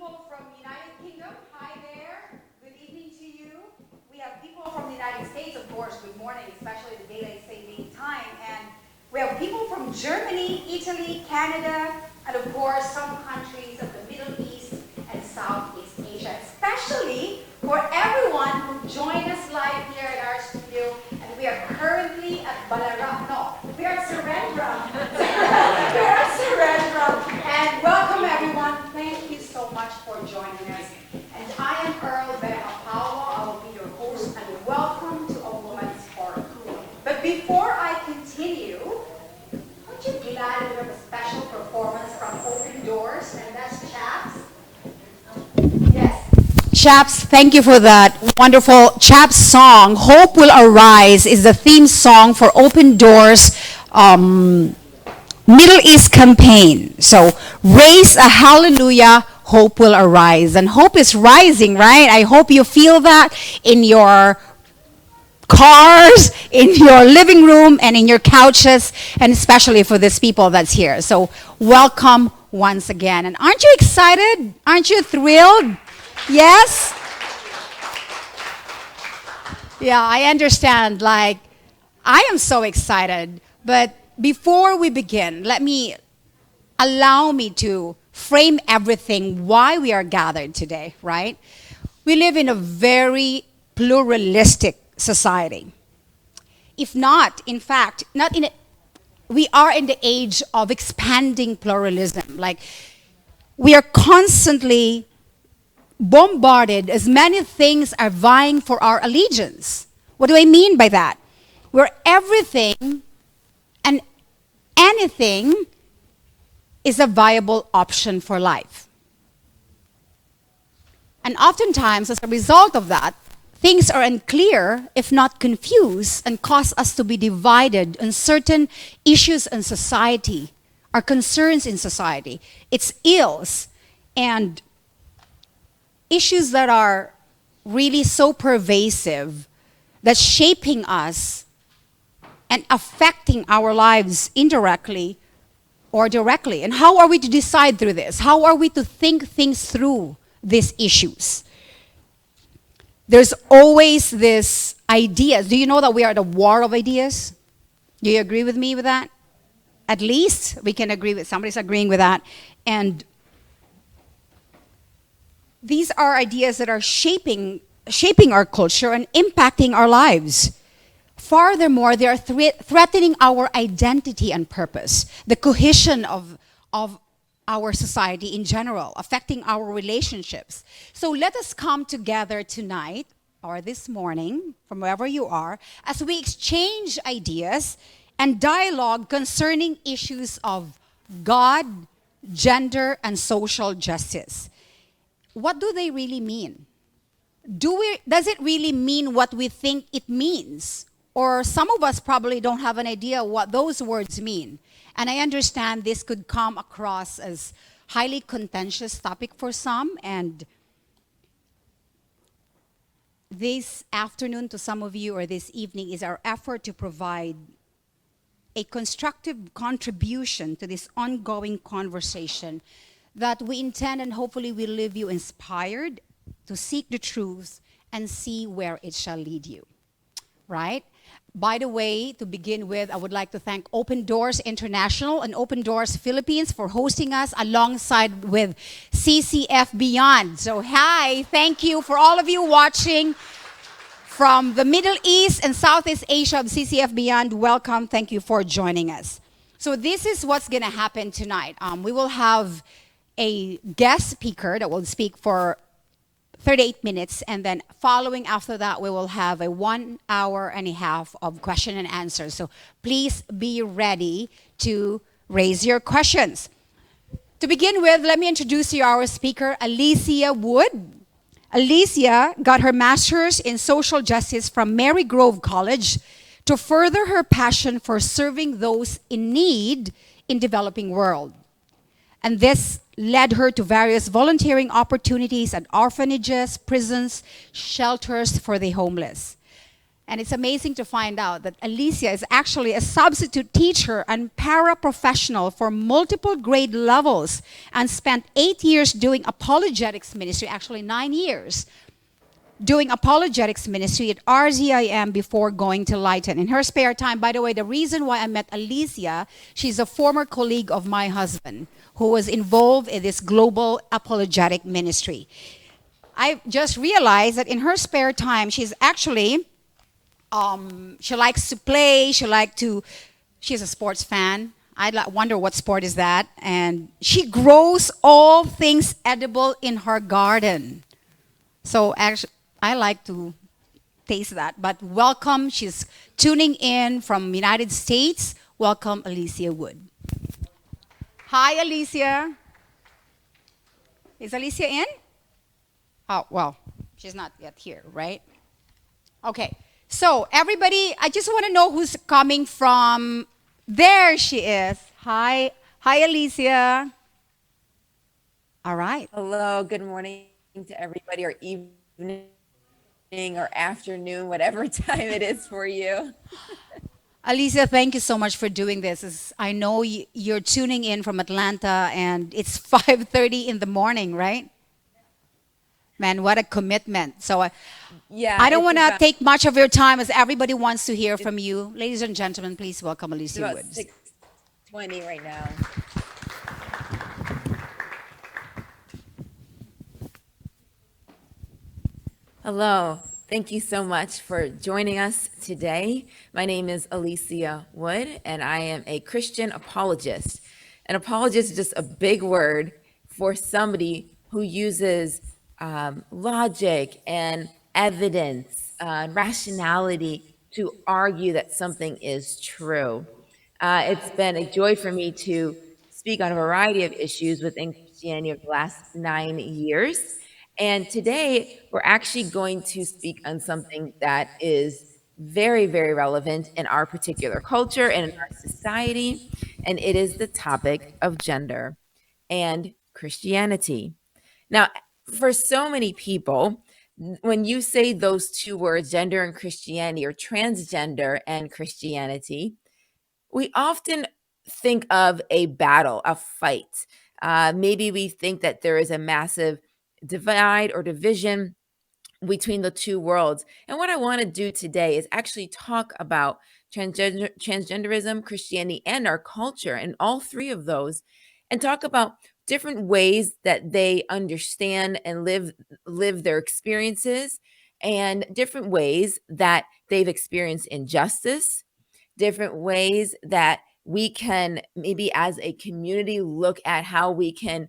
people from the United Kingdom. Hi there. Good evening to you. We have people from the United States, of course. Good morning, especially the daylight saving time. And we have people from Germany, Italy, Canada, and of course some countries of the Middle East and Southeast Asia, especially for everyone who joined us live here at our studio. And we are currently at Balara. No, we are at Surrendra. We are at Surrendra. And welcome everyone. Thank you so much for joining us. And I am Earl, Beja-Paolo. I will be your host, and welcome to A Woman's Heart. But before I continue, aren't you glad we have a special performance from Open Doors, and that's Chaps? Yes. Chaps, thank you for that wonderful Chaps song. Hope Will Arise is the theme song for Open Doors Middle East campaign. So raise a hallelujah, hope will arise. And hope is rising, right? I hope you feel that in your cars, in your living room, and in your couches, and especially for these people that's here. So welcome once again. And aren't you excited? Aren't you thrilled? Yes? Yeah, I understand. Like, I am so excited. But before we begin, allow me to frame everything why we are gathered today, right? We live in a very pluralistic society. If not, in fact, we are in the age of expanding pluralism. Like, we are constantly bombarded as many things are vying for our allegiance. What do I mean by that? Where everything and anything is a viable option for life. And oftentimes, as a result of that, things are unclear, if not confused, and cause us to be divided on certain issues in society, our concerns in society, its ills, and issues that are really so pervasive that shaping us and affecting our lives indirectly or directly. And how are we to decide through this? How are we to think things through these issues? There's always this idea. Do you know that we are at a war of ideas? Do you agree with me with that? At least we can agree with, somebody's agreeing with that. And these are ideas that are shaping our culture and impacting our lives. Furthermore, they are threatening our identity and purpose, the cohesion of our society in general, affecting our relationships. So let us come together tonight or this morning, from wherever you are, as we exchange ideas and dialogue concerning issues of God, gender, and social justice. What do they really mean? Does it really mean what we think it means? Or some of us probably don't have an idea what those words mean. And I understand this could come across as highly contentious topic for some. And this afternoon to some of you, or this evening, is our effort to provide a constructive contribution to this ongoing conversation that we intend and hopefully will leave you inspired to seek the truth and see where it shall lead you. Right? By the way, to begin with, I would like to thank Open Doors International and Open Doors Philippines for hosting us alongside with CCF Beyond. So hi, thank you for all of you watching from the Middle East and Southeast Asia of CCF Beyond. Welcome, thank you for joining us. So this is what's going to happen tonight. We will have a guest speaker that will speak for 38 minutes, and then following after that, we will have a 1 hour and a half of question and answers. So please be ready to raise your questions. To begin with, let me introduce you our speaker, Alycia Wood. Alycia got her master's in social justice from Mary Grove College to further her passion for serving those in need in developing world. And this led her to various volunteering opportunities at orphanages, prisons, shelters for the homeless. And it's amazing to find out that Alycia is actually a substitute teacher and paraprofessional for multiple grade levels and spent 8 years doing apologetics ministry, actually 9 years, doing apologetics ministry at RZIM before going to Lighten. In her spare time, by the way, the reason why I met Alycia, she's a former colleague of my husband who was involved in this global apologetic ministry. I just realized that in her spare time, she's actually, she likes to play, she's a sports fan. I wonder what sport is that. And she grows all things edible in her garden. So actually, I like to taste that. But welcome, she's tuning in from United States. Welcome, Alycia Wood. Hi, Alycia. Is Alycia in? Oh, well, she's not yet here, right? Okay, so everybody, I just want to know who's coming from. There she is. Hi, Alycia. All right. Hello, good morning to everybody, or evening or afternoon, whatever time it is for you. Alycia, thank you so much for doing this. I know you're tuning in from Atlanta and it's 5:30 in the morning, right? Man, what a commitment. So I don't want to take much of your time as everybody wants to hear from you. Ladies and gentlemen, please welcome Alycia Wood. It's about 6:20 right now. Hello. Thank you so much for joining us today. My name is Alycia Wood, and I am a Christian apologist. An apologist is just a big word for somebody who uses logic and evidence, rationality to argue that something is true. It's been a joy for me to speak on a variety of issues within Christianity over the last 9 years. And today, we're actually going to speak on something that is very, very relevant in our particular culture and in our society, and it is the topic of gender and Christianity. Now, for so many people, when you say those two words, gender and Christianity, or transgender and Christianity, we often think of a battle, a fight. Maybe we think that there is a massive divide or division between the two worlds. And what I want to do today is actually talk about transgenderism, Christianity, and our culture, and all three of those, and talk about different ways that they understand and live their experiences, and different ways that they've experienced injustice, different ways that we can maybe as a community look at how we can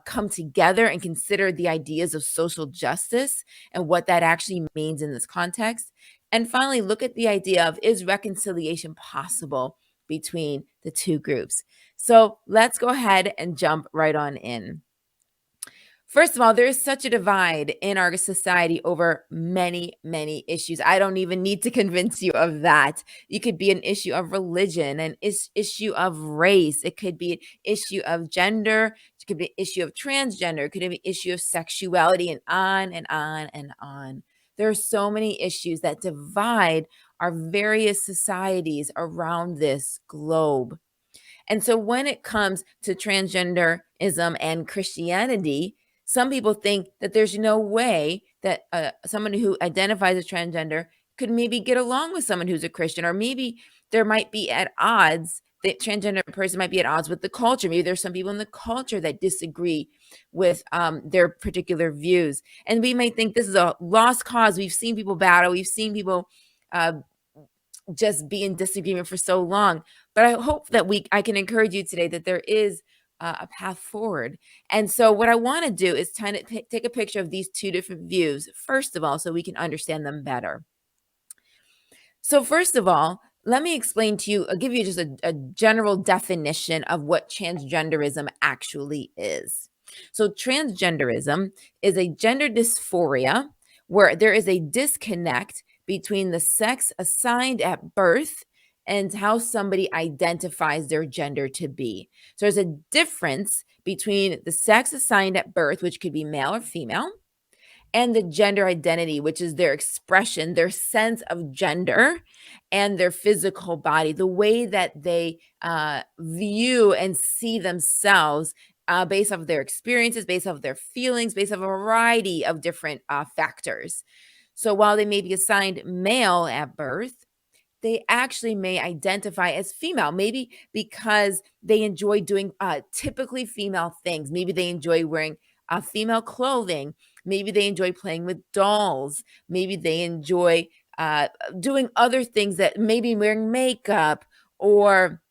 come together and consider the ideas of social justice and what that actually means in this context. And finally, look at the idea of, is reconciliation possible between the two groups? So let's go ahead and jump right on in. First of all, there is such a divide in our society over many, many issues. I don't even need to convince you of that. It could be an issue of religion, an issue of race. It could be an issue of gender. It could be an issue of transgender. It could be an issue of sexuality, and on and on and on. There are so many issues that divide our various societies around this globe. And so when it comes to transgenderism and Christianity, some people think that there's no way that someone who identifies as transgender could maybe get along with someone who's a Christian, or maybe there might be at odds, that transgender person might be at odds with the culture. Maybe there's some people in the culture that disagree with their particular views. And we may think this is a lost cause. We've seen people battle. We've seen people just be in disagreement for so long. But I hope that I can encourage you today that there is a path forward. And so what I want to do is kind of take a picture of these two different views, first of all, so we can understand them better. So first of all, let me explain to you, I'll give you just a general definition of what transgenderism actually is. So transgenderism is a gender dysphoria where there is a disconnect between the sex assigned at birth and how somebody identifies their gender to be. So there's a difference between the sex assigned at birth, which could be male or female, and the gender identity, which is their expression, their sense of gender and their physical body, the way that they view and see themselves based off of their experiences, based off of their feelings, based off a variety of different factors. So while they may be assigned male at birth, they actually may identify as female, maybe because they enjoy doing typically female things. Maybe they enjoy wearing female clothing. Maybe they enjoy playing with dolls. Maybe they enjoy doing other things, that maybe wearing makeup or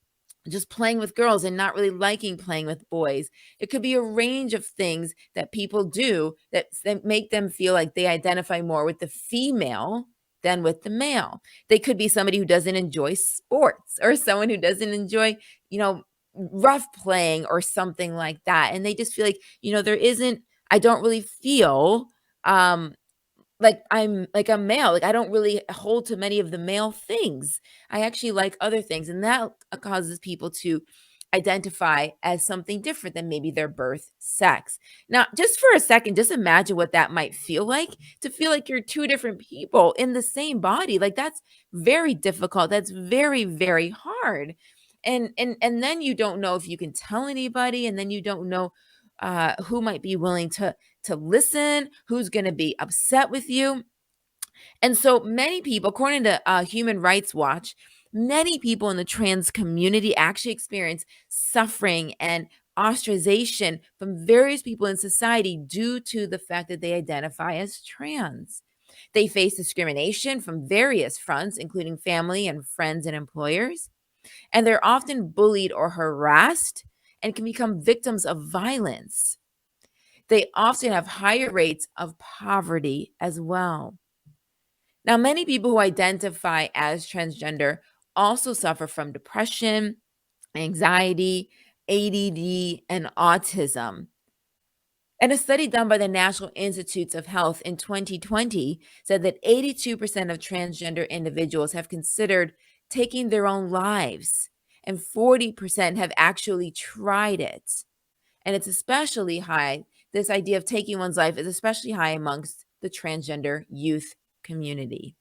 just playing with girls and not really liking playing with boys. It could be a range of things that people do that make them feel like they identify more with the female than with the male. They could be somebody who doesn't enjoy sports, or someone who doesn't enjoy, rough playing or something like that. And they just feel like, I don't really feel like I'm like a male. Like I don't really hold to many of the male things. I actually like other things. And that causes people to identify as something different than maybe their birth sex. Now, just for a second, just imagine what that might feel like, to feel like you're two different people in the same body. Like that's very difficult. That's very, very hard. And then you don't know if you can tell anybody, and then you don't know who might be willing to listen, who's going to be upset with you. And so many people, according to Human Rights Watch, many people in the trans community actually experience suffering and ostracization from various people in society due to the fact that they identify as trans. They face discrimination from various fronts, including family and friends and employers. And they're often bullied or harassed and can become victims of violence. They often have higher rates of poverty as well. Now, many people who identify as transgender also suffer from depression, anxiety, ADD, and autism. And a study done by the National Institutes of Health in 2020 said that 82% of transgender individuals have considered taking their own lives, and 40% have actually tried it. And it's especially high, this idea of taking one's life is especially high amongst the transgender youth community.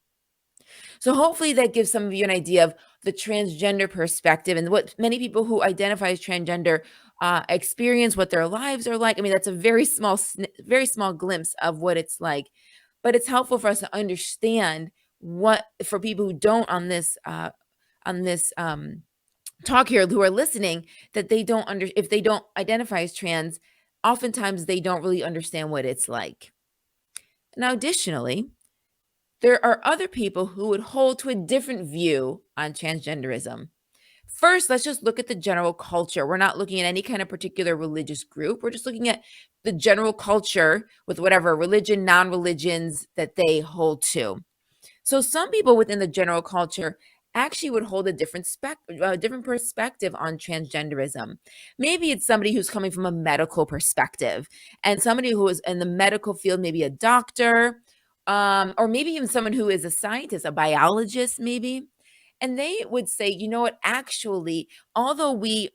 So hopefully that gives some of you an idea of the transgender perspective and what many people who identify as transgender experience, what their lives are like. I mean, that's a very small glimpse of what it's like, but it's helpful for us to understand what, for people who don't on this talk here, who are listening, that they don't if they don't identify as trans, oftentimes they don't really understand what it's like. Now, additionally, there are other people who would hold to a different view on transgenderism. First, let's just look at the general culture. We're not looking at any kind of particular religious group. We're just looking at the general culture with whatever religion, non-religions that they hold to. So some people within the general culture actually would hold a different perspective on transgenderism. Maybe it's somebody who's coming from a medical perspective, and somebody who is in the medical field, maybe a doctor, or maybe even someone who is a scientist, a biologist, maybe. And they would say, you know what, actually, although we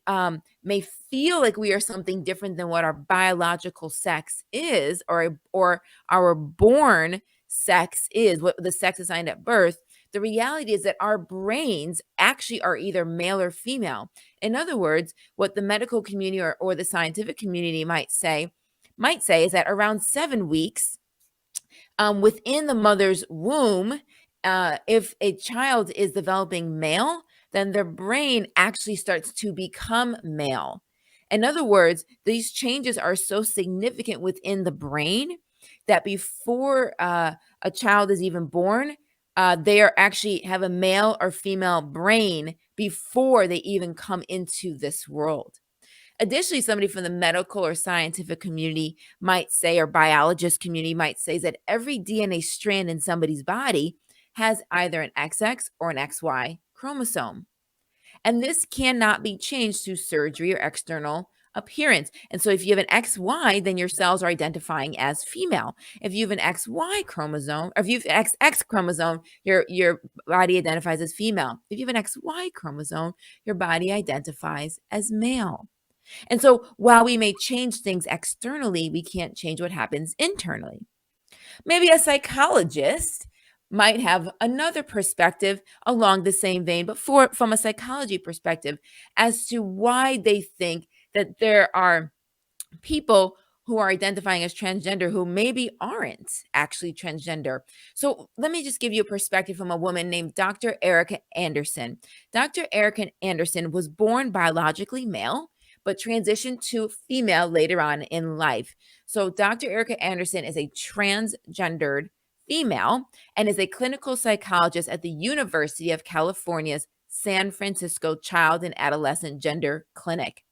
may feel like we are something different than what our biological sex is, or our born sex is, what the sex assigned at birth, the reality is that our brains actually are either male or female. In other words, what the medical community or the scientific community might say is that around 7 weeks, within the mother's womb, if a child is developing male, then their brain actually starts to become male. In other words, these changes are so significant within the brain that before a child is even born, they are actually have a male or female brain before they even come into this world. Additionally, somebody from the medical or scientific community might say, or biologist community might say, that every DNA strand in somebody's body has either an XX or an XY chromosome. And this cannot be changed through surgery or external appearance. And so if you have an XY, then your cells are identifying as female. If you have an XY chromosome, or if you have an XX chromosome, your body identifies as female. If you have an XY chromosome, your body identifies as male. And so while we may change things externally, we can't change what happens internally. Maybe a psychologist might have another perspective along the same vein, but from a psychology perspective, as to why they think that there are people who are identifying as transgender who maybe aren't actually transgender. So let me just give you a perspective from a woman named Dr. Erica Anderson. Dr. Erica Anderson was born biologically male, but transitioned to female later on in life. So Dr. Erica Anderson is a transgendered female and is a clinical psychologist at the University of California's San Francisco Child and Adolescent Gender Clinic.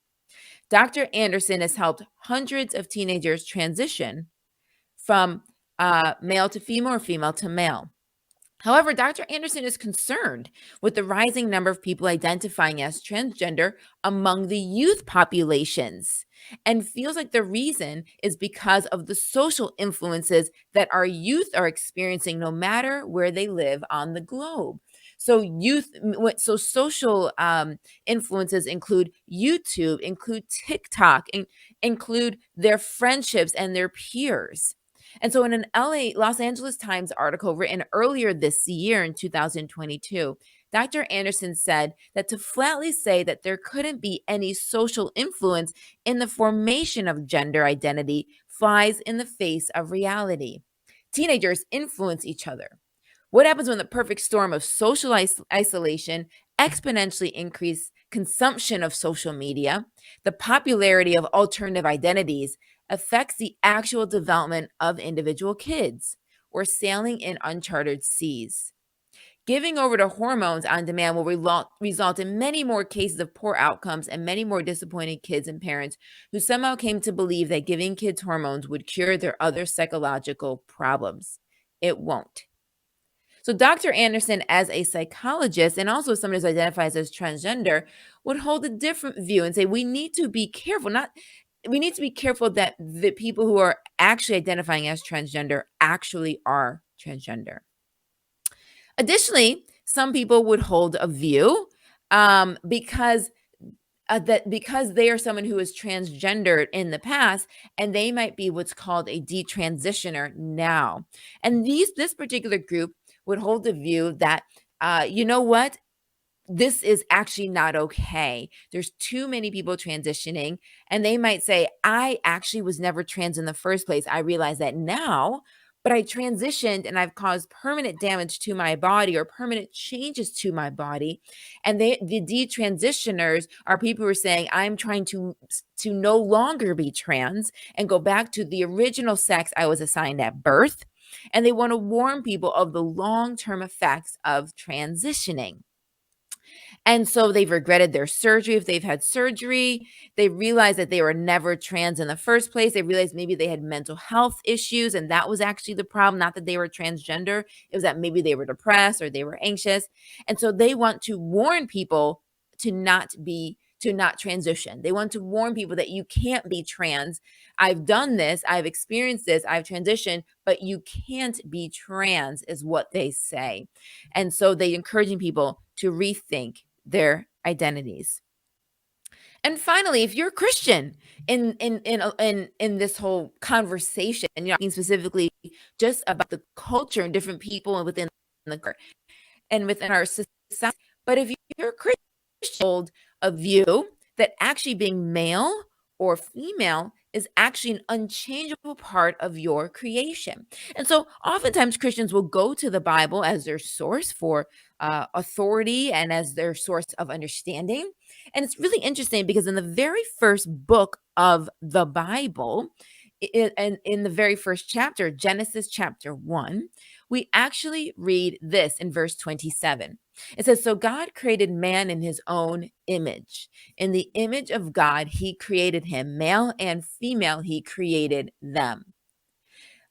Dr. Anderson has helped hundreds of teenagers transition from male to female or female to male. However, Dr. Anderson is concerned with the rising number of people identifying as transgender among the youth populations and feels like the reason is because of the social influences that our youth are experiencing no matter where they live on the globe. So social influences include YouTube, include TikTok, include their friendships and their peers. And so in an Los Angeles Times article written earlier this year in 2022, Dr. Anderson said that to flatly say that there couldn't be any social influence in the formation of gender identity flies in the face of reality. Teenagers influence each other. What happens when the perfect storm of social isolation exponentially increase consumption of social media, the popularity of alternative identities, affects the actual development of individual kids? Or sailing in uncharted seas? Giving over to hormones on demand will result in many more cases of poor outcomes and many more disappointed kids and parents who somehow came to believe that giving kids hormones would cure their other psychological problems. It won't. So Dr. Anderson, as a psychologist and also someone who identifies as transgender, would hold a different view and say we need to be careful, we need to be careful that the people who are actually identifying as transgender actually are transgender. Additionally, some people would hold a view because they are someone who is transgendered in the past, and they might be what's called a detransitioner now. And this particular group would hold the view that, you know what? This is actually not okay. There's too many people transitioning, and they might say, I actually was never trans in the first place. I realize that now, but I transitioned and I've caused permanent damage to my body or permanent changes to my body. And the detransitioners are people who are saying, I'm trying to no longer be trans and go back to the original sex I was assigned at birth. And they want to warn people of the long-term effects of transitioning. And so they've regretted their surgery. If they've had surgery, they realized that they were never trans in the first place. They realized maybe they had mental health issues, and that was actually the problem. Not that they were transgender. It was that maybe they were depressed or they were anxious. And so they want to warn people to not transition. They want to warn people that you can't be trans. I've done this. I've experienced this. I've transitioned, but you can't be trans is what they say. And so they're encouraging people to rethink their identities. And finally, if you're a Christian in this whole conversation, and you're talking specifically just about the culture and different people within our society, but if you're a Christian, hold a view that actually being male or female is actually an unchangeable part of your creation. And so oftentimes Christians will go to the Bible as their source for authority and as their source of understanding. And it's really interesting because in the very first book of the Bible, in the very first chapter, Genesis chapter 1, we actually read this in verse 27. It says, so God created man in his own image. In the image of God, he created him. Male and female, he created them.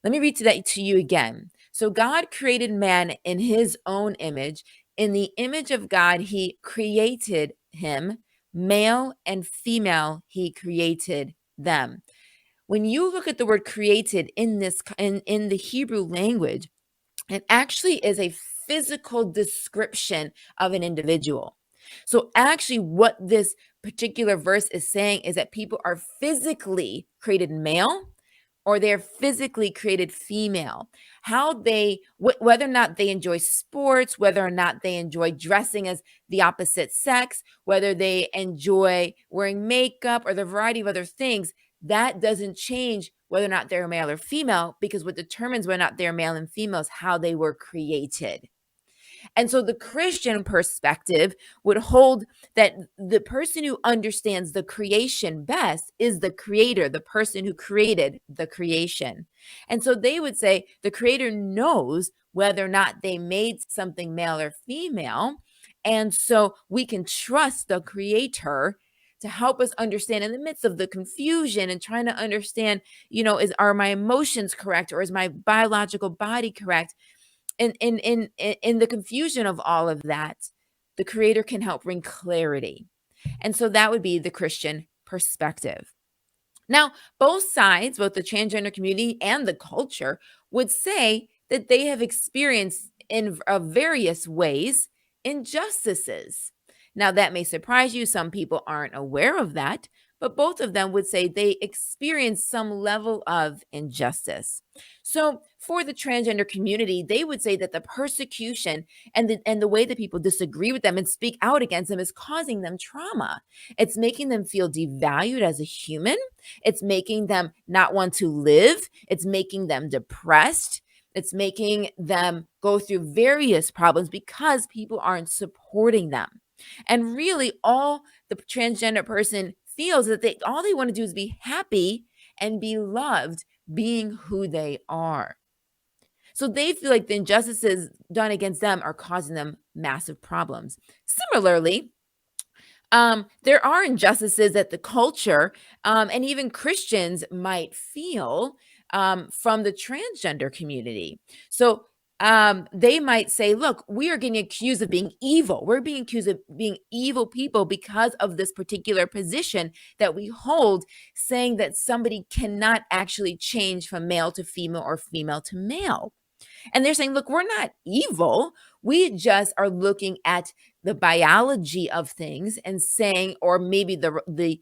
Let me read that to you again. So God created man in his own image. In the image of God, he created him. Male and female, he created them. When you look at the word created in the Hebrew language, it actually is a physical description of an individual. So actually what this particular verse is saying is that people are physically created male or they're physically created female, how they, whether or not they enjoy sports, whether or not they enjoy dressing as the opposite sex, whether they enjoy wearing makeup or the variety of other things, that doesn't change whether or not they're male or female, because what determines whether or not they're male and female is how they were created. And so the Christian perspective would hold that the person who understands the creation best is the creator, the person who created the creation. And so they would say the creator knows whether or not they made something male or female. And so we can trust the creator to help us understand in the midst of the confusion and trying to understand, are my emotions correct, or is my biological body correct? In the confusion of all of that, the creator can help bring clarity. And so that would be the Christian perspective. Now, both sides, both the transgender community and the culture, would say that they have experienced in various ways injustices. Now, that may surprise you. Some people aren't aware of that, but both of them would say they experience some level of injustice. So, for the transgender community, they would say that the persecution and the way that people disagree with them and speak out against them is causing them trauma. It's making them feel devalued as a human. It's making them not want to live. It's making them depressed. It's making them go through various problems because people aren't supporting them. And really, all the transgender person feels is that all they want to do is be happy and be loved being who they are. So they feel like the injustices done against them are causing them massive problems. Similarly, there are injustices that the culture and even Christians might feel from the transgender community. So they might say, look, we are getting accused of being evil. We're being accused of being evil people because of this particular position that we hold, saying that somebody cannot actually change from male to female or female to male. And they're saying, look, we're not evil. We just are looking at the biology of things and saying, or maybe the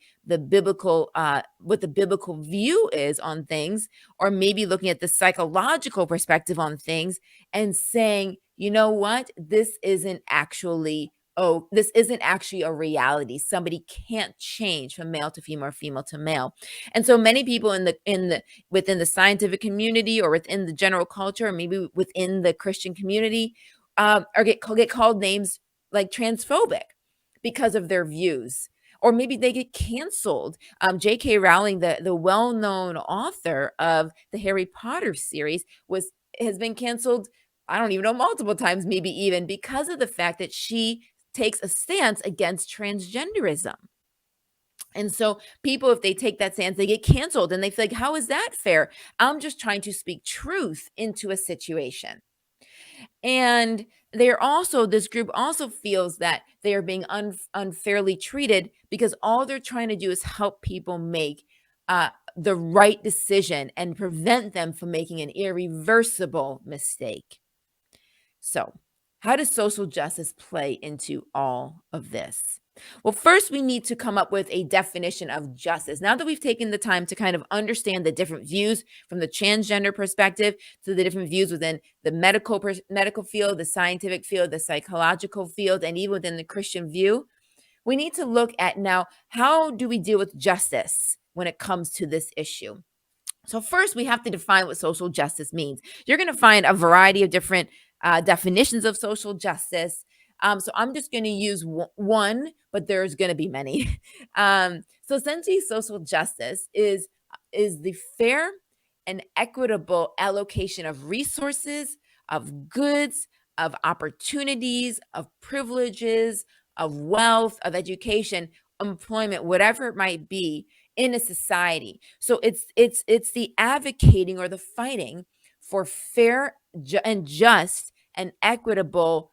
biblical, what the biblical view is on things, or maybe looking at the psychological perspective on things and saying, you know what, this isn't actually a reality. Somebody can't change from male to female or female to male. And so many people within the scientific community or within the general culture, or maybe within the Christian community, get called names like transphobic because of their views. Or maybe they get canceled. J.K. Rowling, the well-known author of the Harry Potter series, has been canceled, I don't even know, multiple times, maybe even because of the fact that she takes a stance against transgenderism. And so people, if they take that stance, they get canceled and they feel like, how is that fair? I'm just trying to speak truth into a situation. And this group also feels that they are being unfairly treated because all they're trying to do is help people make the right decision and prevent them from making an irreversible mistake. So, how does social justice play into all of this? Well, first, we need to come up with a definition of justice. Now that we've taken the time to kind of understand the different views from the transgender perspective to the different views within the medical field, the scientific field, the psychological field, and even within the Christian view, we need to look at now, how do we deal with justice when it comes to this issue? So first, we have to define what social justice means. You're going to find a variety of different definitions of social justice. So I'm just going to use one, but there's going to be many. So essentially, social justice is the fair and equitable allocation of resources, of goods, of opportunities, of privileges, of wealth, of education, employment, whatever it might be in a society. So it's the advocating or the fighting for fair and just and equitable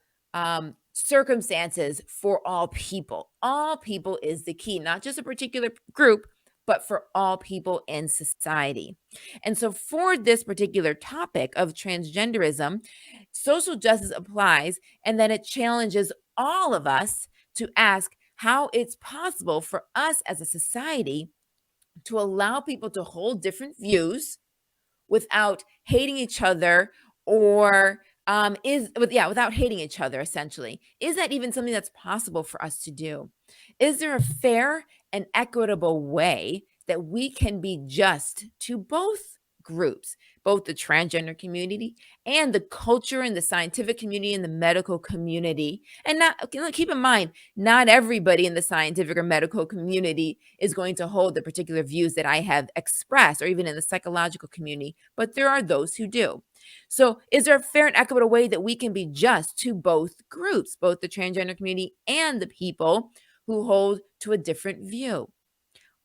circumstances for all people. All people is the key, not just a particular group, but for all people in society. And so for this particular topic of transgenderism, social justice applies, and then it challenges all of us to ask how it's possible for us as a society to allow people to hold different views without hating each other, or without hating each other, essentially? Is that even something that's possible for us to do? Is there a fair and equitable way that we can be just to both groups, both the transgender community and the culture and the scientific community and the medical community? And keep in mind, not everybody in the scientific or medical community is going to hold the particular views that I have expressed, or even in the psychological community, but there are those who do. So, is there a fair and equitable way that we can be just to both groups, both the transgender community and the people who hold to a different view?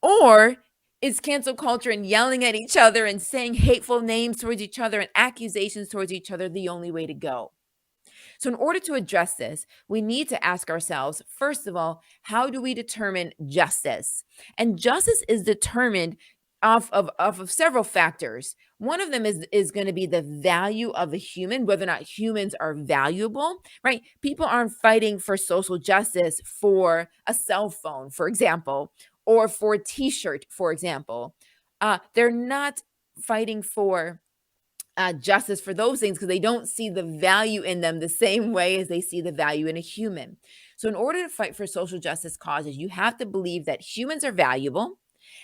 Or is cancel culture and yelling at each other and saying hateful names towards each other and accusations towards each other the only way to go? So, in order to address this, we need to ask ourselves, first of all, how do we determine justice? And justice is determined off of several factors. One of them is going to be the value of a human, whether or not humans are valuable, right? People aren't fighting for social justice for a cell phone, for example, or for a t-shirt, for example. They're not fighting for justice for those things because they don't see the value in them the same way as they see the value in a human. So, in order to fight for social justice causes, you have to believe that humans are valuable,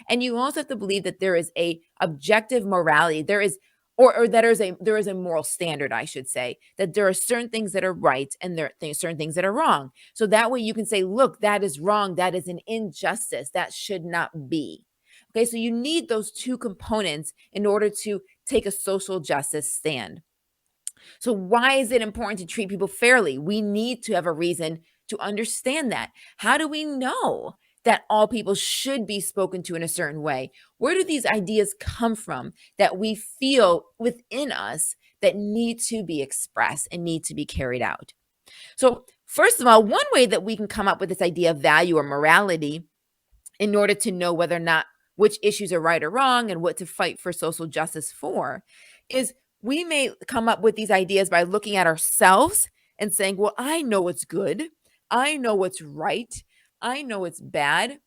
and you also have to believe that there is a objective morality. There is, or that there is a moral standard, I should say, that there are certain things that are right and there are certain things that are wrong. So that way you can say, look, that is wrong. That is an injustice. That should not be. Okay, so you need those two components in order to take a social justice stand. So, why is it important to treat people fairly? We need to have a reason to understand that. How do we know that all people should be spoken to in a certain way? Where do these ideas come from that we feel within us that need to be expressed and need to be carried out? So, first of all, one way that we can come up with this idea of value or morality in order to know whether or not which issues are right or wrong and what to fight for social justice for is we may come up with these ideas by looking at ourselves and saying, well, I know what's good. I know what's right. I know it's bad.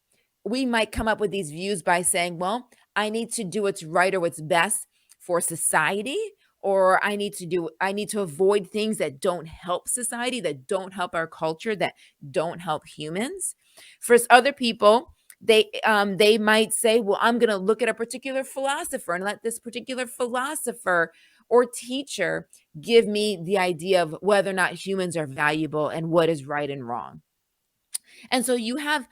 We might come up with these views by saying, well, I need to do what's right or what's best for society, or I need to avoid things that don't help society, that don't help our culture, that don't help humans. For other people, they might say, well, I'm going to look at a particular philosopher and let this particular philosopher or teacher give me the idea of whether or not humans are valuable and what is right and wrong. And so you have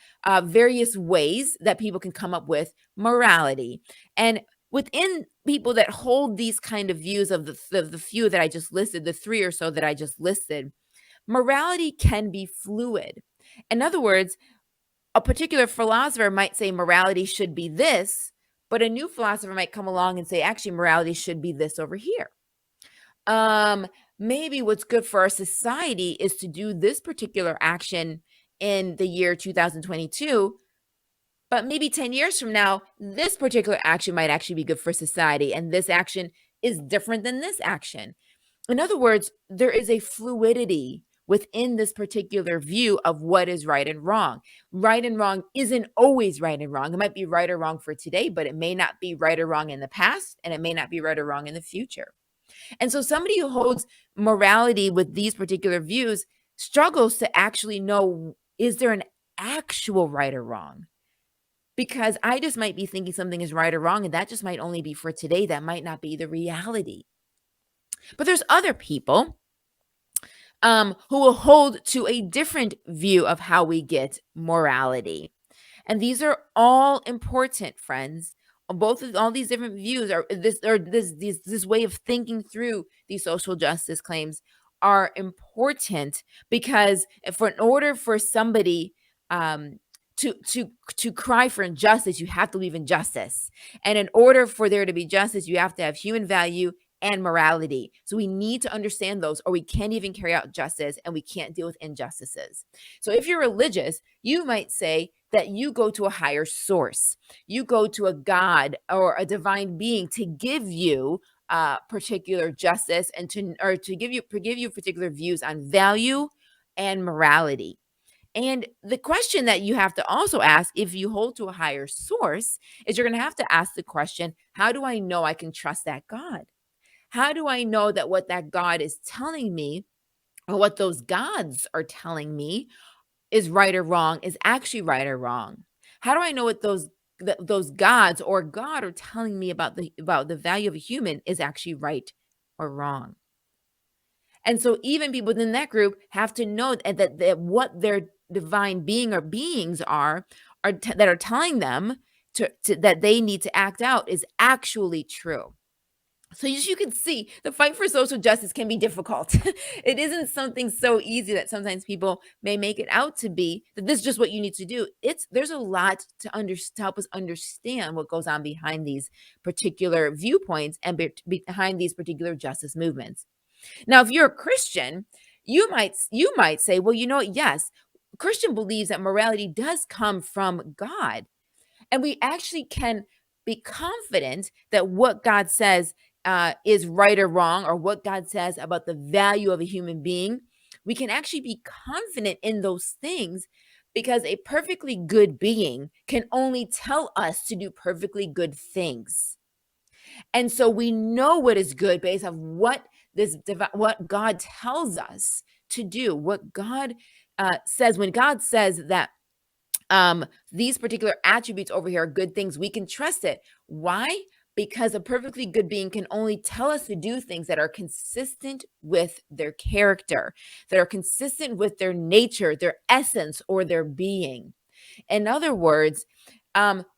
various ways that people can come up with morality. And within people that hold these kind of views of the few that I just listed, the three or so that I just listed, morality can be fluid. In other words, a particular philosopher might say morality should be this, but a new philosopher might come along and say, actually, morality should be this over here. Maybe what's good for our society is to do this particular action in the year 2022, but maybe 10 years from now, this particular action might actually be good for society, and this action is different than this action. In other words, there is a fluidity within this particular view of what is right and wrong. Right and wrong isn't always right and wrong. It might be right or wrong for today, but it may not be right or wrong in the past, and it may not be right or wrong in the future. And so somebody who holds morality with these particular views struggles to actually know, is there an actual right or wrong? Because I just might be thinking something is right or wrong, and that just might only be for today. That might not be the reality. But there's other people who will hold to a different view of how we get morality. And these are all important, friends. All these different views are this way of thinking through these social justice claims are important because in order for somebody to cry for injustice, you have to believe in justice. And in order for there to be justice, you have to have human value and morality. So we need to understand those, or we can't even carry out justice and we can't deal with injustices. So if you're religious, you might say that you go to a higher source. You go to a God or a divine being to give you particular justice and to give you particular views on value and morality. And the question that you have to also ask, if you hold to a higher source, is you're going to have to ask the question, how do I know I can trust that God? How do I know that what that God is telling me, or what those gods are telling me, is right or wrong, is actually right or wrong? How do I know what those gods or God are telling me about the value of a human is actually right or wrong? And so even people within that group have to know that what their divine being or beings that are telling them that they need to act out is actually true. So as you can see, the fight for social justice can be difficult. It isn't something so easy that sometimes people may make it out to be, that this is just what you need to do. There's a lot to help us understand what goes on behind these particular viewpoints and behind these particular justice movements. Now, if you're a Christian, you might say, well, you know what? Yes, Christian believes that morality does come from God. And we actually can be confident that what God says is right or wrong, or what God says about the value of a human being. We can actually be confident in those things because a perfectly good being can only tell us to do perfectly good things. And so we know what is good based on what God tells us to do, what God says. When God says that these particular attributes over here are good things, we can trust it. Why? Because a perfectly good being can only tell us to do things that are consistent with their character, that are consistent with their nature, their essence, or their being. In other words,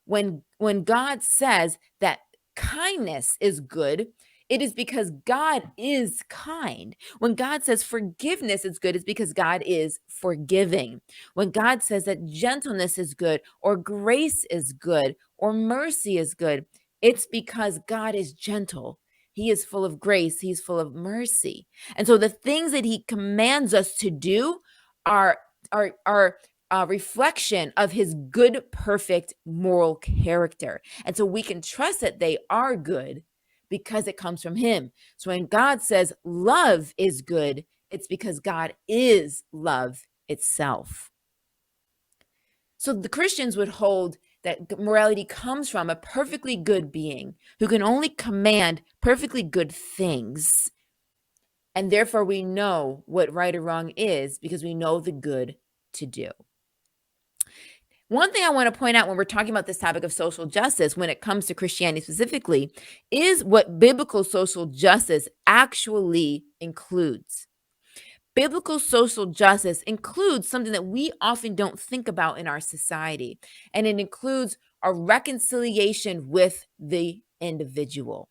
when God says that kindness is good, it is because God is kind. When God says forgiveness is good, it's because God is forgiving. When God says that gentleness is good, or grace is good, or mercy is good, it's because God is gentle. He is full of grace. He's full of mercy. And so the things that he commands us to do are a reflection of his good, perfect moral character. And so we can trust that they are good because it comes from him. So when God says love is good, it's because God is love itself. So the Christians would hold that morality comes from a perfectly good being who can only command perfectly good things. And therefore we know what right or wrong is because we know the good to do. One thing I want to point out when we're talking about this topic of social justice, when it comes to Christianity specifically, is what biblical social justice actually includes. Biblical social justice includes something that we often don't think about in our society, and it includes a reconciliation with the individual.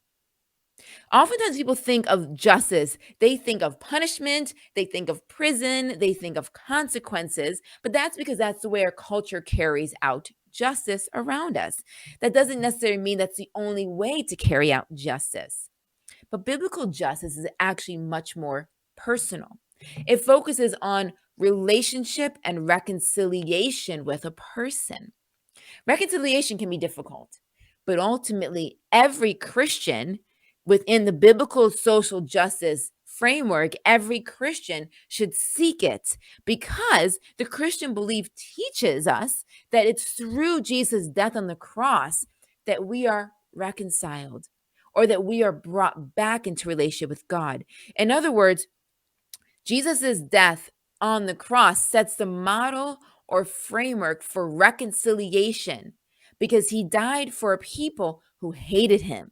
Oftentimes people think of justice, they think of punishment, they think of prison, they think of consequences, but that's because that's the way our culture carries out justice around us. That doesn't necessarily mean that's the only way to carry out justice. But biblical justice is actually much more personal. It focuses on relationship and reconciliation with a person. Reconciliation can be difficult, but ultimately, every Christian within the biblical social justice framework, every Christian should seek it because the Christian belief teaches us that it's through Jesus' death on the cross that we are reconciled or that we are brought back into relationship with God. In other words, Jesus' death on the cross sets the model or framework for reconciliation because he died for a people who hated him.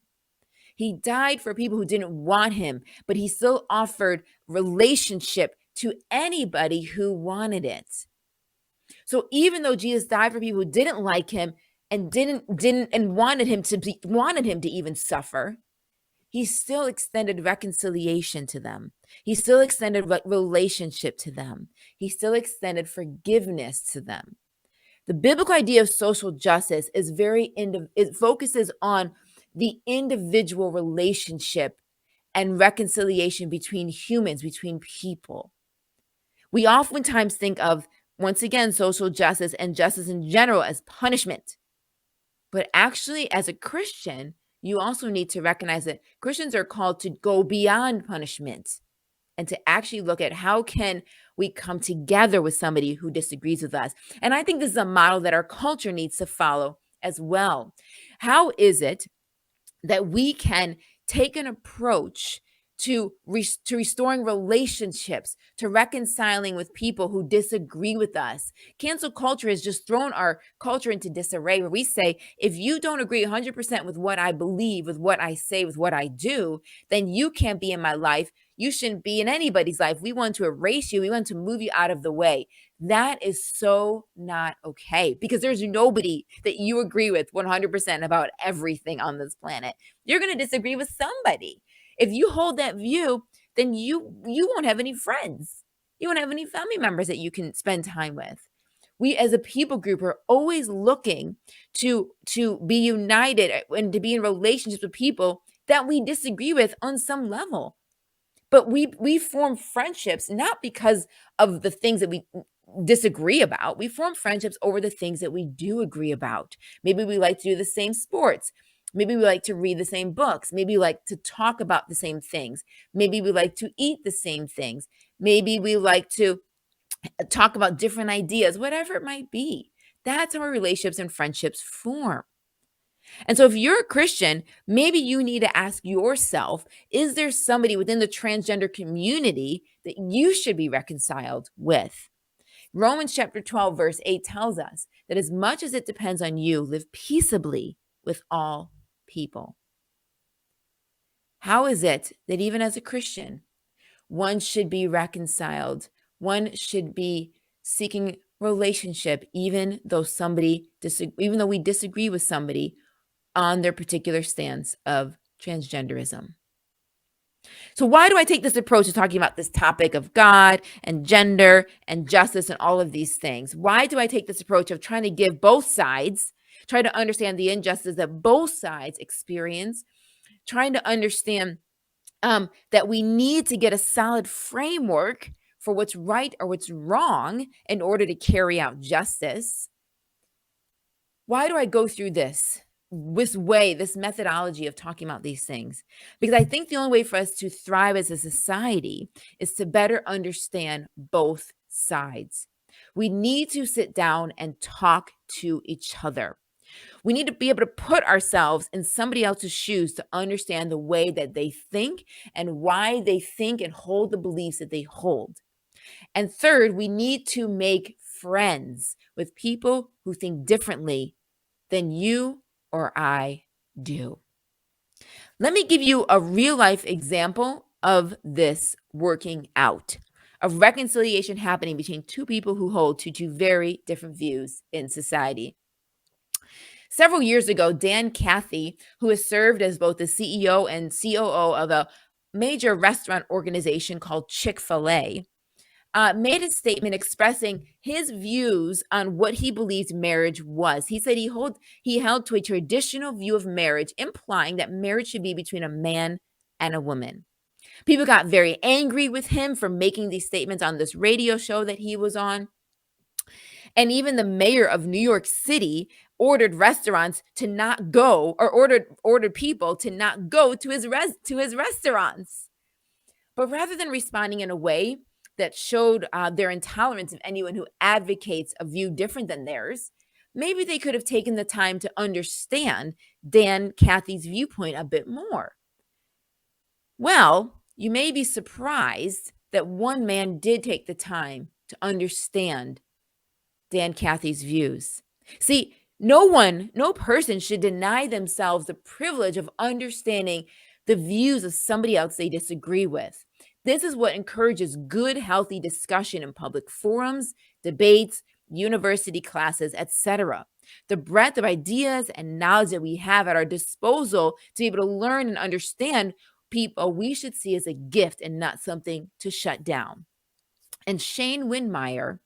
He died for people who didn't want him, but he still offered relationship to anybody who wanted it. So even though Jesus died for people who didn't like him and wanted him to even suffer, he still extended reconciliation to them. He still extended relationship to them. He still extended forgiveness to them. The biblical idea of social justice is it focuses on the individual relationship and reconciliation between humans, between people. We oftentimes think of, once again, social justice and justice in general as punishment. But actually, as a Christian, you also need to recognize that Christians are called to go beyond punishment. and to actually look at how can we come together with somebody who disagrees with us. And I think this is a model that our culture needs to follow as well. How is it that we can take an approach to restoring relationships, to reconciling with people who disagree with us? Cancel culture has just thrown our culture into disarray, where we say, if you don't agree 100% with what I believe, with what I say, with what I do, then you can't be in my life. You shouldn't be in anybody's life. We want to erase you. We want to move you out of the way. That is so not okay, because there's nobody that you agree with 100% about everything on this planet. You're going to disagree with somebody. If you hold that view, then you won't have any friends. You won't have any family members that you can spend time with. We as a people group are always looking to be united and to be in relationships with people that we disagree with on some level. But we form friendships not because of the things that we disagree about. We form friendships over the things that we do agree about. Maybe we like to do the same sports. Maybe we like to read the same books. Maybe we like to talk about the same things. Maybe we like to eat the same things. Maybe we like to talk about different ideas, whatever it might be. That's how our relationships and friendships form. And so if you're a Christian, maybe you need to ask yourself, is there somebody within the transgender community that you should be reconciled with? Romans chapter 12, verse 8 tells us that as much as it depends on you, live peaceably with all people. How is it that even as a Christian, one should be reconciled? One should be seeking relationship, even though we disagree with somebody on their particular stance of transgenderism. So why do I take this approach to talking about this topic of God and gender and justice and all of these things? Why do I take this approach of trying to give both sides, try to understand the injustice that both sides experience, trying to understand that we need to get a solid framework for what's right or what's wrong in order to carry out justice? Why do I go through this way, this methodology of talking about these things? Because I think the only way for us to thrive as a society is to better understand both sides. We need to sit down and talk to each other. We need to be able to put ourselves in somebody else's shoes to understand the way that they think and why they think and hold the beliefs that they hold. And third, we need to make friends with people who think differently than you or I do. Let me give you a real life example of this working out, of reconciliation happening between two people who hold to two very different views in society. Several years ago, Dan Cathy, who has served as both the CEO and COO of a major restaurant organization called Chick-fil-A, made a statement expressing his views on what he believed marriage was. He said he held to a traditional view of marriage, implying that marriage should be between a man and a woman. People got very angry with him for making these statements on this radio show that he was on. And even the mayor of New York City ordered restaurants to not go, or ordered people to not go to his restaurants. But rather than responding in a way that showed their intolerance of anyone who advocates a view different than theirs, maybe they could have taken the time to understand Dan Cathy's viewpoint a bit more. Well, you may be surprised that one man did take the time to understand Dan Cathy's views. See, no person should deny themselves the privilege of understanding the views of somebody else they disagree with. This is what encourages good, healthy discussion in public forums, debates, university classes, etc. The breadth of ideas and knowledge that we have at our disposal to be able to learn and understand people we should see as a gift and not something to shut down. And Shane Windmeyer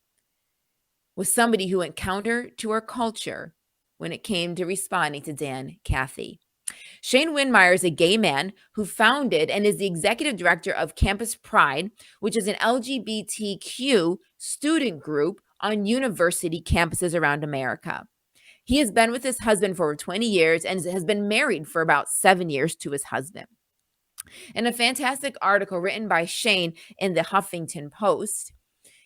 was somebody who went counter to our culture when it came to responding to Dan Cathy. Shane Windmeyer is a gay man who founded and is the executive director of Campus Pride, which is an LGBTQ student group on university campuses around America. He has been with his husband for over 20 years and has been married for about 7 years to his husband. In a fantastic article written by Shane in the Huffington Post,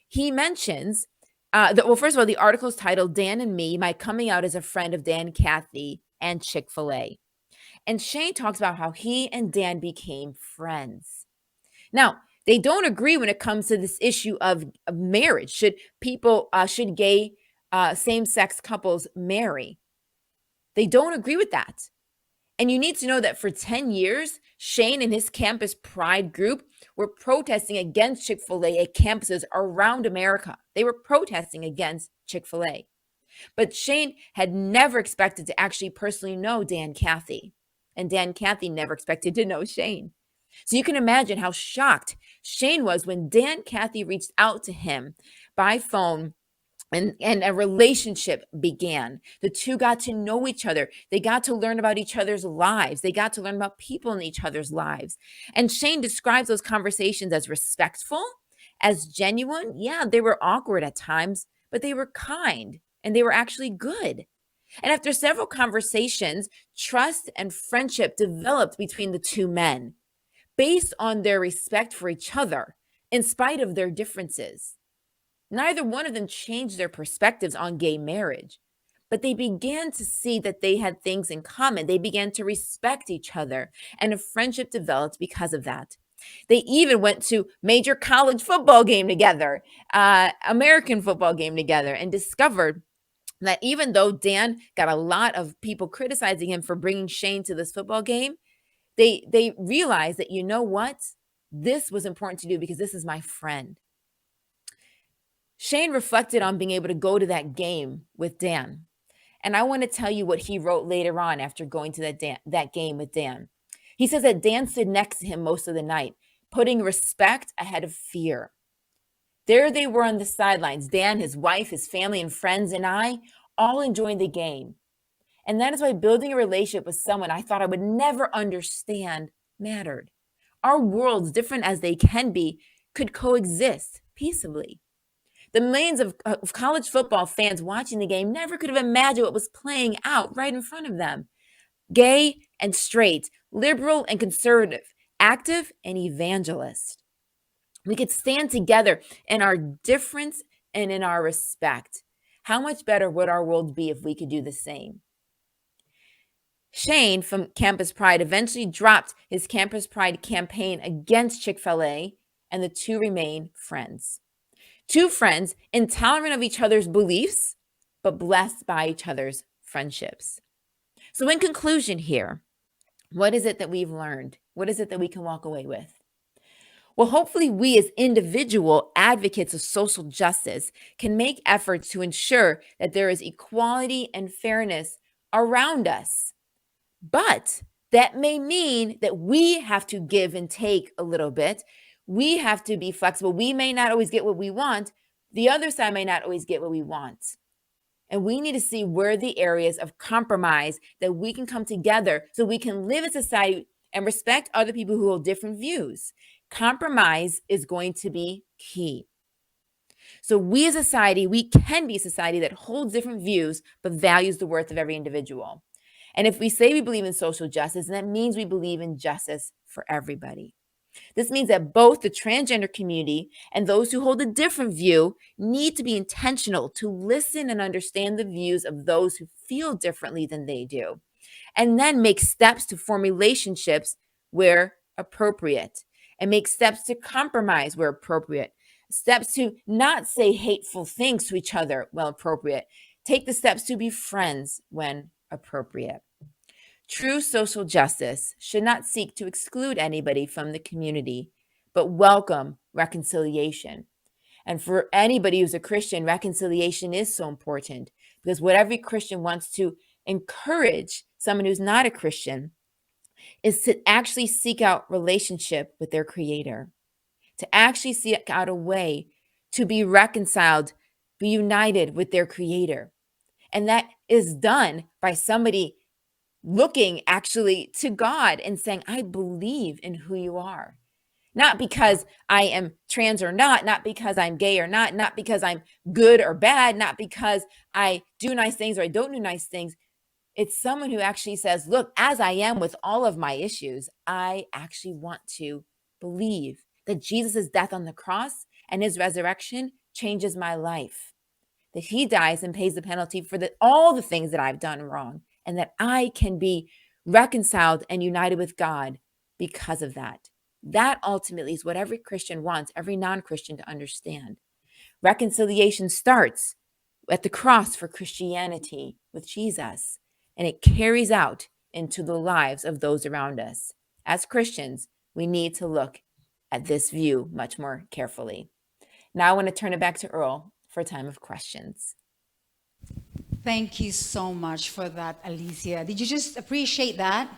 he mentions well, first of all, the article is titled Dan and Me, My Coming Out as a Friend of Dan, Kathy, and Chick-fil-A. And Shane talks about how he and Dan became friends. Now, they don't agree when it comes to this issue of marriage. Should gay same-sex couples marry? They don't agree with that. And you need to know that for 10 years, Shane and his campus pride group were protesting against Chick-fil-A at campuses around America. They were protesting against Chick-fil-A. But Shane had never expected to actually personally know Dan Cathy. And Dan Cathy never expected to know Shane. So you can imagine how shocked Shane was when Dan Cathy reached out to him by phone and a relationship began. The two got to know each other. They got to learn about each other's lives. They got to learn about people in each other's lives. And Shane describes those conversations as respectful, as genuine. Yeah, they were awkward at times, but they were kind and they were actually good. And after several conversations, trust and friendship developed between the two men based on their respect for each other in spite of their differences. Neither one of them changed their perspectives on gay marriage, but they began to see that they had things in common. They began to respect each other, and a friendship developed because of that. They even went to major college football game together, American football game together, and discovered that even though Dan got a lot of people criticizing him for bringing Shane to this football game, they realized that, you know what? This was important to do because this is my friend. Shane reflected on being able to go to that game with Dan. And I want to tell you what he wrote later on after going to that game with Dan. He says that Dan stood next to him most of the night, putting respect ahead of fear. There they were on the sidelines, Dan, his wife, his family, and friends, and I, all enjoying the game. And that is why building a relationship with someone I thought I would never understand mattered. Our worlds, different as they can be, could coexist peaceably. The millions of college football fans watching the game never could have imagined what was playing out right in front of them. Gay and straight, liberal and conservative, active and evangelist. We could stand together in our difference and in our respect. How much better would our world be if we could do the same? Shane from Campus Pride eventually dropped his Campus Pride campaign against Chick-fil-A, and the two remain friends. Two friends, intolerant of each other's beliefs, but blessed by each other's friendships. So in conclusion here, what is it that we've learned? What is it that we can walk away with? Well, hopefully we as individual advocates of social justice can make efforts to ensure that there is equality and fairness around us. But that may mean that we have to give and take a little bit. We have to be flexible. We may not always get what we want. The other side may not always get what we want. And we need to see where the areas of compromise that we can come together so we can live in society and respect other people who hold different views. Compromise is going to be key. So we as a society, we can be a society that holds different views but values the worth of every individual. And if we say we believe in social justice, then that means we believe in justice for everybody. This means that both the transgender community and those who hold a different view need to be intentional to listen and understand the views of those who feel differently than they do, and then make steps to form relationships where appropriate, and make steps to compromise where appropriate, steps to not say hateful things to each other when appropriate, take the steps to be friends when appropriate. True social justice should not seek to exclude anybody from the community, but welcome reconciliation. And for anybody who's a Christian, reconciliation is so important, because what every Christian wants to encourage someone who's not a Christian is to actually seek out relationship with their Creator, to actually seek out a way to be reconciled, be united with their Creator. And that is done by somebody looking actually to God and saying, I believe in who you are. Not because I am trans or not because I'm gay or not because I'm good or bad, not because I do nice things or I don't do nice things, It's someone who actually says, look, as I am with all of my issues, I actually want to believe that Jesus' death on the cross and his resurrection changes my life, that he dies and pays the penalty for all the things that I've done wrong, and that I can be reconciled and united with God because of that. That ultimately is what every Christian wants, every non-Christian to understand. Reconciliation starts at the cross for Christianity with Jesus, and it carries out into the lives of those around us. As Christians, we need to look at this view much more carefully. Now I want to turn it back to Earl for a time of questions. Thank you so much for that, Alycia. Did you just appreciate that?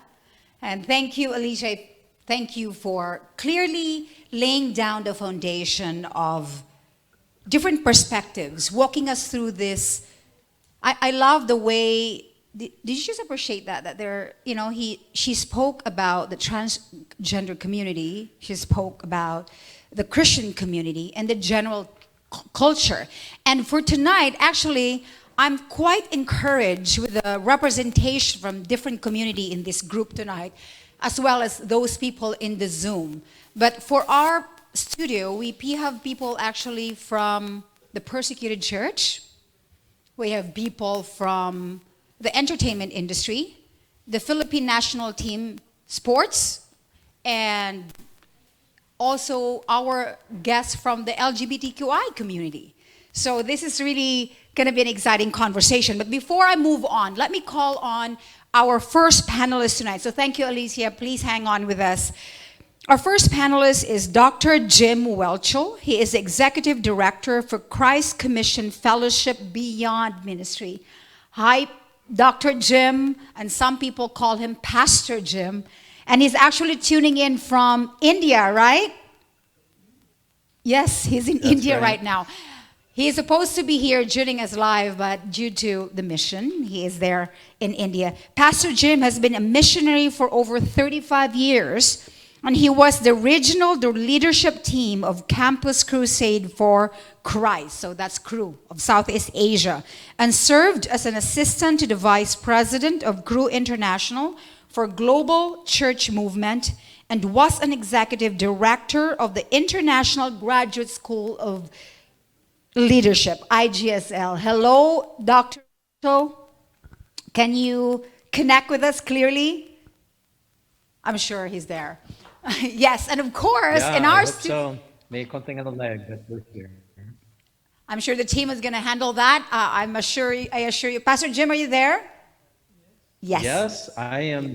And thank you, Alycia. Thank you for clearly laying down the foundation of different perspectives, walking us through this. I love the way, did you just appreciate that there, she spoke about the transgender community, she spoke about the Christian community and the general culture. And for tonight, actually, I'm quite encouraged with the representation from different community in this group tonight, as well as those people in the Zoom. But for our studio, we have people actually from the persecuted church. We have people from the entertainment industry, the Philippine national team sports, and also our guests from the LGBTQI community. So this is really going to be an exciting conversation. But before I move on, let me call on our first panelist tonight. So thank you, Alycia. Please hang on with us. Our first panelist is Dr. Jim Welchel. He is Executive Director for Christ Commission Fellowship Beyond Ministry. Hi, Dr. Jim, and some people call him Pastor Jim. And he's actually tuning in from India, right? Yes, he's in India right now. He is supposed to be here joining us live, but due to the mission, he is there in India. Pastor Jim has been a missionary for over 35 years, and he was the leadership team of Campus Crusade for Christ, so that's CRU, of Southeast Asia, and served as an assistant to the vice president of CRU International for Global Church Movement, and was an executive director of the International Graduate School of Leadership, IGSL. Hello, Dr. Can you connect with us clearly? I'm sure he's there. Yes, and of course, in our so may konting on the leg, but we're here. I'm sure the team is going to handle that. I assure you. Pastor Jim, are you there? Yes. Yes, I am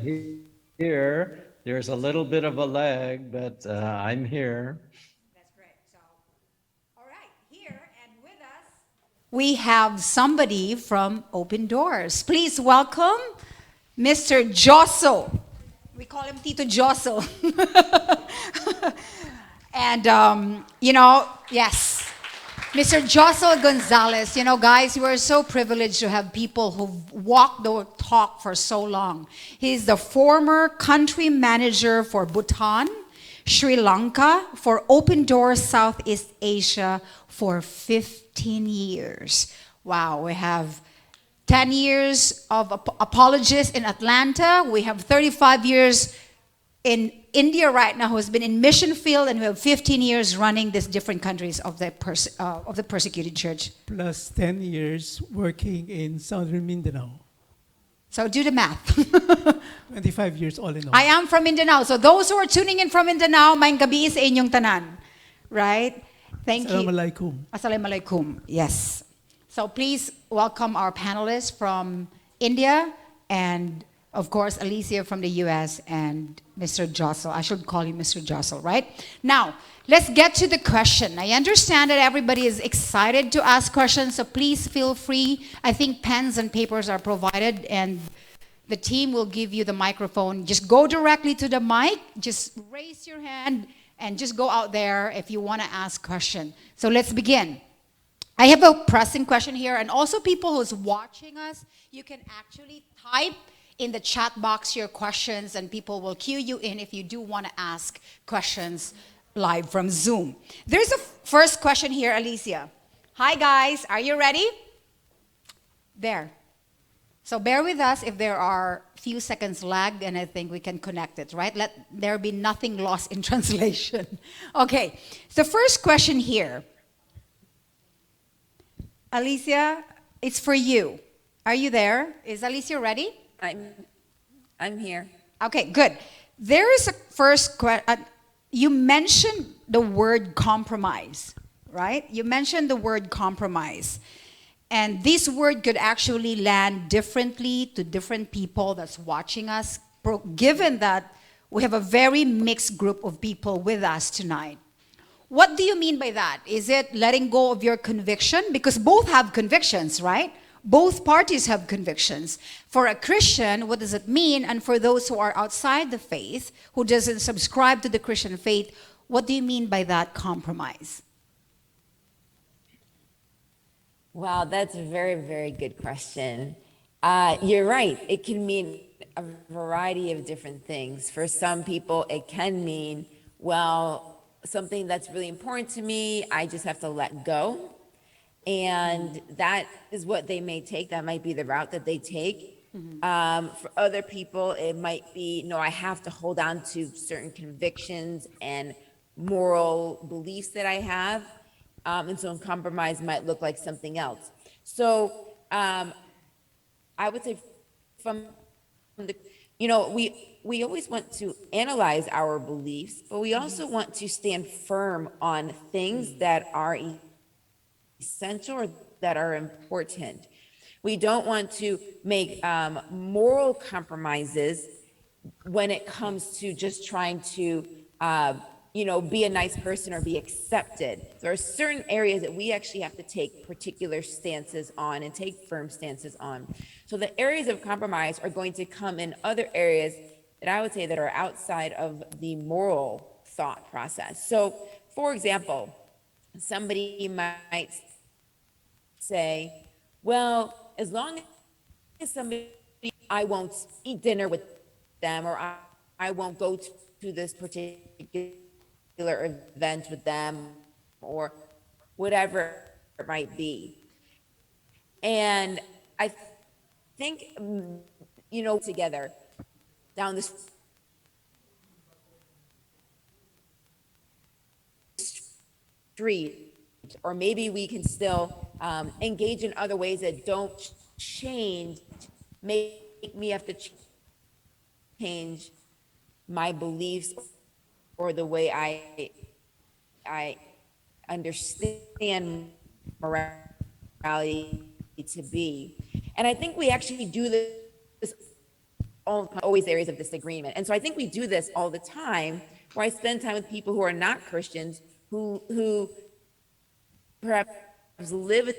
here. There's a little bit of a lag, but I'm here. That's great. So, all right, here and with us, we have somebody from Open Doors. Please welcome Mr. Josel. We call him Tito Josel. And, yes, Mr. Josel Gonzales. Guys, we are so privileged to have people who've walked the talk for so long. He's the former country manager for Bhutan, Sri Lanka, for Open Doors Southeast Asia for 15 years. Wow, we have 10 years of apologist in Atlanta. We have 35 years in India right now, who has been in mission field, and we have 15 years running these different countries of the persecuted church. Plus 10 years working in Southern Mindanao. So do the math. 25 years all in all. I am from Mindanao. So those who are tuning in from Mindanao, maayong gabi sa inyong tanan. Right? Thank you. Assalamualaikum. Assalamualaikum. Yes. So please welcome our panelists from India, and of course, Alycia from the US, and Mr. Josel. I should call you Mr. Josel, right? Now, let's get to the question. I understand that everybody is excited to ask questions, so please feel free. I think pens and papers are provided, and the team will give you the microphone. Just go directly to the mic, just raise your hand, and just go out there if you want to ask a question. So let's begin. I have a pressing question here, and also people who's watching us, you can actually type in the chat box your questions, and people will cue you in if you do want to ask questions live from Zoom. There's a first question here, Alycia. Hi guys, are you ready? There. So bear with us if there are few seconds lagged, and I think we can connect it, right? Let there be nothing lost in translation. Okay, the first question here. Alycia, it's for you. Are you there? Is Alycia ready? I'm here. Okay, good. There is a first question. You mentioned the word compromise, right? You mentioned the word compromise. And this word could actually land differently to different people that's watching us, given that we have a very mixed group of people with us tonight. What do you mean by that? Is it letting go of your conviction? Because both have convictions, right? Both parties have convictions. For a Christian, what does it mean? And for those who are outside the faith, who doesn't subscribe to the Christian faith, what do you mean by that compromise? Wow, that's a very, very good question. You're right. It can mean a variety of different things. For some people, it can mean, well, something that's really important to me, I just have to let go. And that is what they may take. That might be the route that they take. For other people, it might be, no, I have to hold on to certain convictions and moral beliefs that I have. And so compromise might look like something else. So I would say from the, we always want to analyze our beliefs, but we also want to stand firm on things that are essential or that are important. We don't want to make moral compromises when it comes to just trying to be a nice person or be accepted. There are certain areas that we actually have to take particular stances on and take firm stances on. So the areas of compromise are going to come in other areas that I would say that are outside of the moral thought process. So, for example, somebody might say, well, as long as somebody, I won't eat dinner with them, or I won't go to this particular event with them, or whatever it might be. And I think, together down the street, or maybe we can still engage in other ways that don't make me have to change my beliefs or the way I understand morality to be. And I think we actually do this always areas of disagreement. And so I think we do this all the time, where I spend time with people who are not Christians, who perhaps live a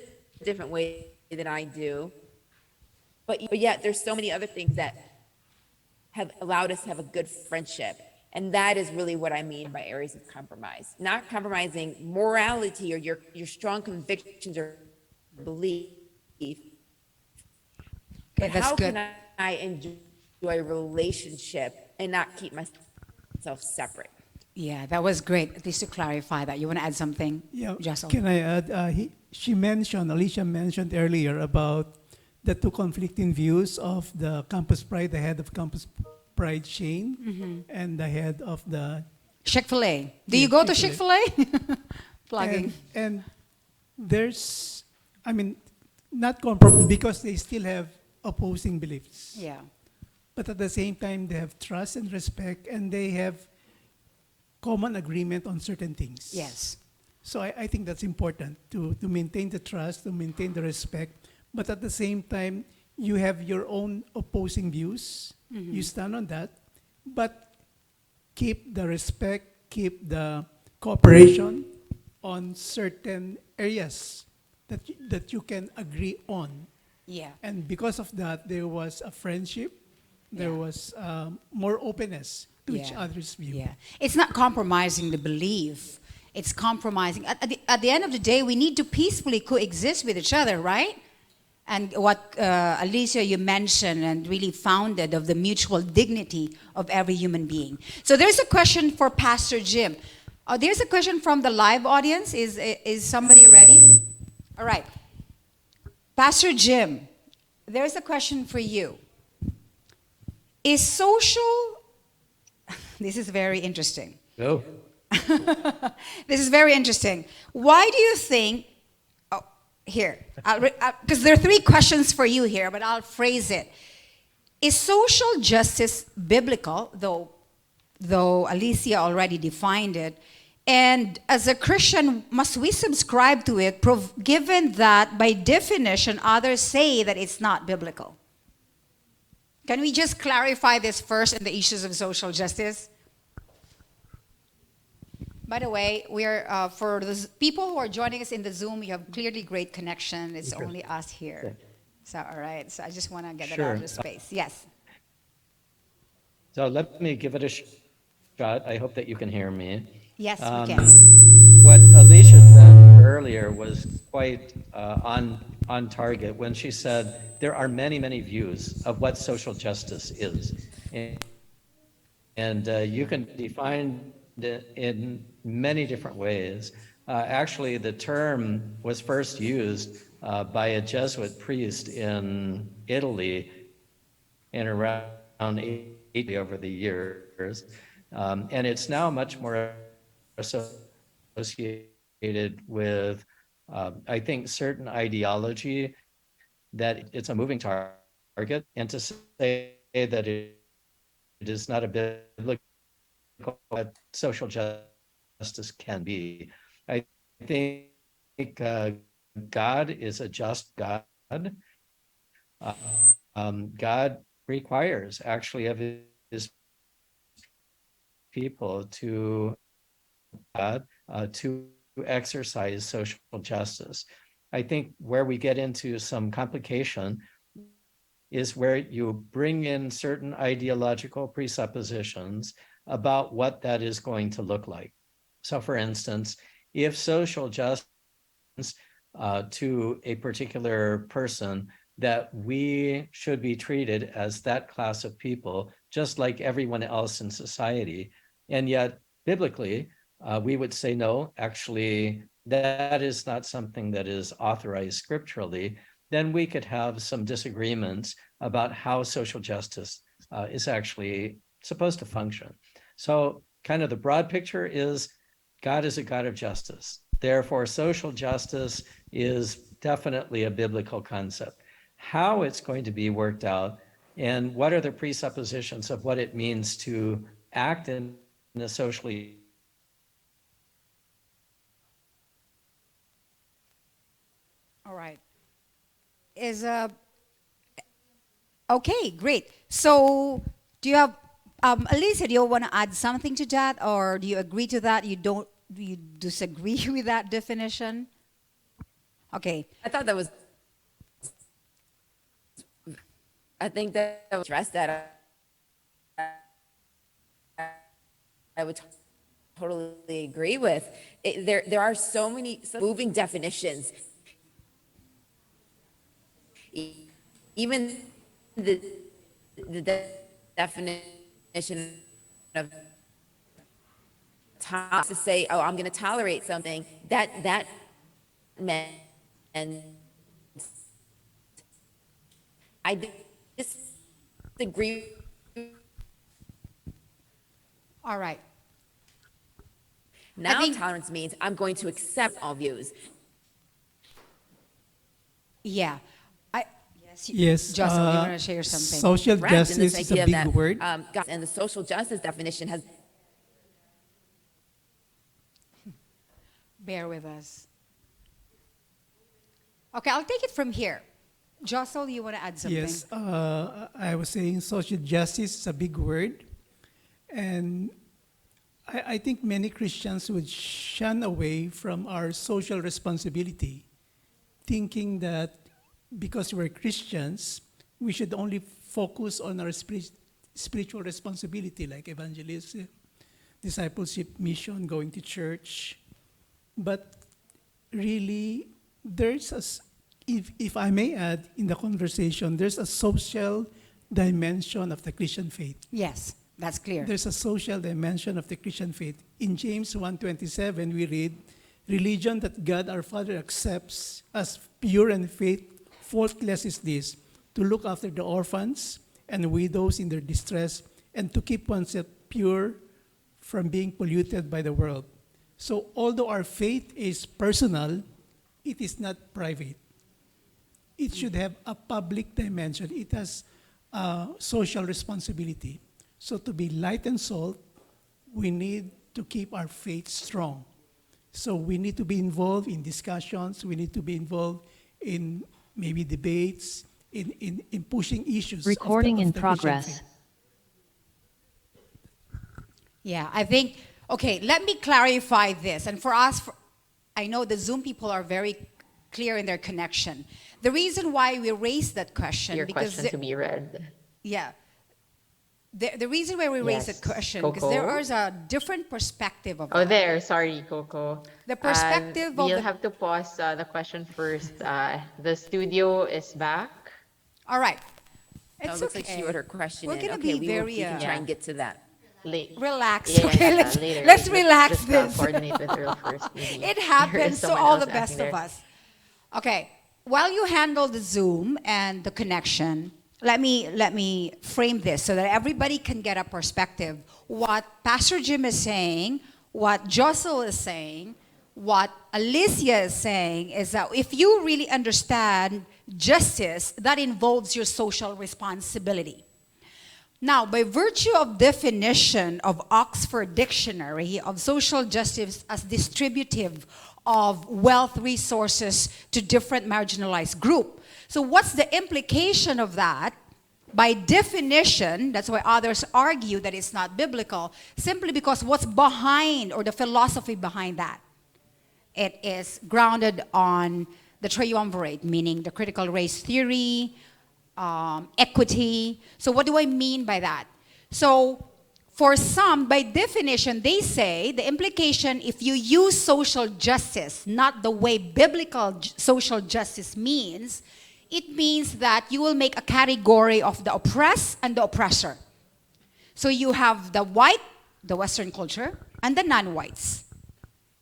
different way than I do, but yet there's so many other things that have allowed us to have a good friendship. And that is really what I mean by areas of compromise. Not compromising morality or your strong convictions or belief. But that's how good. can I enjoy a relationship and not keep myself separate? Yeah, that was great. At least to clarify that. You want to add something, Yeah, Josel? can I add? Alycia mentioned earlier about the two conflicting views of the Campus Pride, the head of Campus Pride, Shane, and the head of the Chick-fil-A. Do Yeah, you go to Chick-fil-A. Chick-fil-A? Plugging. And there's, not compromise because they still have opposing beliefs. Yeah. But at the same time, they have trust and respect, and they have common agreement on certain things. Yes. So I think that's important to maintain the trust, to maintain the respect, but at the same time, you have your own opposing views. You stand on that, but keep the respect, keep the cooperation on certain areas that you can agree on. Yeah. And because of that, there was a friendship, there Yeah. was more openness to each Yeah. other's view. Yeah. It's not compromising the belief. It's compromising. At the end of the day, we need to peacefully coexist with each other, right? And what Alycia, you mentioned and really founded of the mutual dignity of every human being. So there's a question for Pastor Jim. There's a question from the live audience. Is somebody ready? All right. Pastor Jim, there's a question for you. Is social, this is very interesting. Go. This is very interesting. Why do you think, oh, here, because there are three questions for you here, but I'll phrase it. Is social justice biblical, though Alycia already defined it, and as a Christian, must we subscribe to it, given that by definition, others say that it's not biblical? Can we just clarify this first in the issues of social justice? By the way, for the people who are joining us in the Zoom, you have clearly great connection. It's only us here. So, all right. So I just want to get that out of the space. Yes. So let me give it a shot. I hope that you can hear me. Yes, we can. What Alycia said earlier was quite on target when she said there are many, many views of what social justice is. And you can define it in many different ways. Actually, the term was first used by a Jesuit priest in Italy in around 80 over the years. And it's now much more associated with, I think, certain ideology that it's a moving target, and to say that it is not a biblical what social justice can be. I think God is a just God. God requires actually of his people to exercise social justice. I think where we get into some complication is where you bring in certain ideological presuppositions about what that is going to look like. So for instance, if social justice to a particular person, that we should be treated as that class of people, just like everyone else in society. And yet, biblically, we would say, no, actually, that is not something that is authorized scripturally. Then we could have some disagreements about how social justice is actually supposed to function. So kind of the broad picture is God is a God of justice. Therefore, social justice is definitely a biblical concept. How it's going to be worked out and what are the presuppositions of what it means to act in a socially All right. Okay, great. So do you have, Alycia, do you want to add something to that, or do you agree to that? Do you disagree with that definition? Okay. I think that I would address that. I would totally agree with. There are so many moving definitions. Even the definition of to say, oh, I'm going to tolerate something that meant, and I disagree. All right. Now tolerance means I'm going to accept all views. Yeah. Yes, Josel, you want to share something? social Correct, and justice this is a idea big word. God, and the social justice definition has. Bear with us. Okay, I'll take it from here. Josel, you want to add something? Yes, I was saying social justice is a big word. And I think many Christians would shun away from our social responsibility, thinking that because we're Christians, we should only focus on our spiritual responsibility, like evangelism, discipleship, mission, going to church. But really, if I may add in the conversation, there's a social dimension of the Christian faith. Yes, that's clear. There's a social dimension of the Christian faith. In James 1:27, we read, religion that God our Father accepts as pure and faultless is this, to look after the orphans and widows in their distress, and to keep oneself pure from being polluted by the world. So although our faith is personal, it is not private. It should have a public dimension. It has social responsibility. So to be light and salt, we need to keep our faith strong. So we need to be involved in discussions. We need to be involved in maybe debates, in pushing issues. Recording in of the Christian progress. faith. Yeah, I think, okay, let me clarify this. And for us, I know the Zoom people are very clear in their connection. The reason why we raised that question, Your because question to be read. yeah, the reason why we raised Yes, that question, because there Coco? is a different perspective of Oh, that. there. Sorry, Coco. The perspective of We'll the- have to pause the question first. The studio is back. All right. Oh, It's it looks okay. like she wrote her question We're in. gonna Okay, be we very, can try Yeah. and get to that. Late. Relax. Yeah, Okay, later. let's relax just, this. coordinate with Earl first. Maybe. It There is happens to someone all else the best asking of there. us. Okay, while you handle the Zoom and the connection, let me frame this so that everybody can get a perspective. What Pastor Jim is saying, what Josel is saying, what Alycia is saying is that if you really understand justice, that involves your social responsibility. Now, by virtue of definition of Oxford Dictionary of social justice as distributive of wealth resources to different marginalized group. So what's the implication of that? By definition, that's why others argue that it's not biblical, simply because what's behind, or the philosophy behind that, it is grounded on the triumvirate, meaning the critical race theory, equity. So what do I mean by that? So for some, by definition, they say the implication, if you use social justice, not the way biblical social justice means, it means that you will make a category of the oppressed and the oppressor. So you have the white, the Western culture, and the non-whites.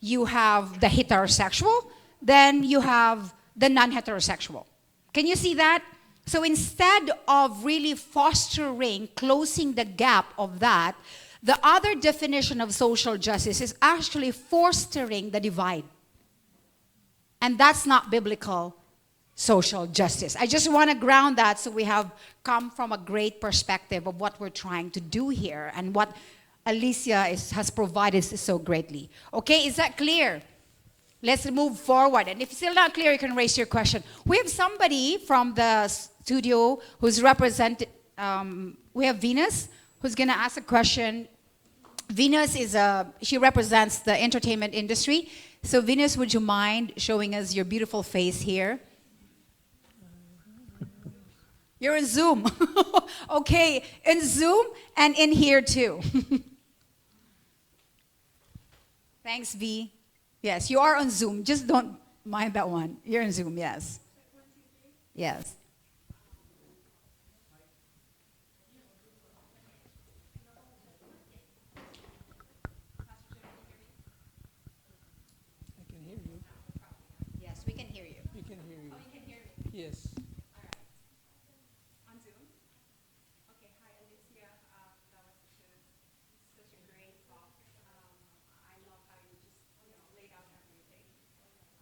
You have the heterosexual, then you have the non-heterosexual. Can you see that? So instead of really fostering, closing the gap of that, the other definition of social justice is actually fostering the divide. And that's not biblical social justice. I just want to ground that so we have come from a great perspective of what we're trying to do here and what Alycia has provided so greatly. Okay, is that clear? Let's move forward. And if it's still not clear, you can raise your question. We have somebody from the studio who's represented. We have Venus, who's going to ask a question. Venus she represents the entertainment industry. So Venus, would you mind showing us your beautiful face here? You're in Zoom. Okay, in Zoom and in here too. Thanks, V. Yes, you are on Zoom. Just don't mind that one. You're in Zoom, yes. Yes. I can hear you. Yes, we can hear you. We can hear you. Oh, you can hear me? Yes. On Zoom? Okay, hi, Alycia. That was such a great talk. I love how you just laid out everything.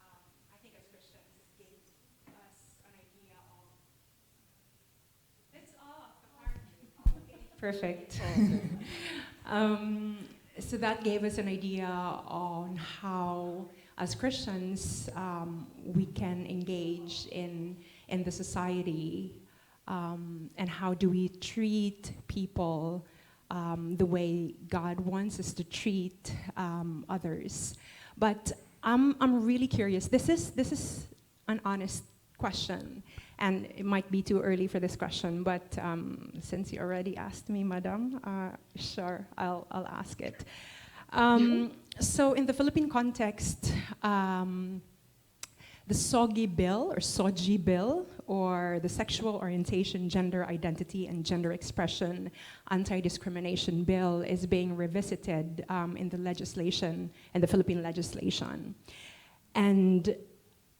I think as Christians, it gave us an idea of it's off, apparently. Perfect. So that gave us an idea on how, as Christians, we can engage in the society, and how do we treat people the way God wants us to treat others. But I'm really curious. This is an honest question, and it might be too early for this question, but since you already asked me, Madam, sure, I'll ask it. So in the Philippine context, the SOGI bill, or SOGI bill, or the Sexual Orientation, Gender Identity, and Gender Expression Anti-Discrimination Bill is being revisited in the legislation, in the Philippine legislation. And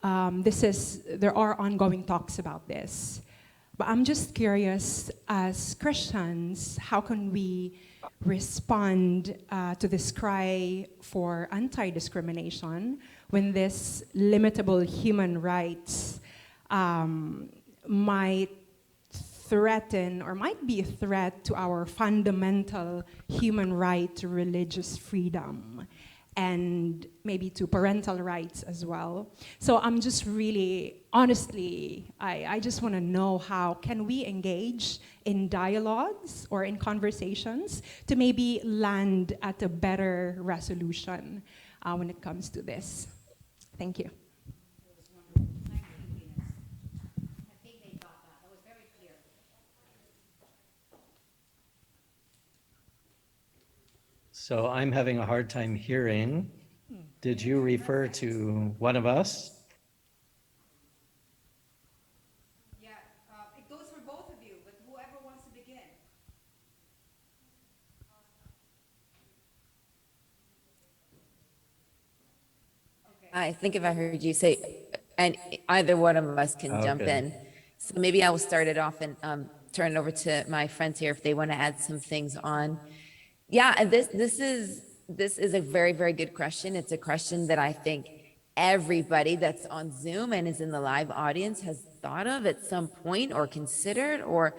there are ongoing talks about this. But I'm just curious, as Christians, how can we respond to this cry for anti-discrimination when this limitable human rights might threaten or might be a threat to our fundamental human right to religious freedom and maybe to parental rights as well. So I'm just really, honestly, I just want to know, how can we engage in dialogues or in conversations to maybe land at a better resolution when it comes to this? Thank you. So I'm having a hard time hearing. Did you refer to one of us? Yeah, it goes for both of you, but whoever wants to begin. I think if I heard you say, and either one of us can jump Okay. in. So maybe I will start it off and turn it over to my friends here if they want to add some things on. Yeah, and this is a very, very good question. It's a question that I think everybody that's on Zoom and is in the live audience has thought of at some point or considered or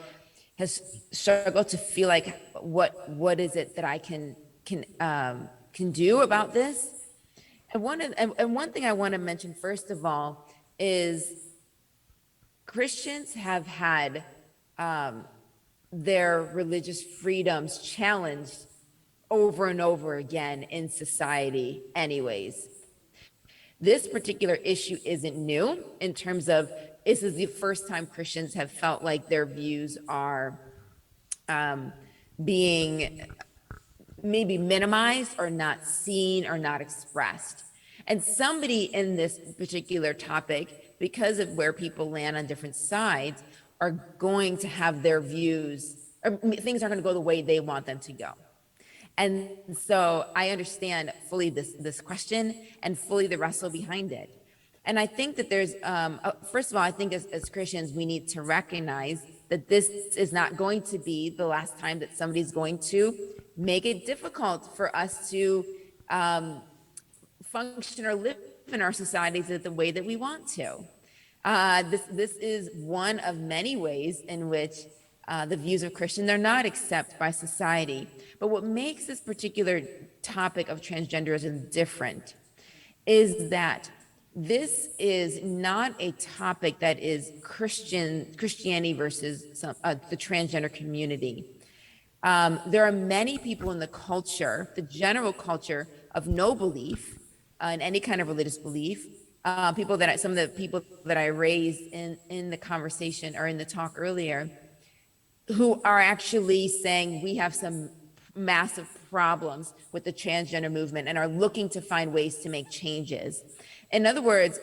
has struggled to feel like what is it that I can do about this. And one thing I want to mention first of all is Christians have had their religious freedoms challenged over and over again in society anyways. This particular issue isn't new in terms of this is the first time Christians have felt like their views are being maybe minimized or not seen or not expressed. And somebody in this particular topic, because of where people land on different sides, are going to have their views, or things aren't going to go the way they want them to go. And so I understand fully this question and fully the wrestle behind it. And I think that there's, first of all, I think as Christians, we need to recognize that this is not going to be the last time that somebody's going to make it difficult for us to function or live in our societies the way that we want to. This is one of many ways in which the views of Christians are not accepted by society. But what makes this particular topic of transgenderism different is that this is not a topic that is Christianity versus the transgender community. There are many people in the culture, the general culture of no belief in any kind of religious belief. Some of the people that I raised in the conversation or in the talk earlier, who are actually saying we have some massive problems with the transgender movement and are looking to find ways to make changes. In other words,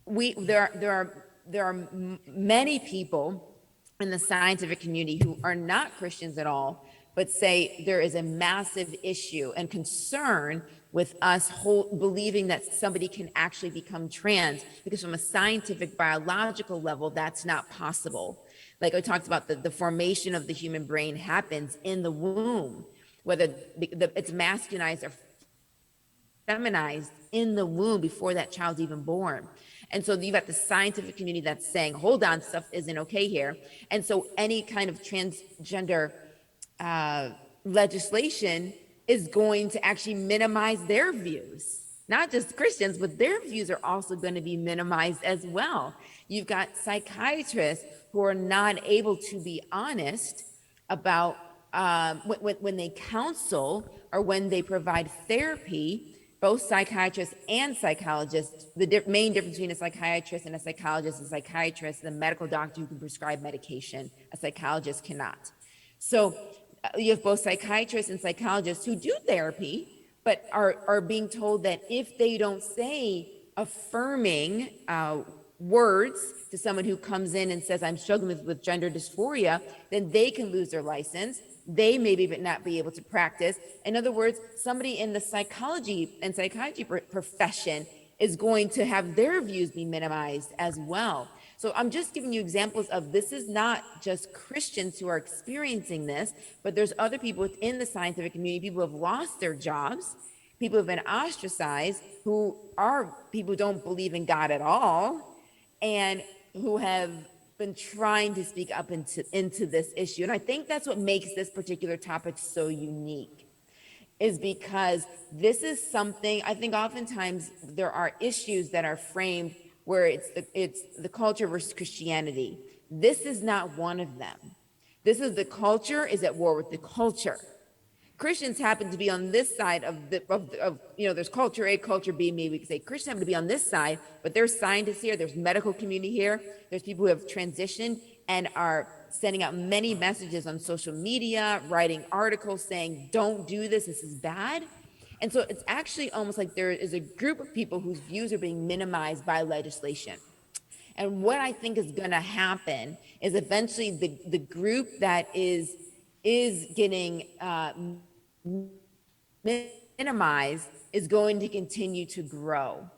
there are many people in the scientific community who are not Christians at all, but say there is a massive issue and concern with us believing that somebody can actually become trans, because from a scientific biological level, that's not possible. Like I talked about, the formation of the human brain happens in the womb, whether it's masculinized or feminized in the womb before that child's even born. And so you've got the scientific community that's saying, hold on, stuff isn't okay here. And so any kind of transgender legislation is going to actually minimize their views. Not just Christians, but their views are also going to be minimized as well. You've got psychiatrists who are not able to be honest about when they counsel or when they provide therapy. Both psychiatrists and psychologists, the main difference between a psychiatrist and a psychiatrist, the medical doctor who can prescribe medication, a psychologist cannot. So you have both psychiatrists and psychologists who do therapy, but are being told that if they don't say affirming words to someone who comes in and says, I'm struggling with gender dysphoria, then they can lose their license. They maybe not be able to practice. In other words, somebody in the psychology and psychiatry profession is going to have their views be minimized as well. So I'm just giving you examples of this is not just Christians who are experiencing this, but there's other people within the scientific community, people who have lost their jobs, people who have been ostracized, who are people who don't believe in God at all, and who have been trying to speak up into this issue. And I think that's what makes this particular topic so unique, is because this is something, I think oftentimes there are issues that are framed where it's the culture versus Christianity. This is not one of them. This is the culture is at war with the culture. Christians happen to be on this side of there's culture A, culture B, maybe we could say Christians happen to be on this side, but there's scientists here, there's medical community here, there's people who have transitioned and are sending out many messages on social media, writing articles saying, don't do this, this is bad. And so it's actually almost like there is a group of people whose views are being minimized by legislation. And what I think is going to happen is eventually the group that is getting minimized is going to continue to grow.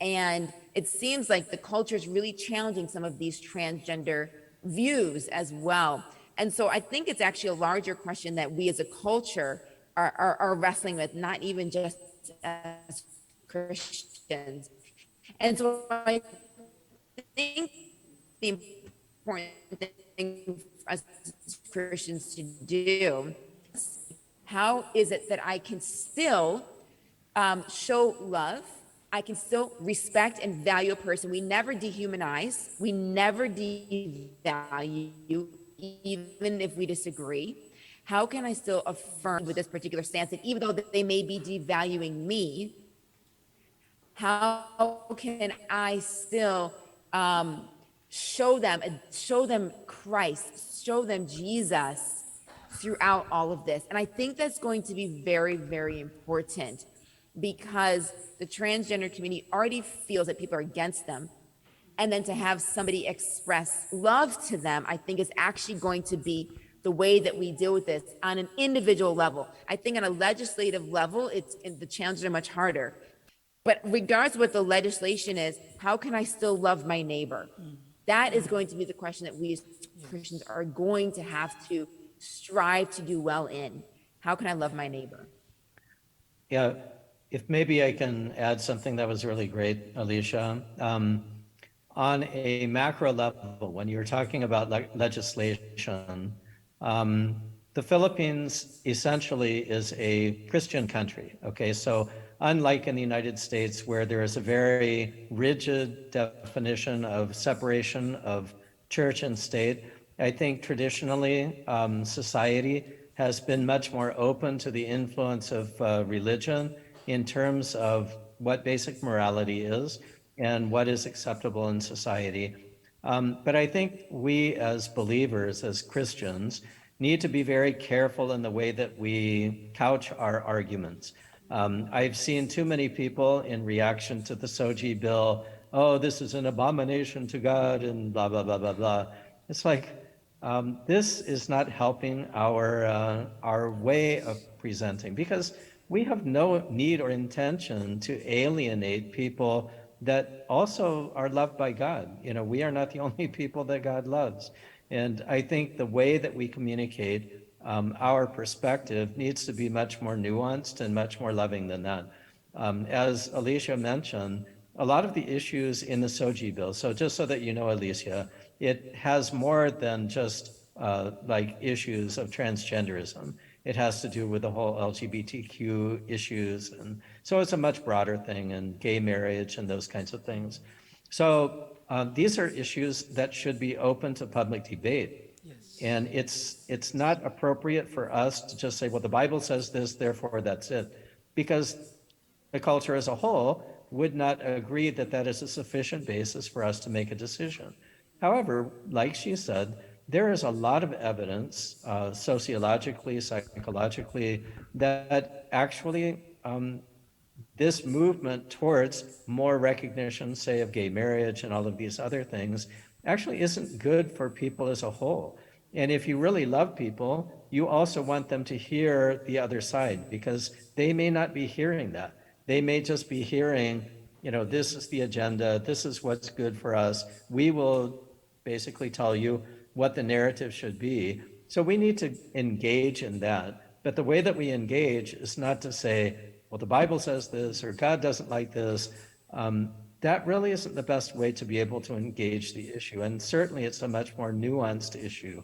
And it seems like the culture is really challenging some of these transgender views as well. And so I think it's actually a larger question that we as a culture are wrestling with, not even just as Christians. And so I think the important thing for us as Christians to do, how is it that I can still show love? I can still respect and value a person. We never dehumanize. We never devalue, even if we disagree. How can I still affirm with this particular stance that even though they may be devaluing me, how can I still show them Christ, show them Jesus throughout all of this? And I think that's going to be very, very important, because the transgender community already feels that people are against them. And then to have somebody express love to them, I think is actually going to be the way that we deal with this on an individual level. I think on a legislative level, the challenges are much harder. But regardless of what the legislation is, how can I still love my neighbor? That is going to be the question that we as Christians are going to have to strive to do well in. How can I love my neighbor? Yeah, if maybe I can add something that was really great, Alycia. On a macro level, when you're talking about legislation, the Philippines essentially is a Christian country, okay? So unlike in the United States, where there is a very rigid definition of separation of church and state, I think traditionally society has been much more open to the influence of religion in terms of what basic morality is and what is acceptable in society. But I think we as believers, as Christians, need to be very careful in the way that we couch our arguments. I've seen too many people in reaction to the SOGI bill, oh, this is an abomination to God and blah, blah, blah, blah, blah. It's like, this is not helping our way of presenting, because we have no need or intention to alienate people that also are loved by God. You know, we are not the only people that God loves. And I think the way that we communicate our perspective needs to be much more nuanced and much more loving than that. As Alycia mentioned, a lot of the issues in the SOGI bill, so just so that you know, Alycia, it has more than just like issues of transgenderism. It has to do with the whole LGBTQ issues. And so it's a much broader thing, and gay marriage and those kinds of things. So these are issues that should be open to public debate. Yes. And it's not appropriate for us to just say, well, the Bible says this, therefore that's it. Because the culture as a whole would not agree that that is a sufficient basis for us to make a decision. However, like she said, there is a lot of evidence, sociologically, psychologically, that actually this movement towards more recognition, say, of gay marriage and all of these other things, actually isn't good for people as a whole. And if you really love people, you also want them to hear the other side, because they may not be hearing that. They may just be hearing this is the agenda, this is what's good for us. We will basically tell you what the narrative should be. So we need to engage in that. But the way that we engage is not to say, well, the Bible says this, or God doesn't like this. That really isn't the best way to be able to engage the issue. And certainly it's a much more nuanced issue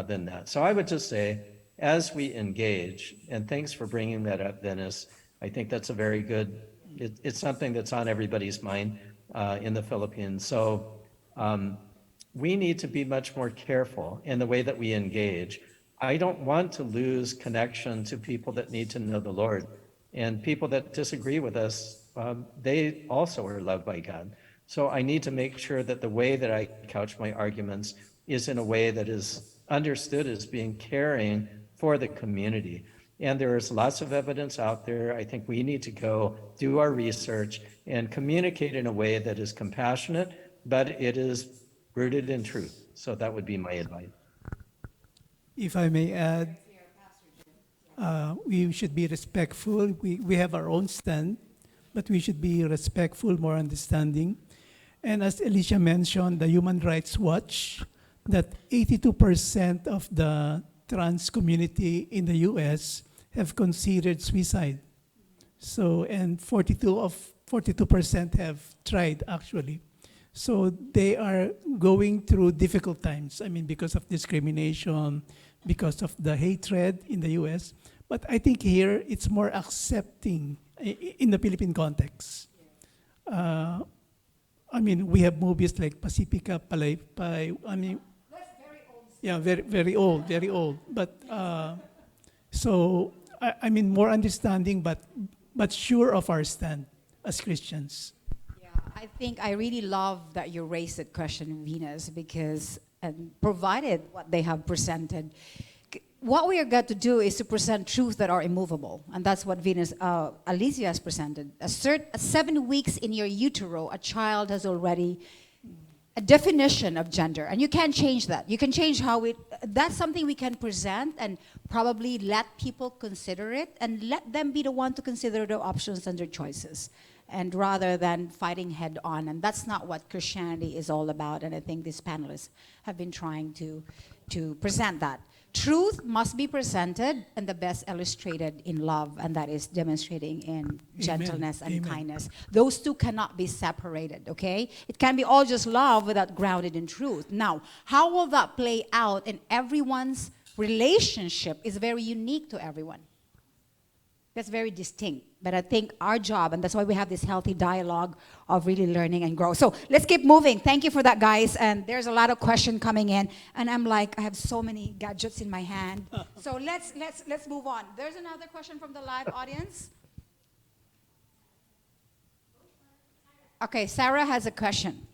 than that. So I would just say, as we engage, and thanks for bringing that up, Dennis. I think that's a very good, it's something that's on everybody's mind in the Philippines. So we need to be much more careful in the way that we engage. I don't want to lose connection to people that need to know the Lord. And people that disagree with us, they also are loved by God. So I need to make sure that the way that I couch my arguments is in a way that is understood as being caring for the community. And there is lots of evidence out there. I think we need to go do our research and communicate in a way that is compassionate, but it is rooted in truth. So that would be my advice. If I may add, we should be respectful. We have our own stand, but we should be respectful, more understanding. And as Alycia mentioned, the Human Rights Watch, that 82% of the trans community in the US have considered suicide. So, and 42% have tried actually. So they are going through difficult times. I mean, because of discrimination, because of the hatred in the US. But I think here it's more accepting in the Philippine context. I mean, we have movies like Pacifica, Palaypay. I mean, That's very old. yeah, very old, very old. But so I mean, more understanding, but sure of our stand as Christians. Yeah, I think I really love that you raised that question, Venus, because and provided what they have presented. What we are going to do is to present truths that are immovable, and that's what Alycia has presented. 7 weeks in your utero, a child has already a definition of gender, and you can't change that. You can change how it. That's something we can present and probably let people consider it, and let them be the one to consider their options and their choices, and rather than fighting head on. And that's not what Christianity is all about. And I think these panelists have been trying to present that. Truth must be presented and the best illustrated in love, and that is demonstrating in gentleness and Amen. kindness. Those two cannot be separated, okay? It can be all just love without grounded in truth. Now, how will that play out in everyone's relationship is very unique to everyone. That's very distinct. But I think our job, and that's why we have this healthy dialogue of really learning and grow. So let's keep moving. Thank you for that, guys. And there's a lot of questions coming in. And I'm like, I have so many gadgets in my hand. So let's move on. There's another question from the live audience. Okay, Sarah has a question.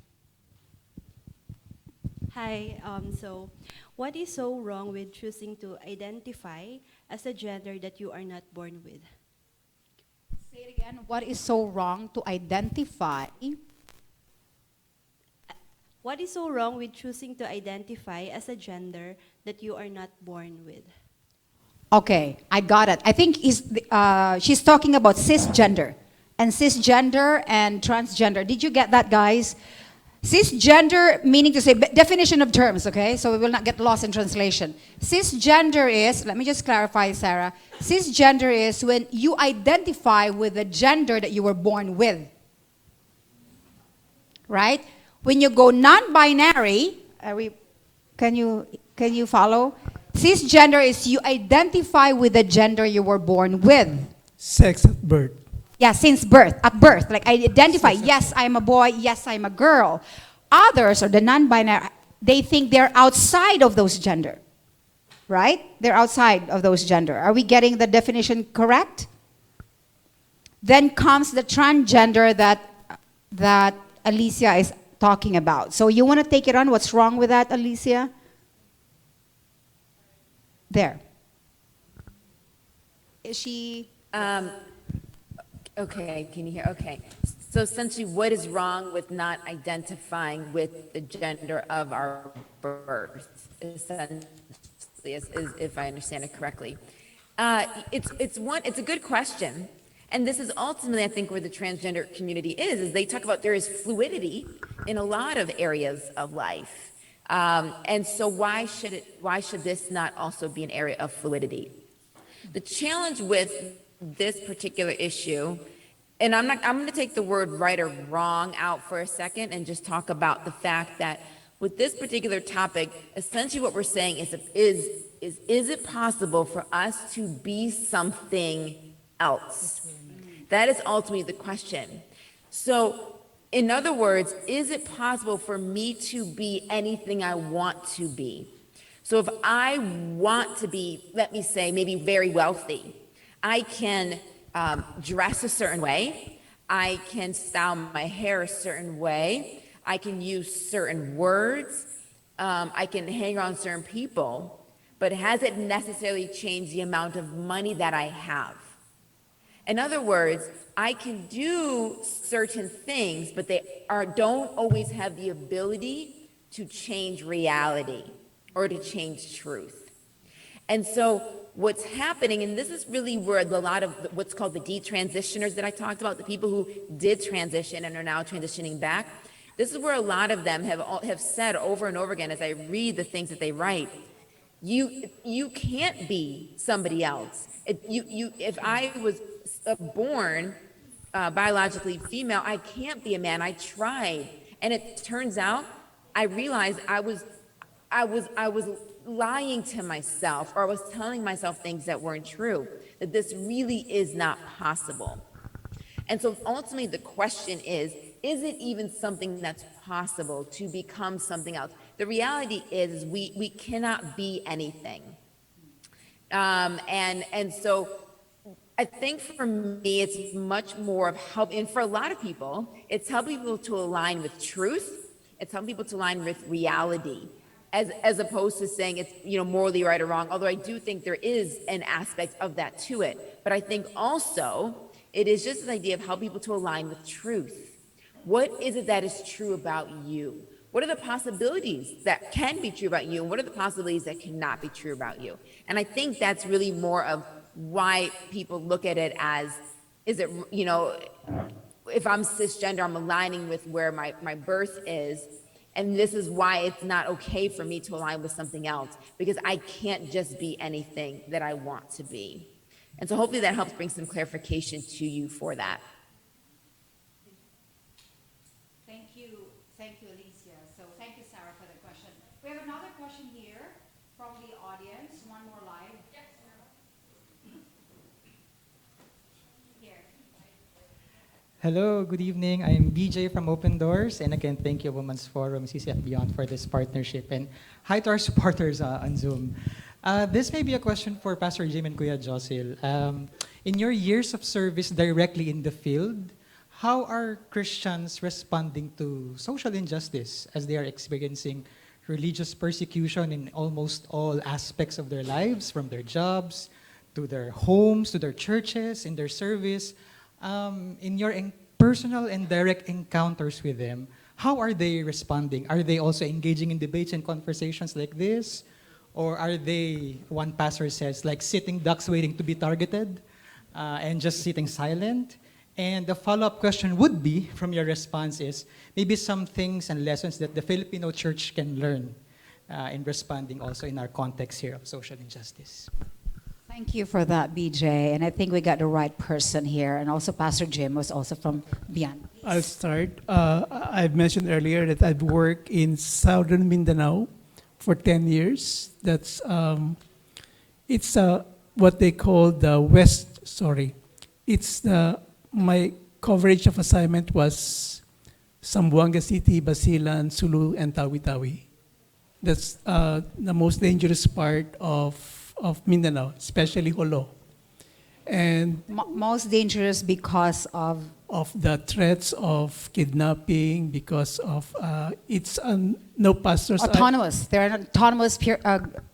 Hi, so what is so wrong with choosing to identify as a gender that you are not born with? Say it again. What is so wrong to identify? What is so wrong with choosing to identify as a gender that you are not born with? Okay, I got it. I think she's talking about cisgender and transgender. Did you get that, guys? Cisgender, meaning to say, definition of terms, okay? So we will not get lost in translation. Cisgender is, let me just clarify, Sarah. Cisgender is when you identify with the gender that you were born with. Right? When you go non-binary, can you follow? Cisgender is you identify with the gender you were born with. Sex at birth. Yeah, since birth, at birth. Like I identify, yes, I'm a boy, yes, I'm a girl. Others, or the non-binary, they think they're outside of those gender. Right? They're outside of those gender. Are we getting the definition correct? Then comes the transgender that Alycia is talking about. So you want to take it on? What's wrong with that, Alycia? There. Is she... Okay, can you hear? Okay. So essentially, what is wrong with not identifying with the gender of our birth? Essentially, if I understand it correctly. It's a good question. And this is ultimately, I think, where the transgender community is they talk about there is fluidity in a lot of areas of life. And so why should this not also be an area of fluidity? The challenge with this particular issue, and I'm going to take the word right or wrong out for a second and just talk about the fact that with this particular topic, essentially what we're saying is it possible for us to be something else? That is ultimately the question. So, in other words, is it possible for me to be anything I want to be? So if I want to be, let me say, maybe very wealthy, I can dress a certain way, I can style my hair a certain way, I can use certain words, I can hang around certain people, but has it necessarily changed the amount of money that I have? In other words, I can do certain things, but they don't always have the ability to change reality or to change truth. And so what's happening, and this is really where a lot of what's called the detransitioners that I talked about, the people who did transition and are now transitioning back, this is where a lot of them have said over and over again as I read the things that they write, you can't be somebody else. If I was born biologically female, I can't be a man. I tried, and it turns out I realized I was lying to myself, or I was telling myself things that weren't true. That this really is not possible. And so ultimately, the question is it even something that's possible to become something else? The reality is we cannot be anything. And so I think for me, it's much more of help, and for a lot of people, it's helping people to align with truth. It's helping people to align with reality, as opposed to saying it's morally right or wrong. Although I do think there is an aspect of that to it, but I think also it is just this idea of helping people to align with truth. What is it that is true about you? What are the possibilities that can be true about you, and what are the possibilities that cannot be true about you? And I think that's really more of why people look at it as, is it, if I'm cisgender, I'm aligning with where my birth is, and this is why it's not okay for me to align with something else, because I can't just be anything that I want to be. And so hopefully that helps bring some clarification to you for that. Thank you, Alycia. So thank you, Sarah, for the question. We have another question here from the audience. One more live. Yes. Here. Hello, good evening. I'm BJ from Open Doors. And again, thank you, Women's Forum, CCF Beyond, for this partnership. And hi to our supporters on Zoom. This may be a question for Pastor Jim and Kuya Josel. In your years of service directly in the field, how are Christians responding to social injustice as they are experiencing religious persecution in almost all aspects of their lives, from their jobs, to their homes, to their churches, in their service? In your personal and direct encounters with them, how are they responding? Are they also engaging in debates and conversations like this? Or are they, one pastor says, like sitting ducks waiting to be targeted and just sitting silent? And the follow-up question would be, from your response, is maybe some things and lessons that the Filipino church can learn in responding also in our context here of social injustice. Thank you for that, BJ. And I think we got the right person here. And also Pastor Jim was also from Beyond. I'll start. I've mentioned earlier that I've worked in southern Mindanao for 10 years. That's it's what they call the West. It's my coverage of assignment was Zamboanga City, Basilan, Sulu, and Tawi-Tawi. That's the most dangerous part of Mindanao, especially Jolo. And Most dangerous because of the threats of kidnapping, because of no pastors. autonomous. They're an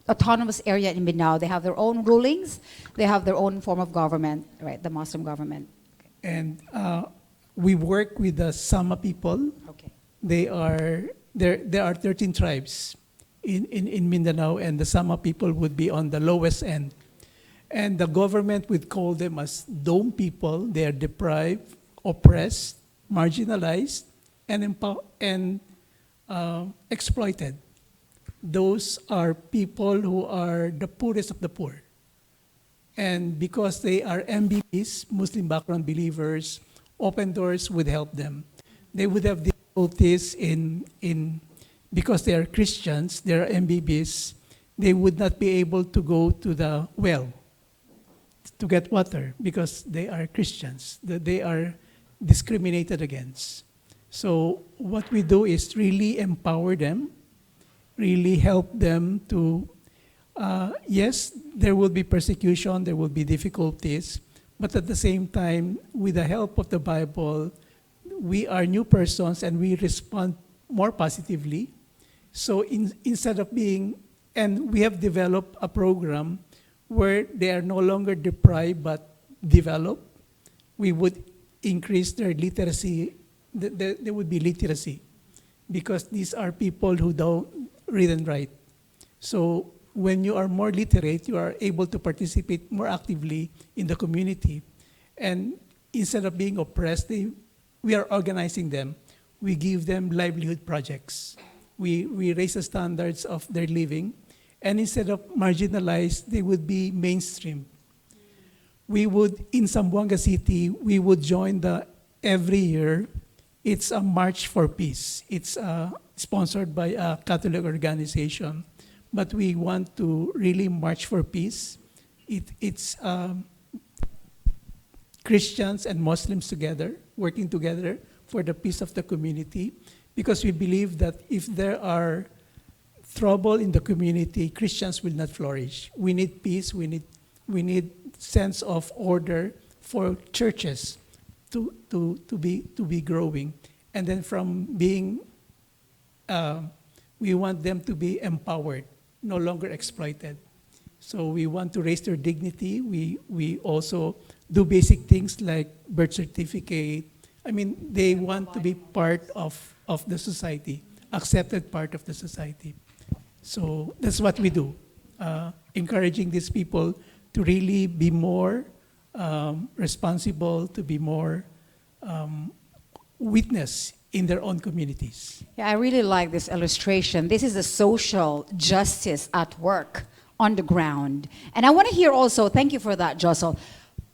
autonomous area in Mindanao. They have their own rulings. They have their own form of government, right? The Muslim government. And we work with the Sama people. Okay. There are 13 tribes in Mindanao, and the Sama people would be on the lowest end. And the government would call them as dome people. They are deprived, oppressed, marginalized, and exploited. Those are people who are the poorest of the poor. And because they are MBBs, Muslim background believers, Open Doors would help them. They would have difficulties because they are Christians, they are MBBs, they would not be able to go to the well to get water because they are Christians, that they are discriminated against. So what we do is really empower them, really help them to, yes, there will be persecution, there will be difficulties, but at the same time, with the help of the Bible, we are new persons and we respond more positively. So instead of being, and we have developed a program where they are no longer deprived but developed. We would increase their literacy, there would be literacy, because these are people who don't read and write. So when you are more literate, you are able to participate more actively in the community. And instead of being oppressed, we are organizing them. We give them livelihood projects. We raise the standards of their living. And instead of marginalized, they would be mainstream. We would, in Zamboanga City, we would join every year, it's a March for Peace. It's sponsored by a Catholic organization. But we want to really march for peace. It's Christians and Muslims together, working together for the peace of the community, because we believe that if there are trouble in the community, Christians will not flourish. We need peace, we need sense of order for churches to be growing. And then from being, we want them to be empowered, no longer exploited. So we want to raise their dignity. We also do basic things like birth certificate. I mean, they want to be part of the society, accepted part of the society. So that's what we do, encouraging these people to really be more responsible, to be more witness in their own communities. Yeah, I really like this illustration. This is a social justice at work on the ground. And I want to hear also, thank you for that, Josel.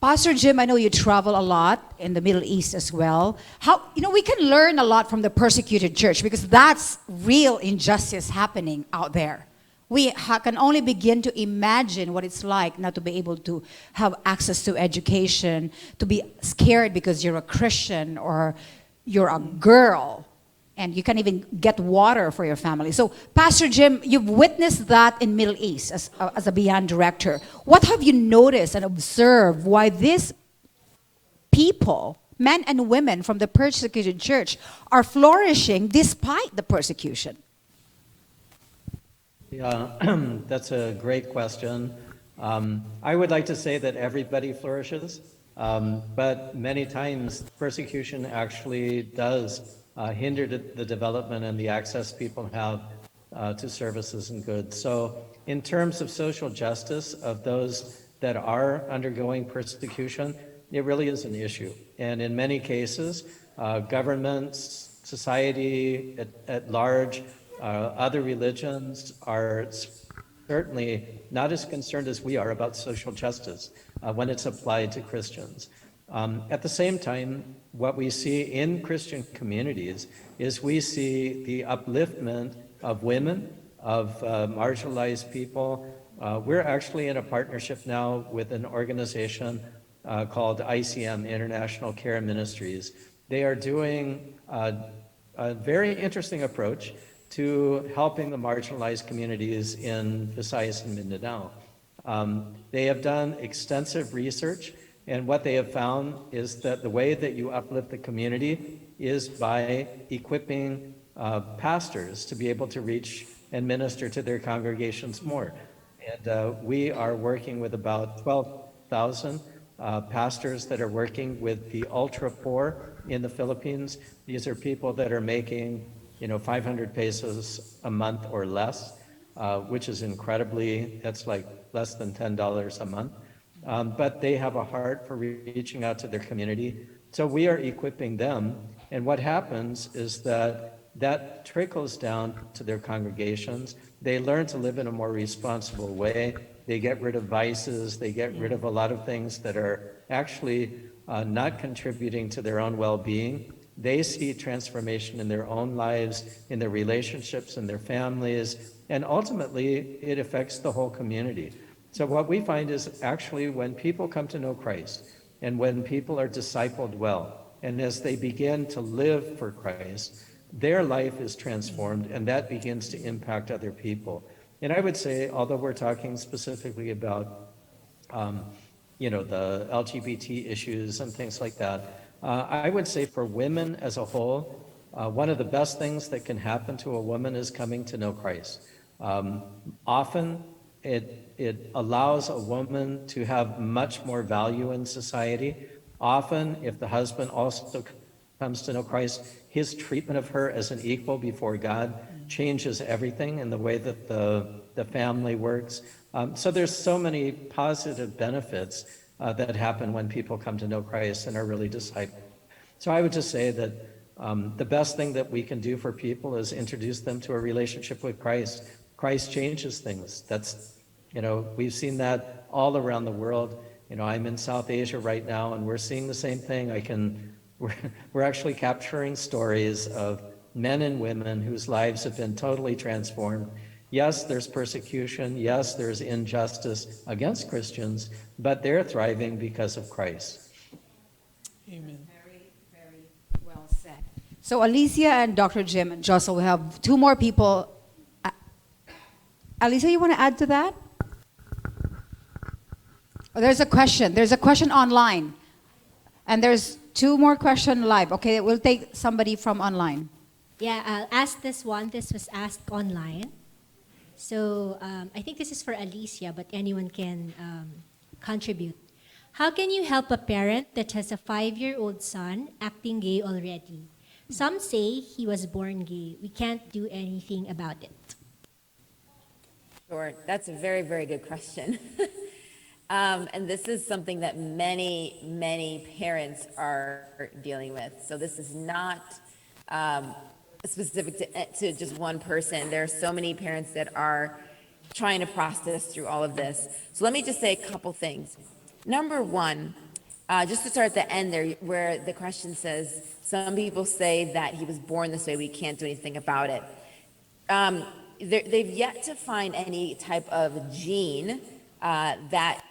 Pastor Jim, I know you travel a lot in the Middle East as well. How, we can learn a lot from the persecuted church because that's real injustice happening out there. We can only begin to imagine what it's like not to be able to have access to education, to be scared because you're a Christian or you're a girl and you can't even get water for your family. So, Pastor Jim, you've witnessed that in Middle East as a Beyond director. What have you noticed and observed why these people, men and women from the persecuted church, are flourishing despite the persecution? Yeah, that's a great question. I would like to say that everybody flourishes, but many times persecution actually does hinder the development and the access people have to services and goods. So in terms of social justice of those that are undergoing persecution, it really is an issue. And in many cases, governments, society at large, other religions are certainly not as concerned as we are about social justice when it's applied to Christians. At the same time, what we see in Christian communities is we see the upliftment of women, of marginalized people. We're actually in a partnership now with an organization called ICM, International Care Ministries. They are doing a very interesting approach to helping the marginalized communities in Visayas and Mindanao. They have done extensive research, and what they have found is that the way that you uplift the community is by equipping pastors to be able to reach and minister to their congregations more. And we are working with about 12,000 pastors that are working with the ultra poor in the Philippines. These are people that are making 500 pesos a month or less, which is that's like less than $10 a month. but they have a heart for reaching out to their community. So we are equipping them. And what happens is that trickles down to their congregations. They learn to live in a more responsible way. They get rid of vices. They get rid of a lot of things that are actually not contributing to their own well-being. They see transformation in their own lives, in their relationships, in their families, and ultimately it affects the whole community. So what we find is actually when people come to know Christ and when people are discipled well, and as they begin to live for Christ, their life is transformed and that begins to impact other people. And I would say, although we're talking specifically about the LGBT issues and things like that. I would say for women as a whole, one of the best things that can happen to a woman is coming to know Christ. Often it allows a woman to have much more value in society. Often, if the husband also comes to know Christ, his treatment of her as an equal before God changes everything in the way that the family works. So there's so many positive benefits that happen when people come to know Christ and are really discipled. So I would just say that the best thing that we can do for people is introduce them to a relationship with Christ. Christ changes things. We've seen that all around the world. I'm in South Asia right now, and we're seeing the same thing. We're actually capturing stories of men and women whose lives have been totally transformed. Yes, there's persecution. Yes, there's injustice against Christians, but they're thriving because of Christ. Amen. Very, very well said. So Alycia and Dr. Jim and Josel, we have two more people. Alycia, you want to add to that? Oh, there's a question. There's a question online. And there's two more questions live. Okay, we'll take somebody from online. Yeah, I'll ask this one. This was asked online. So I think this is for Alycia, but anyone can contribute. How can you help a parent that has a 5-year-old son acting gay already? Some say he was born gay. We can't do anything about it. Sure, that's a very, very good question. And this is something that many, many parents are dealing with. So this is not specific to just one person. There are so many parents that are trying to process through all of this. So let me just say a couple things. Number one, just to start at the end there, where the question says, some people say that he was born this way, we can't do anything about it. They've yet to find any type of gene that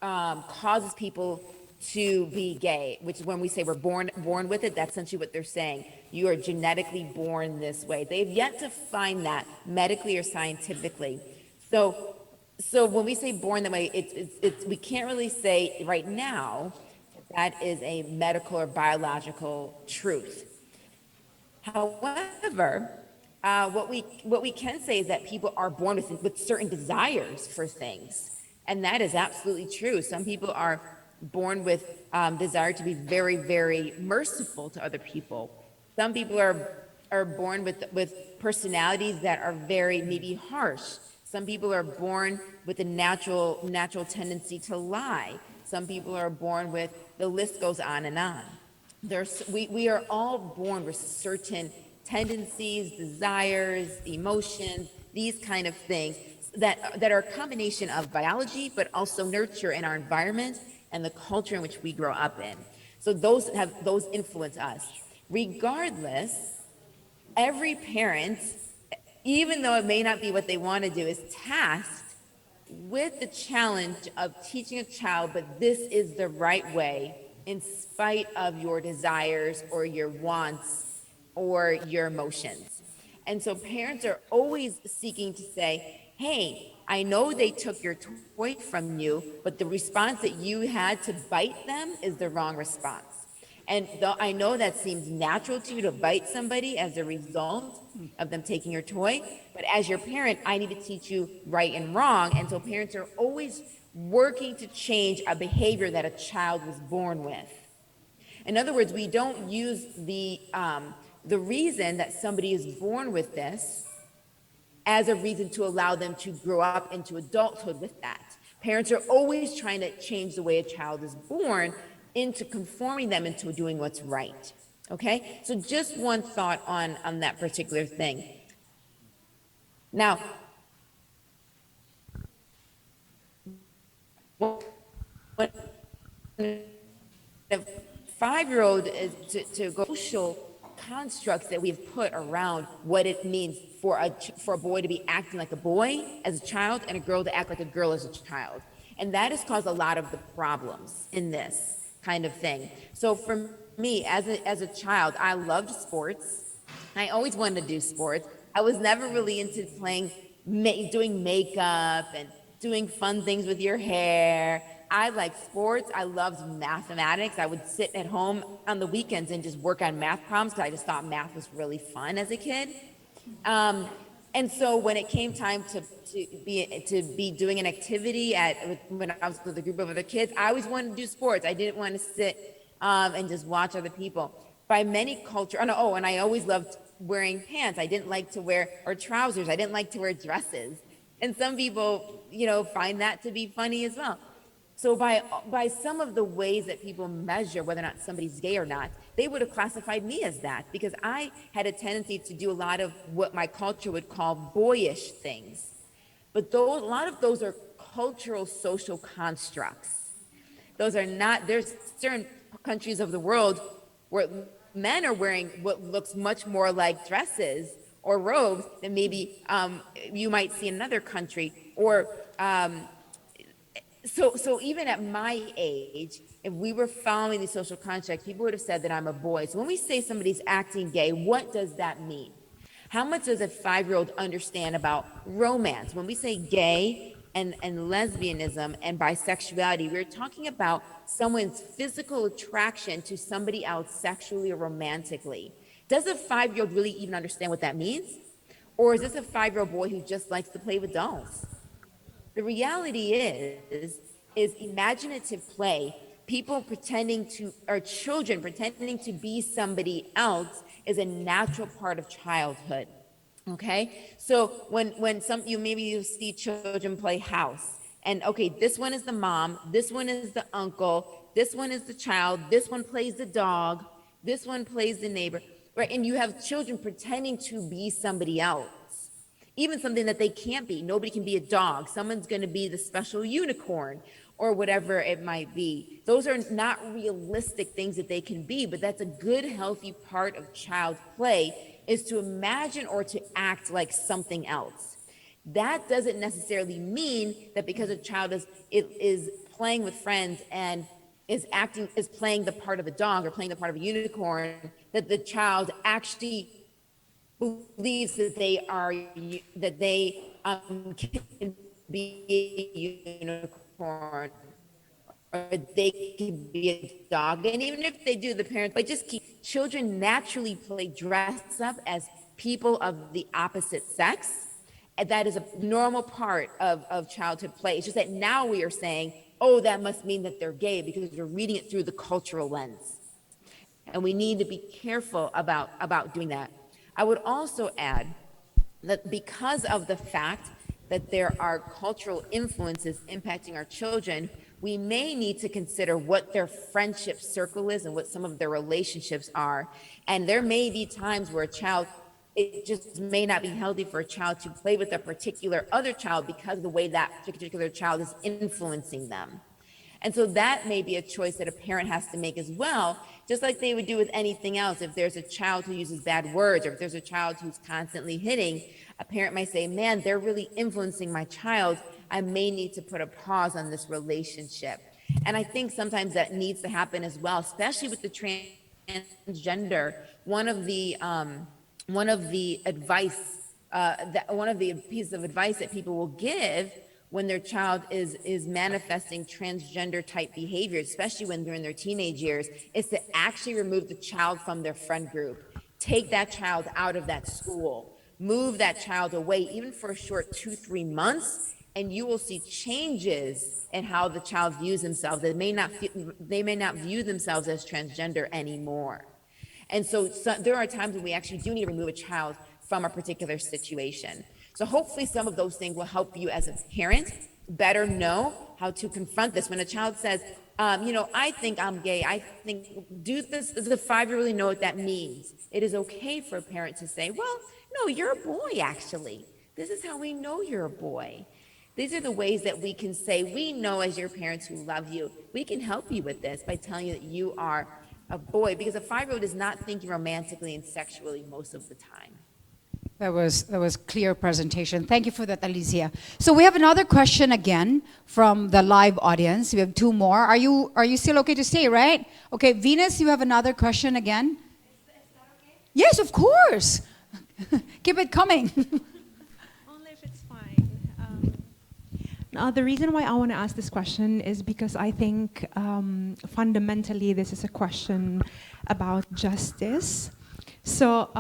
causes people to be gay, which when we say we're born with it, that's essentially what they're saying. You are genetically born this way. They've yet to find that medically or scientifically. So when we say born that way, it's we can't really say right now that is a medical or biological truth. However, what we can say is that people are born with certain desires for things, and that is absolutely true. Some people are born with desire to be very, very merciful to other people. Some people are born with personalities that are very maybe harsh. Some people are born with a natural tendency to lie. Some people are born with, the list goes on and on. We are all born with certain tendencies, desires, emotions, these kind of things that are a combination of biology, but also nurture in our environment and the culture in which we grow up in. So those influence us. Regardless, every parent, even though it may not be what they want to do, is tasked with the challenge of teaching a child, but this is the right way in spite of your desires or your wants or your emotions. And so parents are always seeking to say, hey, I know they took your toy from you, but the response that you had to bite them is the wrong response. And though I know that seems natural to you to bite somebody as a result of them taking your toy, but as your parent, I need to teach you right and wrong. And so parents are always working to change a behavior that a child was born with. In other words, we don't use the reason that somebody is born with this as a reason to allow them to grow up into adulthood with that. Parents are always trying to change the way a child is born into conforming them into doing what's right. Okay, so just one thought on that particular thing. Now, when a 5-year-old is to go social constructs that we've put around what it means for a boy to be acting like a boy as a child and a girl to act like a girl as a child. And that has caused a lot of the problems in this kind of thing. So for me, as a child, I loved sports. I always wanted to do sports. I was never really into doing makeup and doing fun things with your hair. I liked sports. I loved mathematics. I would sit at home on the weekends and just work on math problems because I just thought math was really fun as a kid. And so when it came time to be doing an activity when I was with a group of other kids, I always wanted to do sports. I didn't want to sit and just watch other people. By many cultures, and I always loved wearing pants. I didn't like to wear, or trousers. I didn't like to wear dresses. And some people, find that to be funny as well. So by some of the ways that people measure whether or not somebody's gay or not, they would have classified me as that because I had a tendency to do a lot of what my culture would call boyish things. But a lot of those are cultural social constructs. Those are not, there's certain countries of the world where men are wearing what looks much more like dresses or robes than maybe you might see in another country. Or so even at my age, if we were following these social constructs, people would have said that I'm a boy. So when we say somebody's acting gay, what does that mean? How much does a 5-year-old understand about romance? When we say gay and lesbianism and bisexuality, we're talking about someone's physical attraction to somebody else sexually or romantically. Does a 5-year-old really even understand what that means? Or is this a 5-year-old boy who just likes to play with dolls? The reality is imaginative play, children pretending to be somebody else is a natural part of childhood. Okay, so when you see children play house, and okay, this one is the mom, this one is the uncle, this one is the child, this one plays the dog, this one plays the neighbor, right? And you have children pretending to be somebody else, even something that they can't be. Nobody can be a dog. Someone's going to be the special unicorn or whatever it might be. Those are not realistic things that they can be, but that's a good, healthy part of child play, is to imagine or to act like something else. That doesn't necessarily mean that because a child is playing with friends and is playing the part of a dog or playing the part of a unicorn, that the child actually believes that they can be a unicorn or they can be a dog. And even if they do, the parents, children naturally play dress up as people of the opposite sex. And that is a normal part of childhood play. It's just that now we are saying, oh, that must mean that they're gay because we're reading it through the cultural lens. And we need to be careful about doing that. I would also add that because of the fact that there are cultural influences impacting our children, we may need to consider what their friendship circle is and what some of their relationships are. And there may be times where it just may not be healthy for a child to play with a particular other child because of the way that particular child is influencing them. And so that may be a choice that a parent has to make as well, just like they would do with anything else. If there's a child who uses bad words, or if there's a child who's constantly hitting, a parent might say, man, they're really influencing my child. I may need to put a pause on this relationship. And I think sometimes that needs to happen as well, especially with the transgender. One of the pieces of advice that people will give when their child is manifesting transgender type behavior, especially when they're in their teenage years, is to actually remove the child from their friend group. Take that child out of that school. Move that child away, even for a short 2-3 months, and you will see changes in how the child views themselves. They may not view themselves as transgender anymore. And so there are times when we actually do need to remove a child from a particular situation. So hopefully some of those things will help you as a parent better know how to confront this. When a child says, I think I'm gay, I think, do this, does the 5-year-old really know what that means? It is okay for a parent to say, well, no, you're a boy, actually. This is how we know you're a boy. These are the ways that we can say, we know as your parents who love you, we can help you with this by telling you that you are a boy, because a 5-year-old is not thinking romantically and sexually most of the time. That was clear presentation. Thank you for that, Alycia. So we have another question again from the live audience. We have 2 more. Are you still okay to stay, right? Okay, Venus, you have another question again? Is that okay? Yes, of course. Keep it coming. Only if it's fine. Now, the reason why I want to ask this question is because I think fundamentally this is a question about justice. So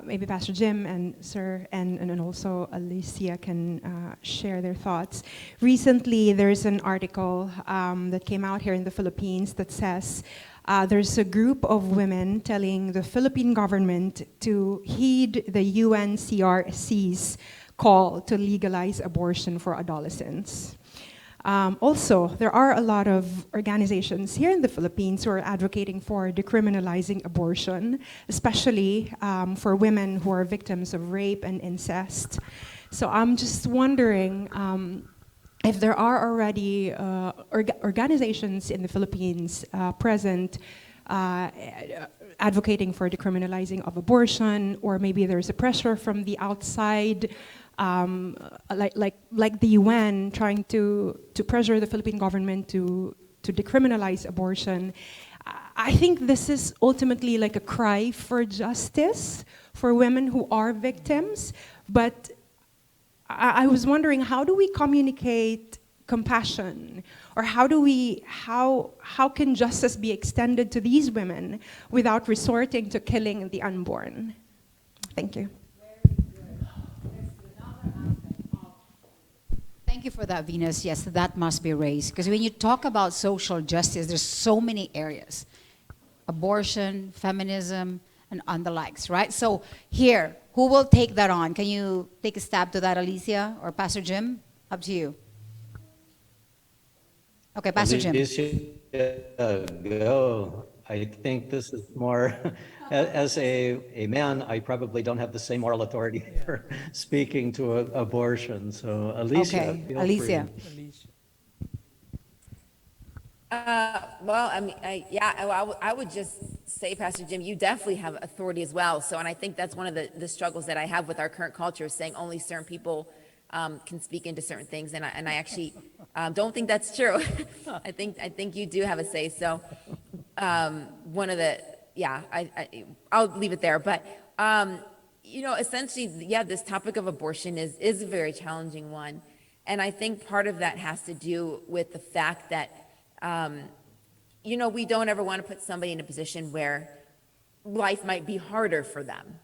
maybe Pastor Jim and Sir and also Alycia can share their thoughts. Recently, there's an article that came out here in the Philippines that says there's a group of women telling the Philippine government to heed the UNCRC's call to legalize abortion for adolescents. Also, there are a lot of organizations here in the Philippines who are advocating for decriminalizing abortion, especially for women who are victims of rape and incest. So I'm just wondering if there are already organizations in the Philippines present advocating for decriminalizing of abortion, or maybe there's a pressure from the outside, like the UN trying to pressure the Philippine government to decriminalize abortion. I think this is ultimately like a cry for justice for women who are victims, but I was wondering, how do we communicate compassion, or how can justice be extended to these women without resorting to killing the unborn? Thank you. Thank you for that, Venus. Yes, that must be raised. Because when you talk about social justice, there's so many areas. Abortion, feminism, and the likes, right? So here, who will take that on? Can you take a stab to that, Alycia or Pastor Jim? Up to you. Okay, Pastor Jim. Go. I think this is more, as a man, I probably don't have the same moral authority for speaking to abortion. So Alycia, Okay, feel Alycia. free. Well, I mean, I would just say, Pastor Jim, you definitely have authority as well. So, and I think that's one of the struggles that I have with our current culture, is saying only certain people can speak into certain things, and I actually don't think that's true. I think you do have a say. So, I'll leave it there. But essentially, this topic of abortion is a very challenging one, and I think part of that has to do with the fact that we don't ever want to put somebody in a position where life might be harder for them.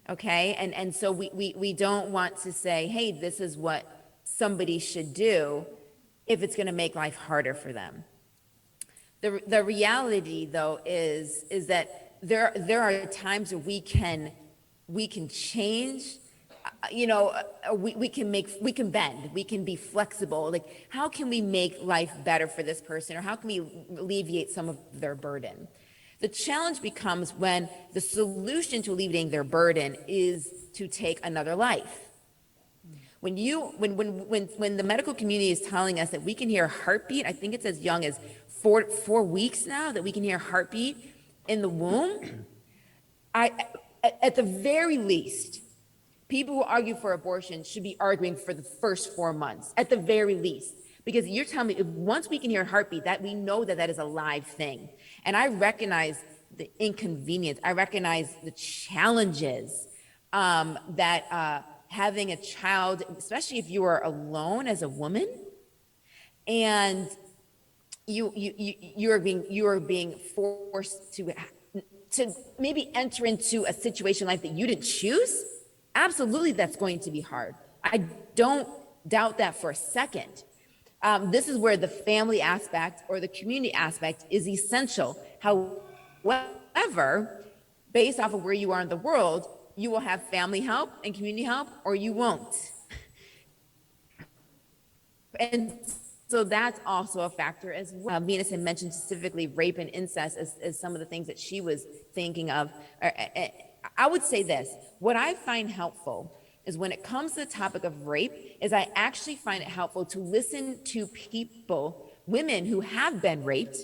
Okay, and so we don't want to say, hey, this is what somebody should do if it's going to make life harder for them. The reality, though, is that there are times where we can change. We can bend, we can be flexible. Like, how can we make life better for this person, or how can we alleviate some of their burden? The challenge becomes when the solution to alleviating their burden is to take another life. When the medical community is telling us that we can hear a heartbeat, I think it's as young as 4 weeks now that we can hear a heartbeat in the womb. At the very least, people who argue for abortion should be arguing for the first 4 months, at the very least. Because you're telling me, if once we can hear a heartbeat, that we know that is a live thing. And I recognize the inconvenience. I recognize the challenges that having a child, especially if you are alone as a woman, and you are being forced to maybe enter into a situation like that you didn't choose. Absolutely, that's going to be hard. I don't doubt that for a second. This is where the family aspect or the community aspect is essential. However, based off of where you are in the world, you will have family help and community help, or you won't. And so that's also a factor as well. Venus had mentioned specifically rape and incest as some of the things that she was thinking of. I would say this, what I find helpful is when it comes to the topic of rape, is I actually find it helpful to listen to people, women who have been raped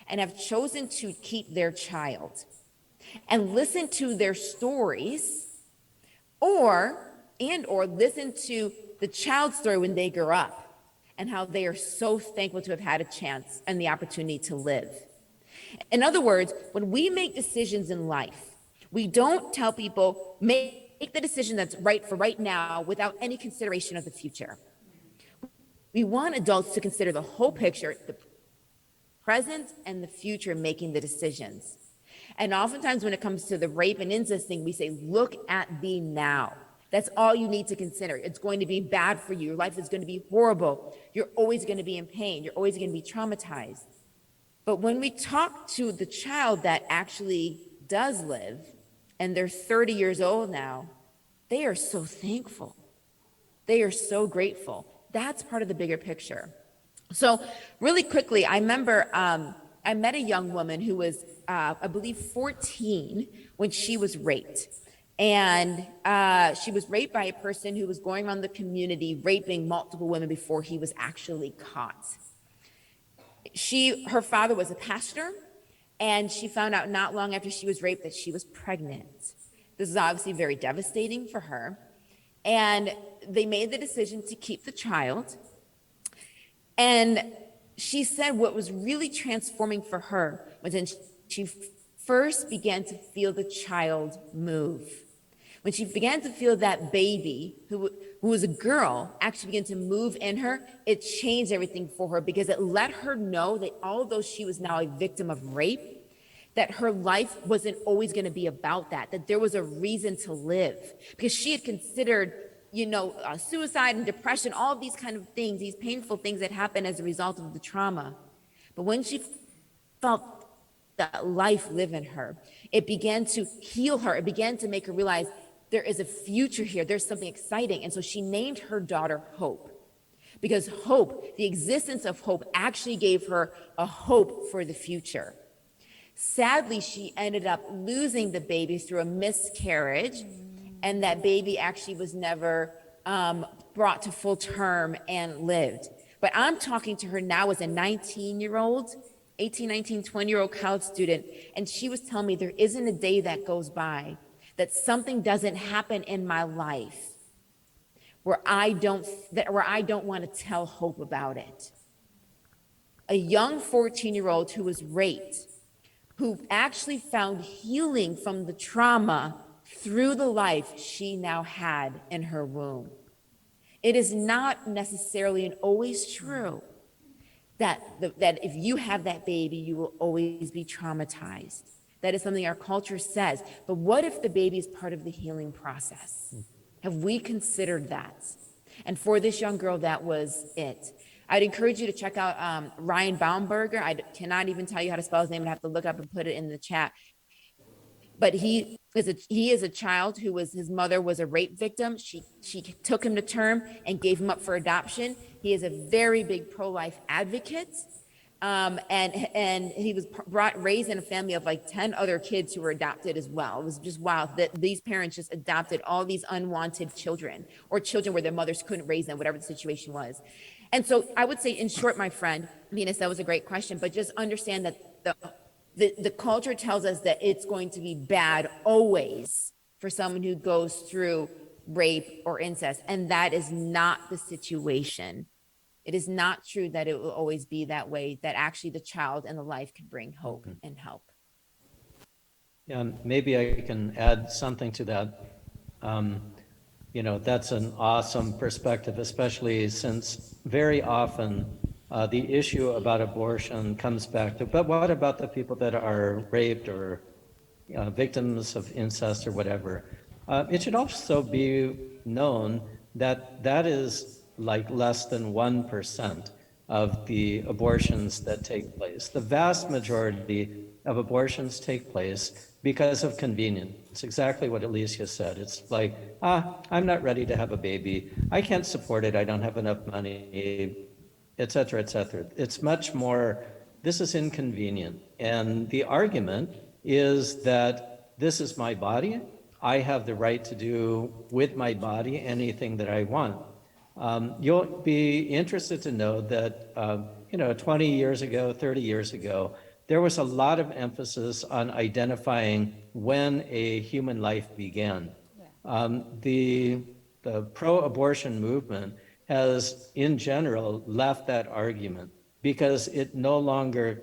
and have chosen to keep their child, and listen to their stories, or listen to the child's story when they grow up and how they are so thankful to have had a chance and the opportunity to live. In other words, when we make decisions in life, we don't tell people, make the decision that's right for right now without any consideration of the future. We want adults to consider the whole picture, the present and the future, making the decisions. And oftentimes when it comes to the rape and incest thing, we say, look at the now. That's all you need to consider. It's going to be bad for you. Your life is going to be horrible. You're always going to be in pain. You're always going to be traumatized. But when we talk to the child that actually does live, and they're 30 years old now, they are so thankful. They are so grateful. That's part of the bigger picture. So really quickly, I remember I met a young woman who was, I believe, 14 when she was raped. And she was raped by a person who was going around the community raping multiple women before he was actually caught. Her father was a pastor, and she found out not long after she was raped that she was pregnant. This is obviously very devastating for her. And they made the decision to keep the child. And she said what was really transforming for her was when she first began to feel the child move. When she began to feel that baby, who was a girl, actually begin to move in her, it changed everything for her, because it let her know that although she was now a victim of rape, that her life wasn't always going to be about that there was a reason to live. Because she had considered, suicide and depression, all of these kind of things, these painful things that happen as a result of the trauma. But when she felt that life live in her, it began to heal her. It began to make her realize there is a future here. There's something exciting. And so she named her daughter Hope, because hope, the existence of hope, actually gave her a hope for the future. Sadly, she ended up losing the baby through a miscarriage, and that baby actually was never brought to full term and lived. But I'm talking to her now as a 19-year-old, 18, 19, 20-year-old college student, and she was telling me there isn't a day that goes by that something doesn't happen in my life where I don't want to tell Hope about it. A young 14-year-old who was raped, who actually found healing from the trauma through the life she now had in her womb. It is not necessarily and always true that if you have that baby, you will always be traumatized. That is something our culture says. But what if the baby is part of the healing process? Have we considered that? And for this young girl, that was it. I'd encourage you to check out Ryan Baumberger. I cannot even tell you how to spell his name. I have to look up and put it in the chat. But he is a child who his mother was a rape victim. She took him to term and gave him up for adoption. He is a very big pro-life advocate. And he was raised in a family of like 10 other kids who were adopted as well. It was just wild that these parents just adopted all these unwanted children, or children where their mothers couldn't raise them, whatever the situation was. And so I would say, in short, my friend, Venus, that was a great question, but just understand that the culture tells us that it's going to be bad always for someone who goes through rape or incest, and that is not the situation. It is not true that it will always be that way, that actually the child and the life can bring hope and help. Yeah, maybe I can add something to that. That's an awesome perspective, especially since very often the issue about abortion comes back to, but what about the people that are raped or victims of incest or whatever? It should also be known that that is like less than 1% of the abortions that take place. The vast majority of abortions take place because of convenience. Exactly what Alycia said. It's like, I'm not ready to have a baby. I can't support it. I don't have enough money, et cetera, et cetera. It's much more, this is inconvenient. And the argument is that this is my body. I have the right to do with my body anything that I want. You'll be interested to know that, 20 years ago, 30 years ago, there was a lot of emphasis on identifying when a human life began. The pro-abortion movement has, in general, left that argument because it no longer,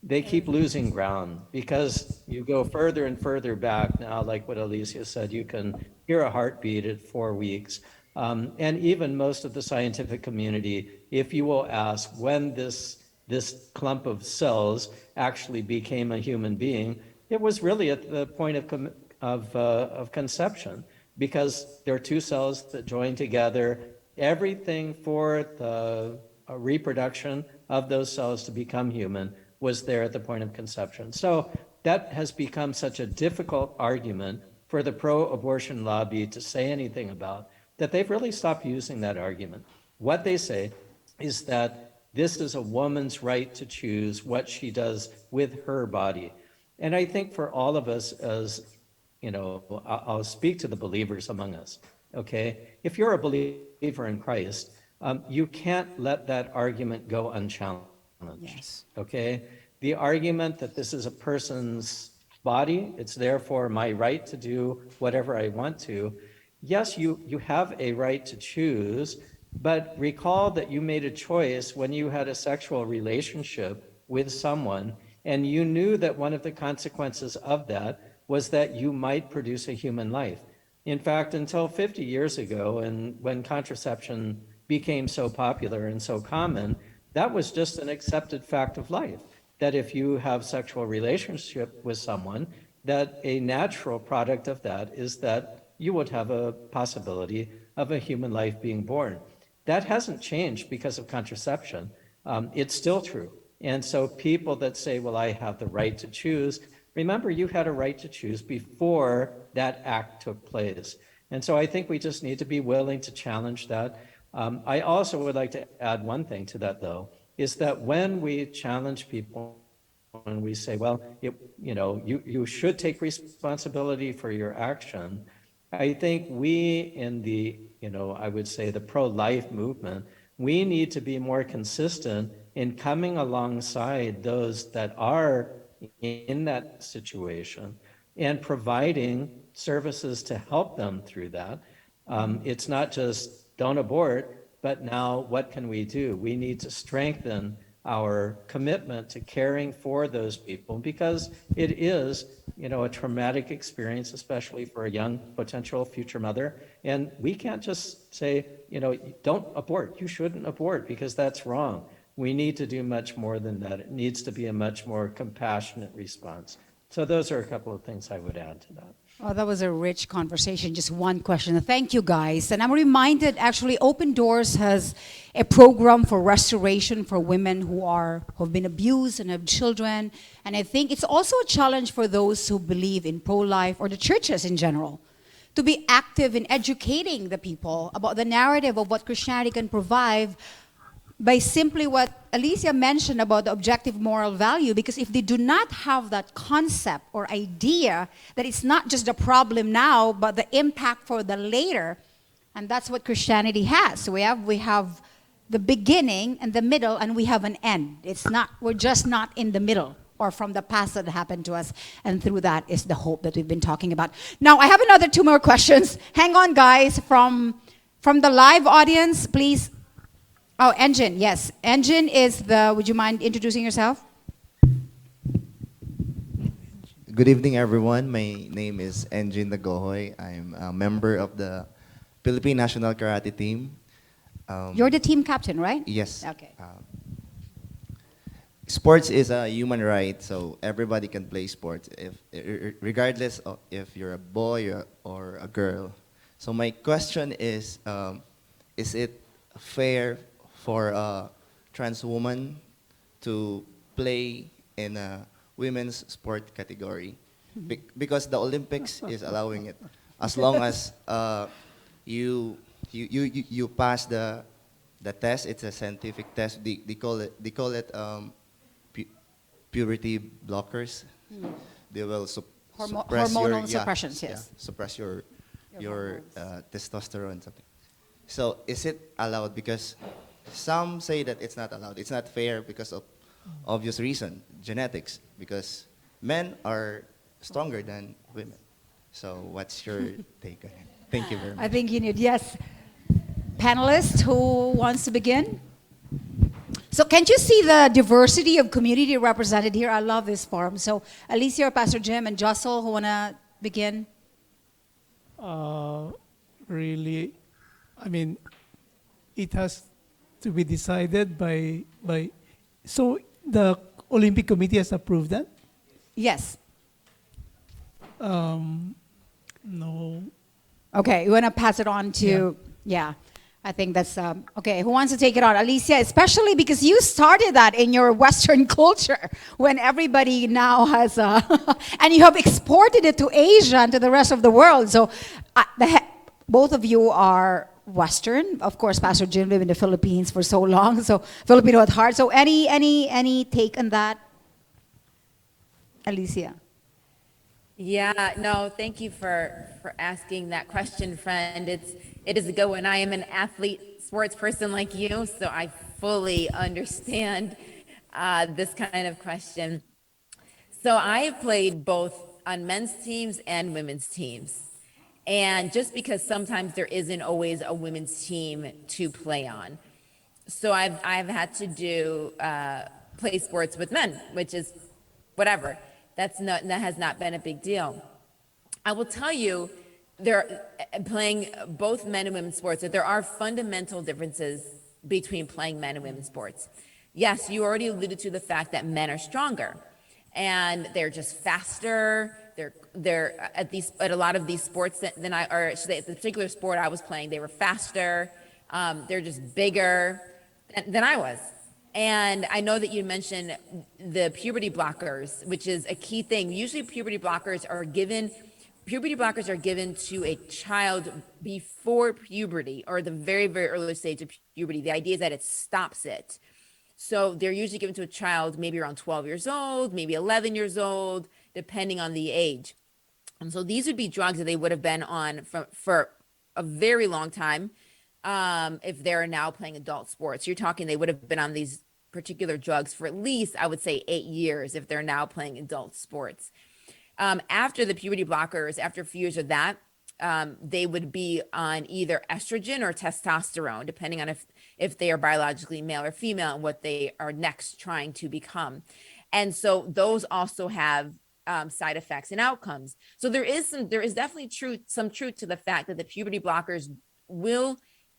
they keep losing ground because you go further and further back now, like what Alycia said, you can hear a heartbeat at 4 weeks. And even most of the scientific community, if you will ask when this clump of cells actually became a human being, it was really at the point of conception, because there are two cells that join together. Everything for the reproduction of those cells to become human was there at the point of conception. So that has become such a difficult argument for the pro-abortion lobby to say anything about, that they've really stopped using that argument. What they say is that this is a woman's right to choose what she does with her body. And I think for all of us, as I'll speak to the believers among us, okay? If you're a believer in Christ, you can't let that argument go unchallenged. Yes. Okay? The argument that this is a person's body, it's therefore my right to do whatever I want to. Yes, you have a right to choose, but recall that you made a choice when you had a sexual relationship with someone, and you knew that one of the consequences of that was that you might produce a human life. In fact, until 50 years ago, and when contraception became so popular and so common, that was just an accepted fact of life, that if you have sexual relationship with someone, that a natural product of that is that you would have a possibility of a human life being born. That hasn't changed because of contraception. It's still true. And so people that say, well, I have the right to choose, remember, you had a right to choose before that act took place. And so I think we just need to be willing to challenge that. I also would like to add one thing to that, though, is that when we challenge people and we say, well, you should take responsibility for your action, I think we in the, I would say the pro-life movement, we need to be more consistent in coming alongside those that are in that situation and providing services to help them through that. It's not just don't abort, but now what can we do? We need to strengthen our commitment to caring for those people, because it is, a traumatic experience, especially for a young potential future mother. And we can't just say, don't abort. You shouldn't abort because that's wrong. We need to do much more than that. It needs to be a much more compassionate response. So those are a couple of things I would add to that. Oh, that was a rich conversation. Just one question. Thank you, guys. And I'm reminded, actually, Open Doors has a program for restoration for women who've been abused and have children. And I think it's also a challenge for those who believe in pro-life, or the churches in general, to be active in educating the people about the narrative of what Christianity can provide, by simply what Alycia mentioned about the objective moral value. Because if they do not have that concept or idea that it's not just a problem now, but the impact for the later, and that's what Christianity has. So we have the beginning and the middle, and we have an end. We're just not in the middle or from the past that happened to us, and through that is the hope that we've been talking about. Now, I have another 2 more questions. Hang on, guys. From the live audience, please. Oh, Engine, yes. Engine would you mind introducing yourself? Good evening, everyone. My name is Engine Nagohoy. I'm a member of the Philippine National Karate Team. You're the team captain, right? Yes. Okay. Sports is a human right, so everybody can play sports, regardless of if you're a boy or a girl. So my question is it fair for a trans woman to play in a women's sport category? because the Olympics is allowing it, as long as you pass the test. It's a scientific test. They call it puberty blockers. They will suppress Hormonal suppressions, yes. suppress your testosterone something. So is it allowed? Because some say that it's not allowed. It's not fair because of obvious reason, genetics. Because men are stronger than women. So what's your take on it? Thank you very much. I think you need, yes. Panelists, who wants to begin? So can't you see the diversity of community represented here? I love this forum. So Alycia, Pastor Jim, and Josel, who want to begin? Really, I mean, it has to be decided by. So the Olympic Committee has approved that? Yes. No. Okay, you want to pass it on to, yeah. I think that's, okay, who wants to take it on? Alycia, especially because you started that in your Western culture when everybody now has, and you have exported it to Asia and to the rest of the world. So both of you are Western. Of course, Pastor Jim lived in the Philippines for so long, so Filipino at heart. So any take on that? Alycia. Yeah, no, thank you for asking that question, friend. It is a good one. I am an athlete, sports person like you, so I fully understand this kind of question. So I have played both on men's teams and women's teams. And just because sometimes there isn't always a women's team to play on. So I've had to do play sports with men, which is whatever. That has not been a big deal. I will tell you, playing both men and women's sports, that there are fundamental differences between playing men and women's sports. Yes, you already alluded to the fact that men are stronger and they're just faster. They're at a lot of these sports than I, or should I, the particular sport I was playing, they were faster. They're just bigger than I was. And I know that you mentioned the puberty blockers, which is a key thing. Usually puberty blockers are given to a child before puberty or the very, very early stage of puberty. The idea is that it stops it. So they're usually given to a child maybe around 12 years old, maybe 11 years old, depending on the age. And so these would be drugs that they would have been on for a very long time. If they're now playing adult sports, you're talking they would have been on these particular drugs for at least, I would say, 8 years if they're now playing adult sports. After the puberty blockers, after a few years of that, they would be on either estrogen or testosterone, depending on if they are biologically male or female and what they are next trying to become. And so those also have side effects and outcomes. So there is definitely some truth to the fact that the puberty blockers will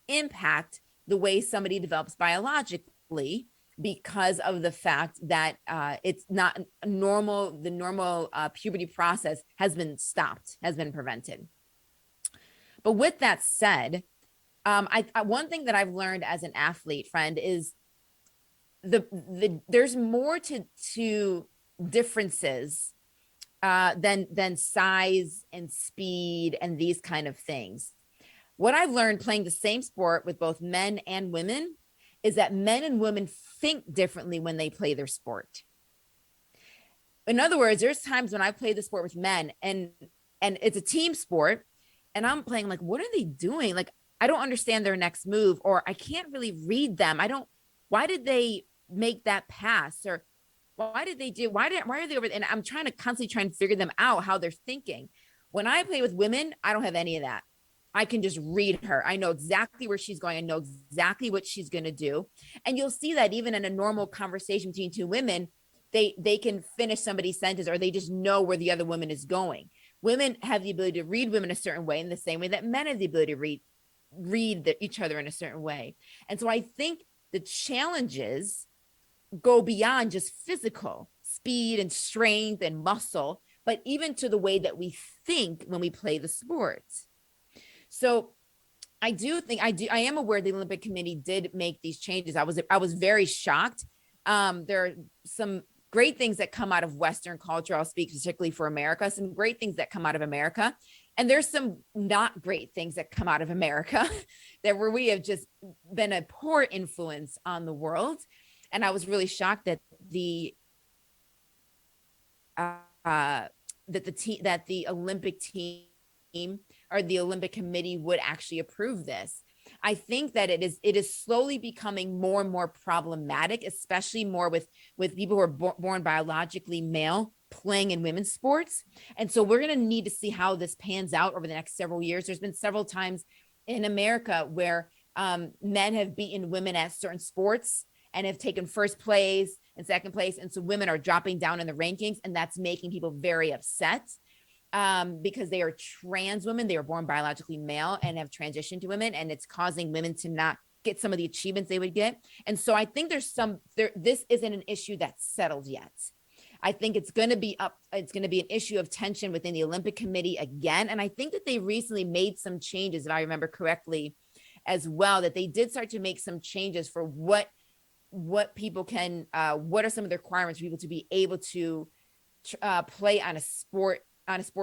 impact the way somebody develops biologically because of the fact that it's not normal. The normal puberty process has been stopped, has been prevented. But with that said, one thing that I've learned as an athlete, friend, is there's more to differences than size and speed and these kind of things. What I've learned playing the same sport with both men and women is that men and women think differently when they play their sport. In other words, there's times when I play the sport with men and it's a team sport and I'm playing like, what are they doing? Like, I don't understand their next move, or I can't really read them. Why did they make that pass? Or why are they over? And I'm constantly trying to figure them out, how they're thinking. When I play with women, I don't have any of that. I can just read her. I know exactly where she's going. I know exactly what she's going to do. And you'll see that even in a normal conversation between two women, they can finish somebody's sentence, or they just know where the other woman is going. Women have the ability to read women a certain way in the same way that men have the ability to read each other in a certain way. And so I think the challenges go beyond just physical speed and strength and muscle, but even to the way that we think when we play the sport. So I am aware the Olympic Committee did make these changes. I was very shocked. There are some great things that come out of Western culture. I'll speak particularly for America, some great things that come out of America. And there's some not great things that come out of America that where we have just been a poor influence on the world. And I was really shocked that the Olympic team or the Olympic Committee would actually approve this. I think that it is slowly becoming more and more problematic, especially more with people who are born biologically male playing in women's sports. And so we're going to need to see how this pans out over the next several years. There's been several times in America where men have beaten women at certain sports and have taken first place and second place. And so women are dropping down in the rankings, and that's making people very upset because they are trans women. They are born biologically male and have transitioned to women, and it's causing women to not get some of the achievements they would get. And so I think this isn't an issue that's settled yet. I think it's going to be an issue of tension within the Olympic Committee again. And I think that they recently made some changes, if I remember correctly, as well, that they did start to make some changes for what people can, what are some of the requirements for people to be able to play on a sport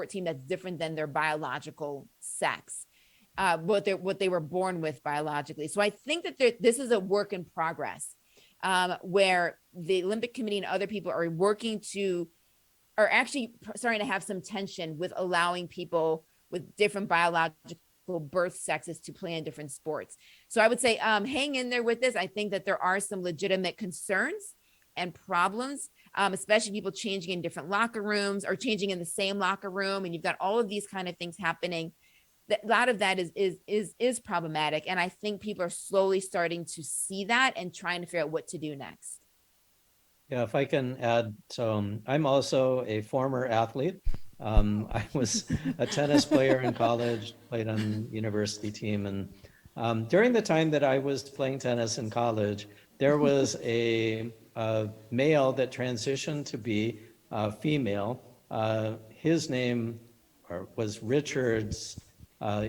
team that's different than their biological sex, what they were born with biologically. So I think that this is a work in progress, where the Olympic Committee and other people are actually starting to have some tension with allowing people with different biological birth sexes to play in different sports. So I would say hang in there with this. I think that there are some legitimate concerns and problems, especially people changing in different locker rooms or changing in the same locker room. And you've got all of these kind of things happening. A lot of that is problematic. And I think people are slowly starting to see that and trying to figure out what to do next. Yeah, if I can add, so I'm also a former athlete. I was a tennis player in college, played on the university team. And during the time that I was playing tennis in college, there was a male that transitioned to be female. His name was Richards.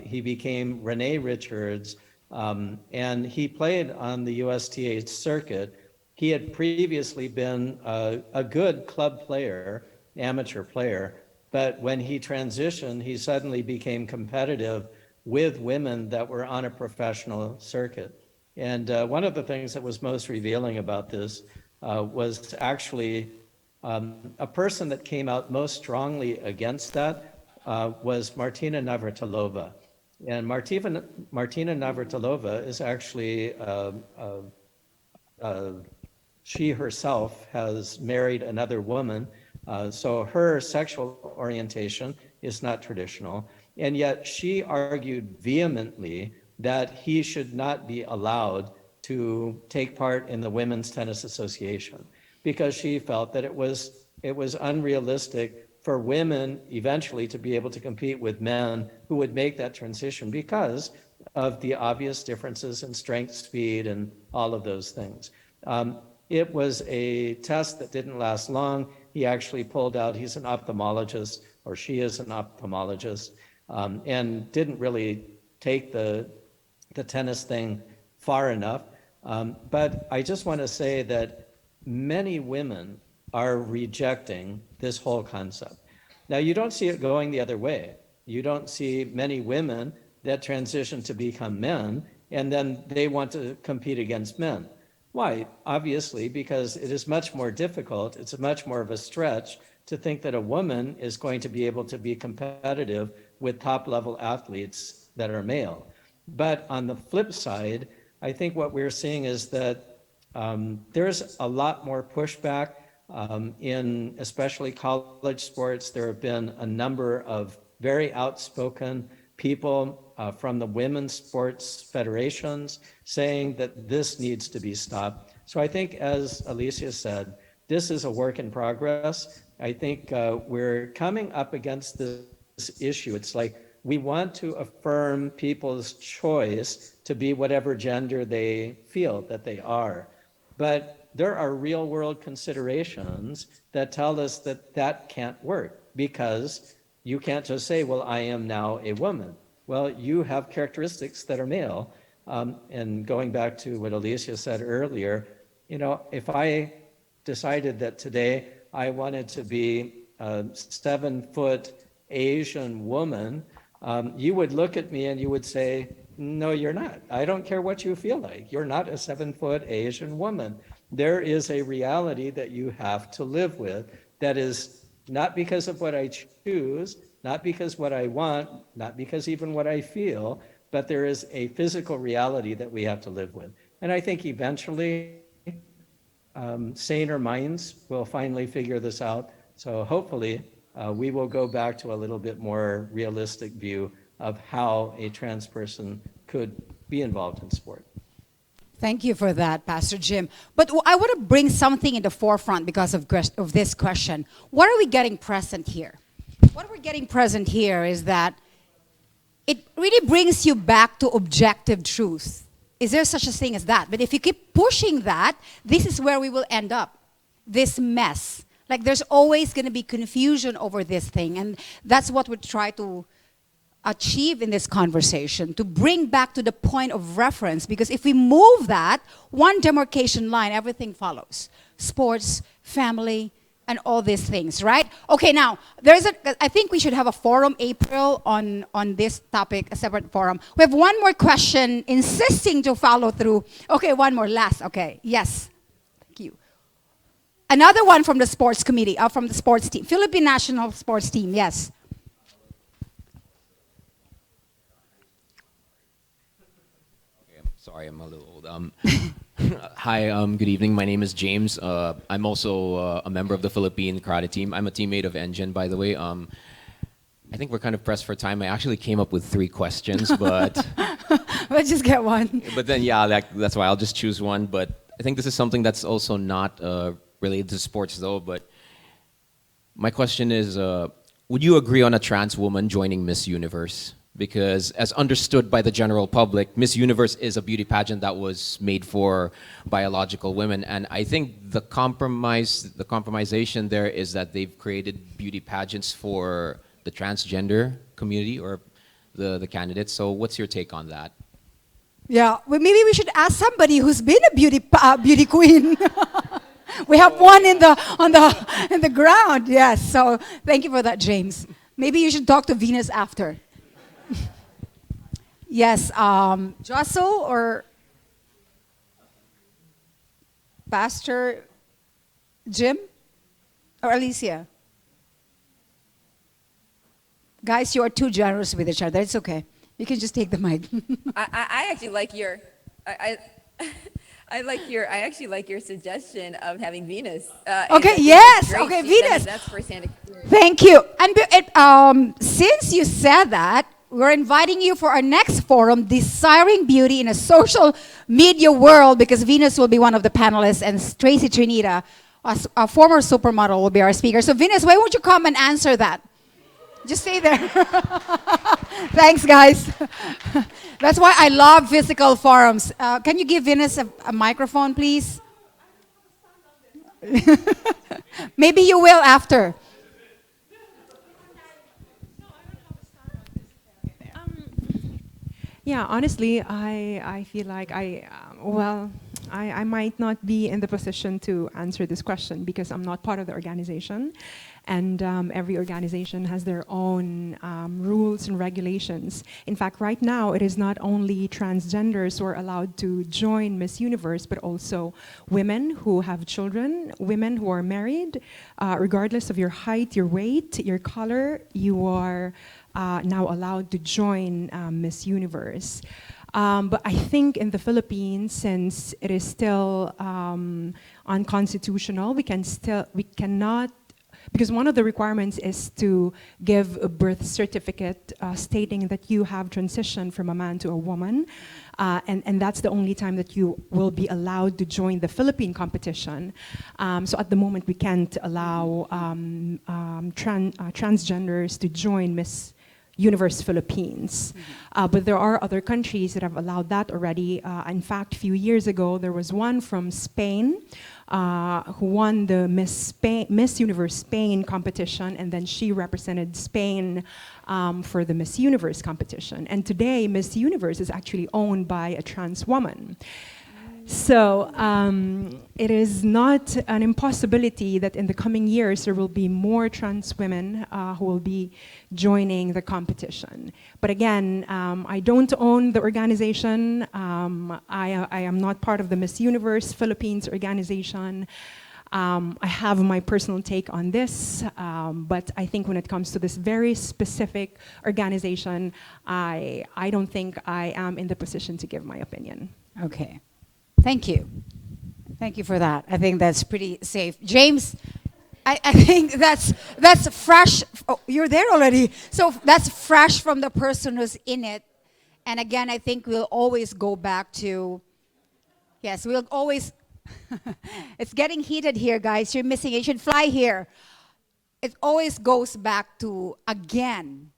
He became Renee Richards, and he played on the USTA circuit. He had previously been a good club player, amateur player, but when he transitioned, he suddenly became competitive with women that were on a professional circuit. And one of the things that was most revealing about this was actually a person that came out most strongly against that was Martina Navratilova. And Martina Navratilova is actually, she herself has married another woman. So her sexual orientation is not traditional. And yet she argued vehemently that he should not be allowed to take part in the Women's Tennis Association because she felt that it was unrealistic for women eventually to be able to compete with men who would make that transition because of the obvious differences in strength, speed, and all of those things. It was a test that didn't last long. He actually pulled out. He's an ophthalmologist, or she is an ophthalmologist, and didn't really take the tennis thing far enough. But I just want to say that many women are rejecting this whole concept. Now, you don't see it going the other way. You don't see many women that transition to become men, and then they want to compete against men. Why? Obviously, because it is much more difficult. It's much more of a stretch to think that a woman is going to be able to be competitive with top-level athletes that are male. But on the flip side, I think what we're seeing is that there's a lot more pushback in especially college sports. There have been a number of very outspoken people from the women's sports federations saying that this needs to be stopped. So I think, as Alycia said, this is a work in progress. I think we're coming up against this issue. It's like we want to affirm people's choice to be whatever gender they feel that they are. But there are real world considerations that tell us that that can't work because you can't just say, well, I am now a woman. Well, you have characteristics that are male. And going back to what Alycia said earlier, you know, if I decided that today I wanted to be a 7-foot Asian woman, you would look at me and you would say, no, you're not. I don't care what you feel like. You're not a 7-foot Asian woman. There is a reality that you have to live with that is not because of what I choose, not because what I want, not because even what I feel, but there is a physical reality that we have to live with. And I think eventually saner minds will finally figure this out. So hopefully we will go back to a little bit more realistic view of how a trans person could be involved in sport. Thank you for that, Pastor Jim. But I want to bring something in the forefront because of this question. What are we getting present here? What we're getting present here is that it really brings you back to objective truth. Is there such a thing as that? But if you keep pushing that, this is where we will end up, this mess. Like there's always going to be confusion over this thing. And that's what we try to achieve in this conversation, to bring back to the point of reference. Because if we move that, one demarcation line, everything follows. Sports, family, and all these things, right? Okay, now, I think we should have a forum, April, on this topic, a separate forum. We have one more question, insisting to follow through. Okay, one more, last, okay, yes. Thank you. Another one from the sports committee, from the sports team, Philippine National Sports Team, yes. Sorry, I'm a little old. Hi, good evening. My name is James. I'm also a member of the Philippine karate team. I'm a teammate of Engine, by the way. I think we're kind of pressed for time. I actually came up with 3 questions, but... Let's just get one. But then, yeah, that's why I'll just choose one. But I think this is something that's also not related to sports, though. But my question is, would you agree on a trans woman joining Miss Universe? Because as understood by the general public, Miss Universe is a beauty pageant that was made for biological women. And I think the compromisation there is that they've created beauty pageants for the transgender community or the candidates. So what's your take on that? Yeah, well, maybe we should ask somebody who's been a beauty queen. We have one in the ground. Yes. So thank you for that, James. Maybe you should talk to Venus after. Yes, Josel or Pastor Jim or Alycia? Guys, you are too generous with each other. It's okay. You can just take the mic. I actually like your, I actually like your suggestion of having Venus. Okay, yes, okay, Venus. That's firsthand experience. Thank you. And since you said that, we're inviting you for our next forum, Desiring Beauty in a Social Media World, because Venus will be one of the panelists and Tracy Trinita, a former supermodel, will be our speaker. So Venus, why won't you come and answer that? Just stay there. Thanks, guys. That's why I love physical forums. Can you give Venus a microphone, please? Maybe you will after. Yeah, honestly, I feel like I might not be in the position to answer this question because I'm not part of the organization. And every organization has their own rules and regulations. In fact, right now, it is not only transgenders who are allowed to join Miss Universe, but also women who have children, women who are married. Regardless of your height, your weight, your color, you are now allowed to join Miss Universe. But I think in the Philippines, since it is still unconstitutional, we cannot, because one of the requirements is to give a birth certificate stating that you have transitioned from a man to a woman, and that's the only time that you will be allowed to join the Philippine competition. So at the moment, we can't allow transgenders to join Miss Universe Philippines. But there are other countries that have allowed that already. In fact, a few years ago, there was one from Spain who won the Miss Universe Spain competition, and then she represented Spain for the Miss Universe competition. And today, Miss Universe is actually owned by a trans woman. So it is not an impossibility that in the coming years there will be more trans women who will be joining the competition. But again, I don't own the organization. I am not part of the Miss Universe Philippines organization. I have my personal take on this, but I think when it comes to this very specific organization, I don't think I am in the position to give my opinion. Okay. Thank you. Thank you for that. I think that's pretty safe. James, I think that's fresh. Oh, you're there already. So that's fresh from the person who's in it. And again, I think we'll always go back to, yes, we'll always, it's getting heated here, guys. You're missing it. You should fly here. It always goes back to, again,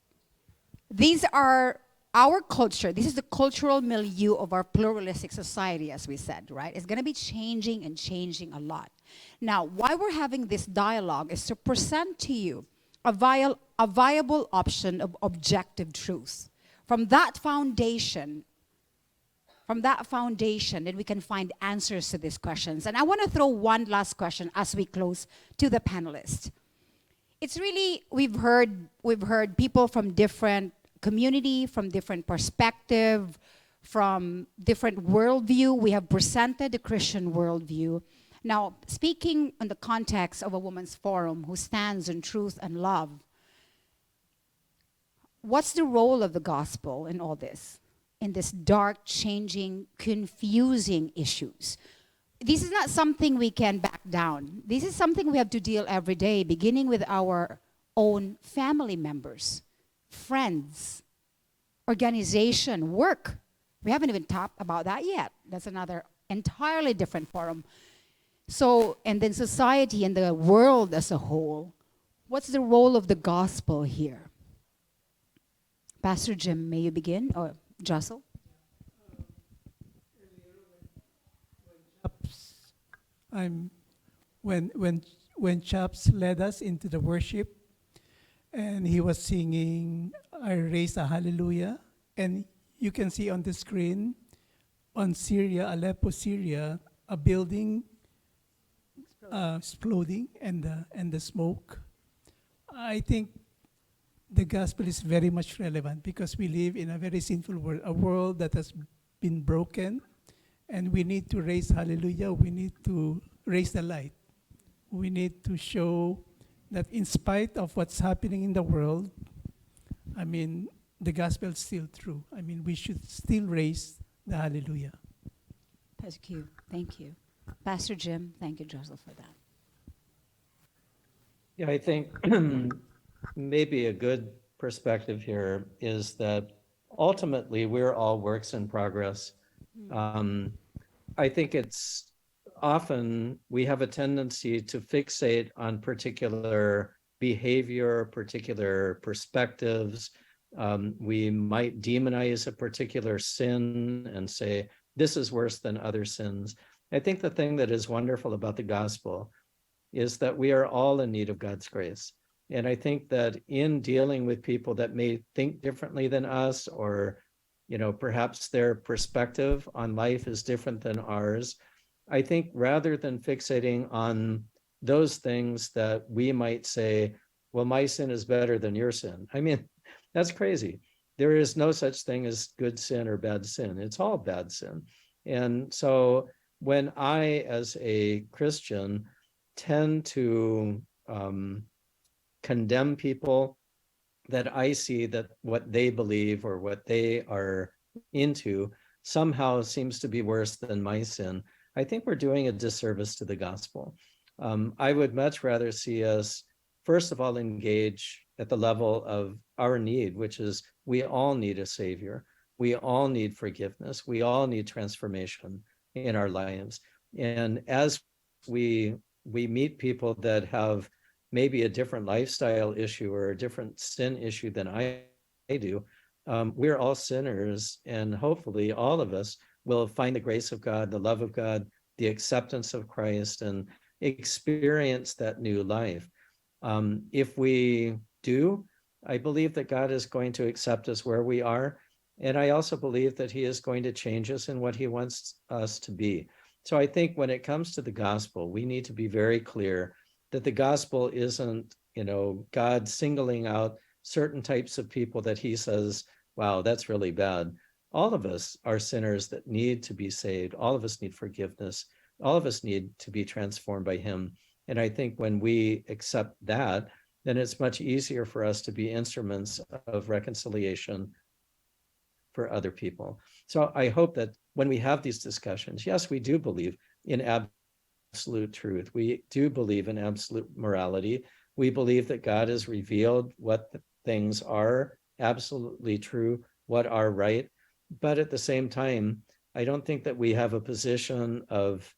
these are our culture. This is the cultural milieu of our pluralistic society, as we said, right? It's going to be changing and changing a lot. Now, why we're having this dialogue is to present to you a viable option of objective truth. From that foundation, then we can find answers to these questions. And I want to throw one last question as we close to the panelists. It's really, we've heard people from different community, from different perspective, from different worldview. We have presented the Christian worldview. Now, speaking in the context of a women's forum who stands in truth and love, what's the role of the gospel in all this? In this dark, changing, confusing issues? This is not something we can back down. This is something we have to deal every day, beginning with our own family members, friends, organization, work. We haven't even talked about that yet. That's another entirely different forum. So, and then society and the world as a whole, what's the role of the gospel here? Pastor Jim, may you begin? Or Josel? When Chaps led us into the worship, and he was singing I Raise a Hallelujah, and you can see on the screen on Syria, Aleppo, Syria, a building exploding and the smoke. I think the gospel is very much relevant because we live in a very sinful world, a world that has been broken, and we need to raise hallelujah. We need to raise the light. We need to show that in spite of what's happening in the world, I mean, the gospel is still true. I mean, we should still raise the hallelujah. Thank you. Thank you. Pastor Jim, thank you, Josel, for that. Yeah, I think maybe a good perspective here is that ultimately we're all works in progress. I think it's often we have a tendency to fixate on particular behavior, particular perspectives. We might demonize a particular sin and say, this is worse than other sins. I think the thing that is wonderful about the gospel is that we are all in need of God's grace. And I think that in dealing with people that may think differently than us, or, you know, perhaps their perspective on life is different than ours, I think rather than fixating on those things that we might say, well, my sin is better than your sin. I mean, that's crazy. There is no such thing as good sin or bad sin. It's all bad sin. And so when I, as a Christian, tend to condemn people that I see that what they believe or what they are into somehow seems to be worse than my sin, I think we're doing a disservice to the gospel. I would much rather see us, first of all, engage at the level of our need, which is we all need a savior. We all need forgiveness. We all need transformation in our lives. And as we meet people that have maybe a different lifestyle issue or a different sin issue than I do, we're all sinners, and hopefully all of us will find the grace of God, the love of God, the acceptance of Christ, and experience that new life. If we do, I believe that God is going to accept us where we are. And I also believe that he is going to change us in what he wants us to be. So I think when it comes to the gospel, we need to be very clear that the gospel isn't, God singling out certain types of people that he says, wow, that's really bad. All of us are sinners that need to be saved. All of us need forgiveness. All of us need to be transformed by him. And I think when we accept that, then it's much easier for us to be instruments of reconciliation for other people. So I hope that when we have these discussions, yes, we do believe in absolute truth. We do believe in absolute morality. We believe that God has revealed what the things are absolutely true, what are right. But at the same time, I don't think that we have a position of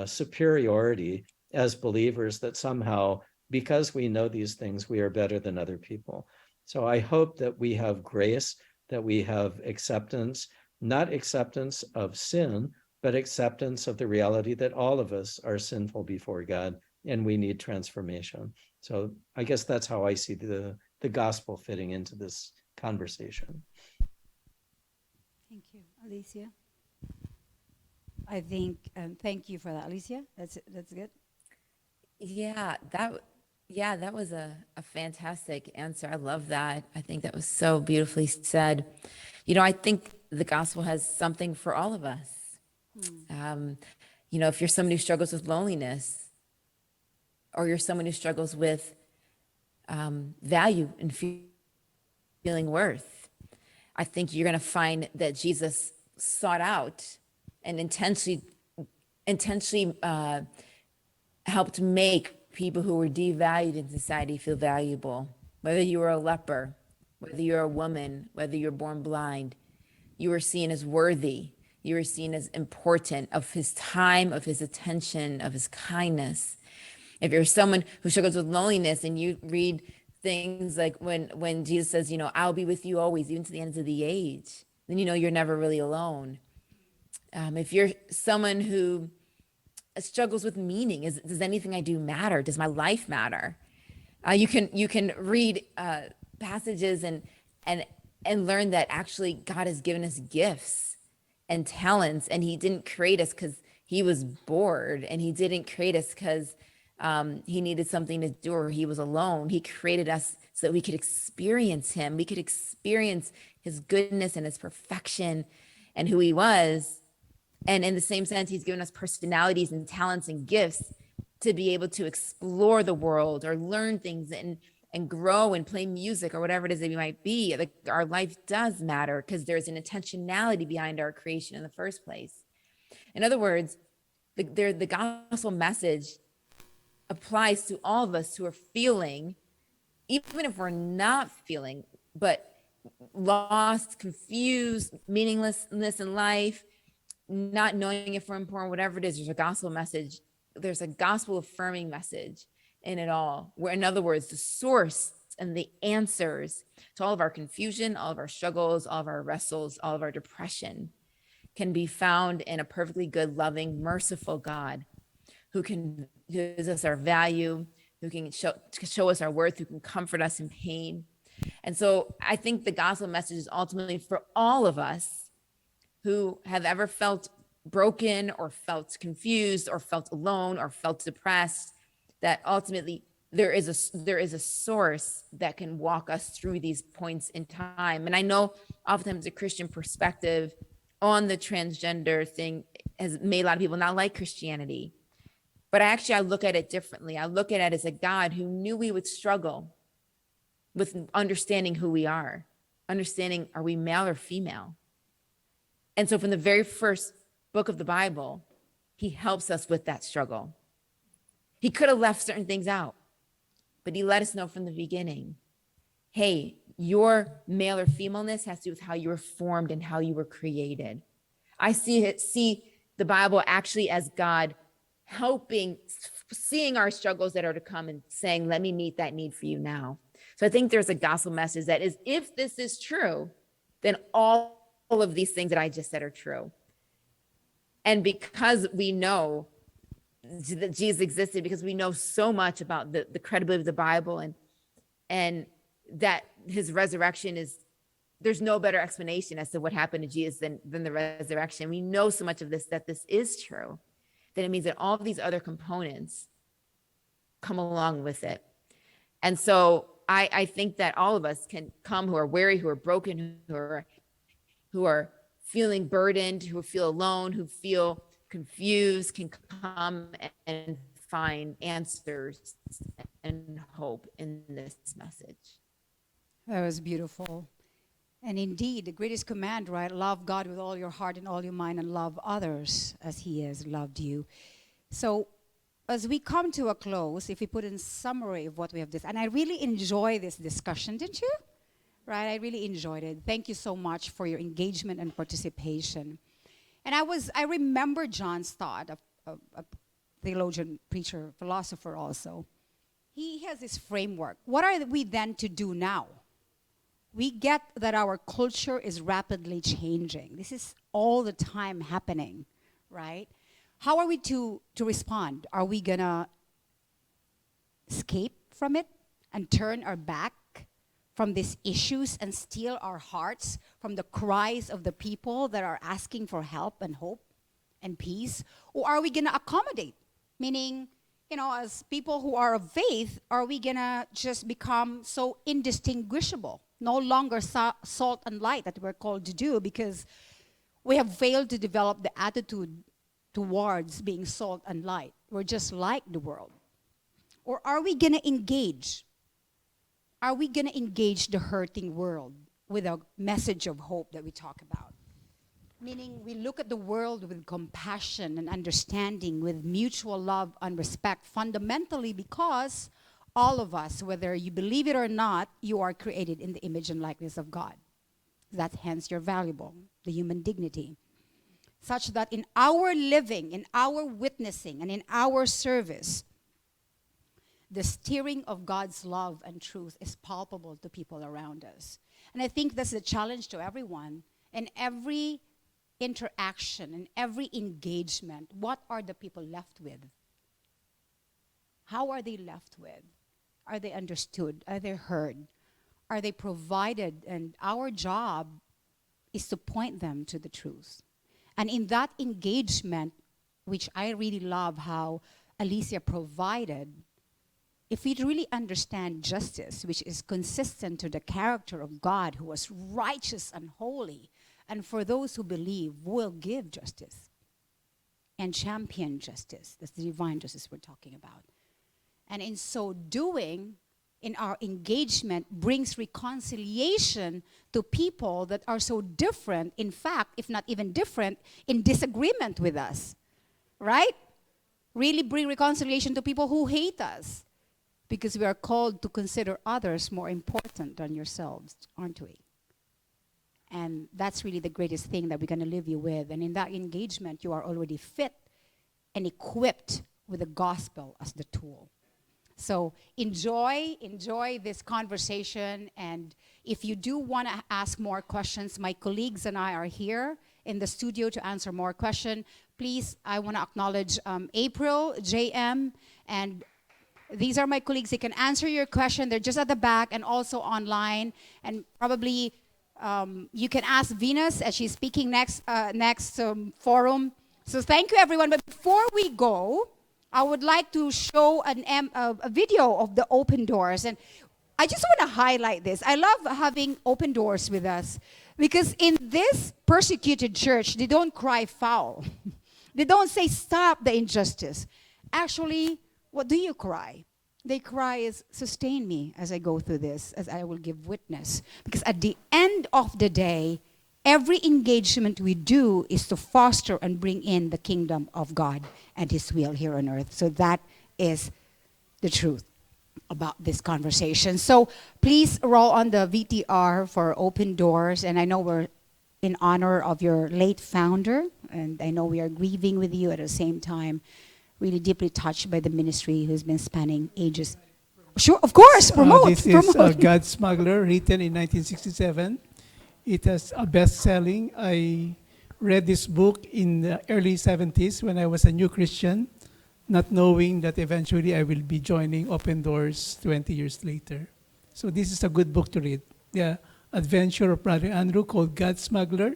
superiority as believers that somehow, because we know these things, we are better than other people. So I hope that we have grace, that we have acceptance, not acceptance of sin, but acceptance of the reality that all of us are sinful before God and we need transformation. So I guess that's how I see the gospel fitting into this conversation. Thank you. Alycia? I think, thank you for that, Alycia. That's good. That was a fantastic answer. I love that. I think that was so beautifully said. I think the gospel has something for all of us. If you're somebody who struggles with loneliness, or you're someone who struggles with value and feeling worth, I think you're going to find that Jesus sought out and intentionally helped make people who were devalued in society feel valuable. Whether you were a leper, whether you're a woman, whether you're born blind, you were seen as worthy. You were seen as important, of his time, of his attention, of his kindness. If you're someone who struggles with loneliness and you read things like when Jesus says, I'll be with you always, even to the ends of the age, then you're never really alone. If you're someone who struggles with meaning, does anything I do matter? Does my life matter? You can read passages and learn that actually God has given us gifts and talents, and he didn't create us because he was bored, and he didn't create us because he needed something to do or he was alone. He created us so that we could experience him. We could experience his goodness and his perfection and who he was. And in the same sense, he's given us personalities and talents and gifts to be able to explore the world or learn things and grow and play music or whatever it is that we might be. Like, our life does matter because there's an intentionality behind our creation in the first place. In other words, the gospel message applies to all of us who are feeling, even if we're not feeling, but lost, confused, meaninglessness in life, not knowing if we're important, whatever it is. There's a gospel message. There's a gospel affirming message in it all, where, in other words, the source and the answers to all of our confusion, all of our struggles, all of our wrestles, all of our depression can be found in a perfectly good, loving, merciful God who gives us our value, who can show us our worth, who can comfort us in pain. And so I think the gospel message is ultimately for all of us who have ever felt broken or felt confused or felt alone or felt depressed, that ultimately there is a source that can walk us through these points in time. And I know oftentimes the Christian perspective on the transgender thing has made a lot of people not like Christianity. But I look at it differently. I look at it as a God who knew we would struggle with understanding who we are, understanding, are we male or female? And so from the very first book of the Bible, he helps us with that struggle. He could have left certain things out, but he let us know from the beginning, hey, your male or femaleness has to do with how you were formed and how you were created. I see the Bible actually as God helping, seeing our struggles that are to come and saying, let me meet that need for you now. So I think there's a gospel message that is, if this is true, then all of these things that I just said are true. And because we know that Jesus existed, because we know so much about the credibility of the Bible and that his resurrection is there's no better explanation as to what happened to Jesus than the resurrection. We know so much of this, that this is true, then it means that all of these other components come along with it. And so I think that all of us can come who are weary, who are broken, who are feeling burdened, who feel alone, who feel confused, can come and find answers and hope in this message. That was beautiful. And indeed, the greatest command, right? Love God with all your heart and all your mind, and love others as He has loved you. So, as we come to a close, if we put in summary of what we have discussed, and I really enjoy this discussion, didn't you? Right? I really enjoyed it. Thank you so much for your engagement and participation. And I remember John's thought, a theologian, preacher, philosopher also. He has this framework. What are we then to do now? We get that our culture is rapidly changing. This is all the time happening, right? How are we to respond? Are we going to escape from it and turn our back from these issues and steal our hearts from the cries of the people that are asking for help and hope and peace? Or are we going to accommodate? Meaning, as people who are of faith, are we going to just become so indistinguishable? No longer salt and light that we're called to do, because we have failed to develop the attitude towards being salt and light. We're just like the world. Or are we going to engage? Are we going to engage the hurting world with a message of hope that we talk about? Meaning we look at the world with compassion and understanding, with mutual love and respect, fundamentally because all of us, whether you believe it or not, you are created in the image and likeness of God. That hence you're valuable, the human dignity. Such that in our living, in our witnessing, and in our service, the steering of God's love and truth is palpable to people around us. And I think that's the challenge to everyone. In every interaction, in every engagement, what are the people left with? How are they left with? Are they understood? Are they heard? Are they provided? And our job is to point them to the truth. And in that engagement, which I really love how Alycia provided, if we really understand justice, which is consistent to the character of God, who was righteous and holy, and for those who believe, will give justice and champion justice. That's the divine justice we're talking about. And in so doing, in our engagement, brings reconciliation to people that are so different, in fact, if not even different, in disagreement with us, right? Really bring reconciliation to people who hate us, because we are called to consider others more important than yourselves, aren't we? And that's really the greatest thing that we're going to leave you with. And in that engagement, you are already fit and equipped with the gospel as the tool. So enjoy this conversation. And if you do want to ask more questions, my colleagues and I are here in the studio to answer more questions. Please, I want to acknowledge April, JM, and these are my colleagues. They can answer your question. They're just at the back and also online. And probably you can ask Venus as she's speaking next forum. So thank you, everyone. But before we go, I would like to show a video of the open doors. And I just want to highlight this. I love having open doors with us, because in this persecuted church, they don't cry foul. They don't say, stop the injustice. Actually, what do you cry? They cry is, sustain me as I go through this, as I will give witness. Because at the end of the day, every engagement we do is to foster and bring in the kingdom of God and His will here on earth. So that is the truth about this conversation. So please roll on the VTR for open doors. And I know we're in honor of your late founder, and I know we are grieving with you at the same time. Really deeply touched by the ministry who's been spanning ages. Sure, of course, promote. This is God's Smuggler, written in 1967. It has a best-selling. I read this book in the early 70s when I was a new Christian, not knowing that eventually I will be joining Open Doors 20 years later. So this is a good book to read. Yeah, adventure of Brother Andrew called God Smuggler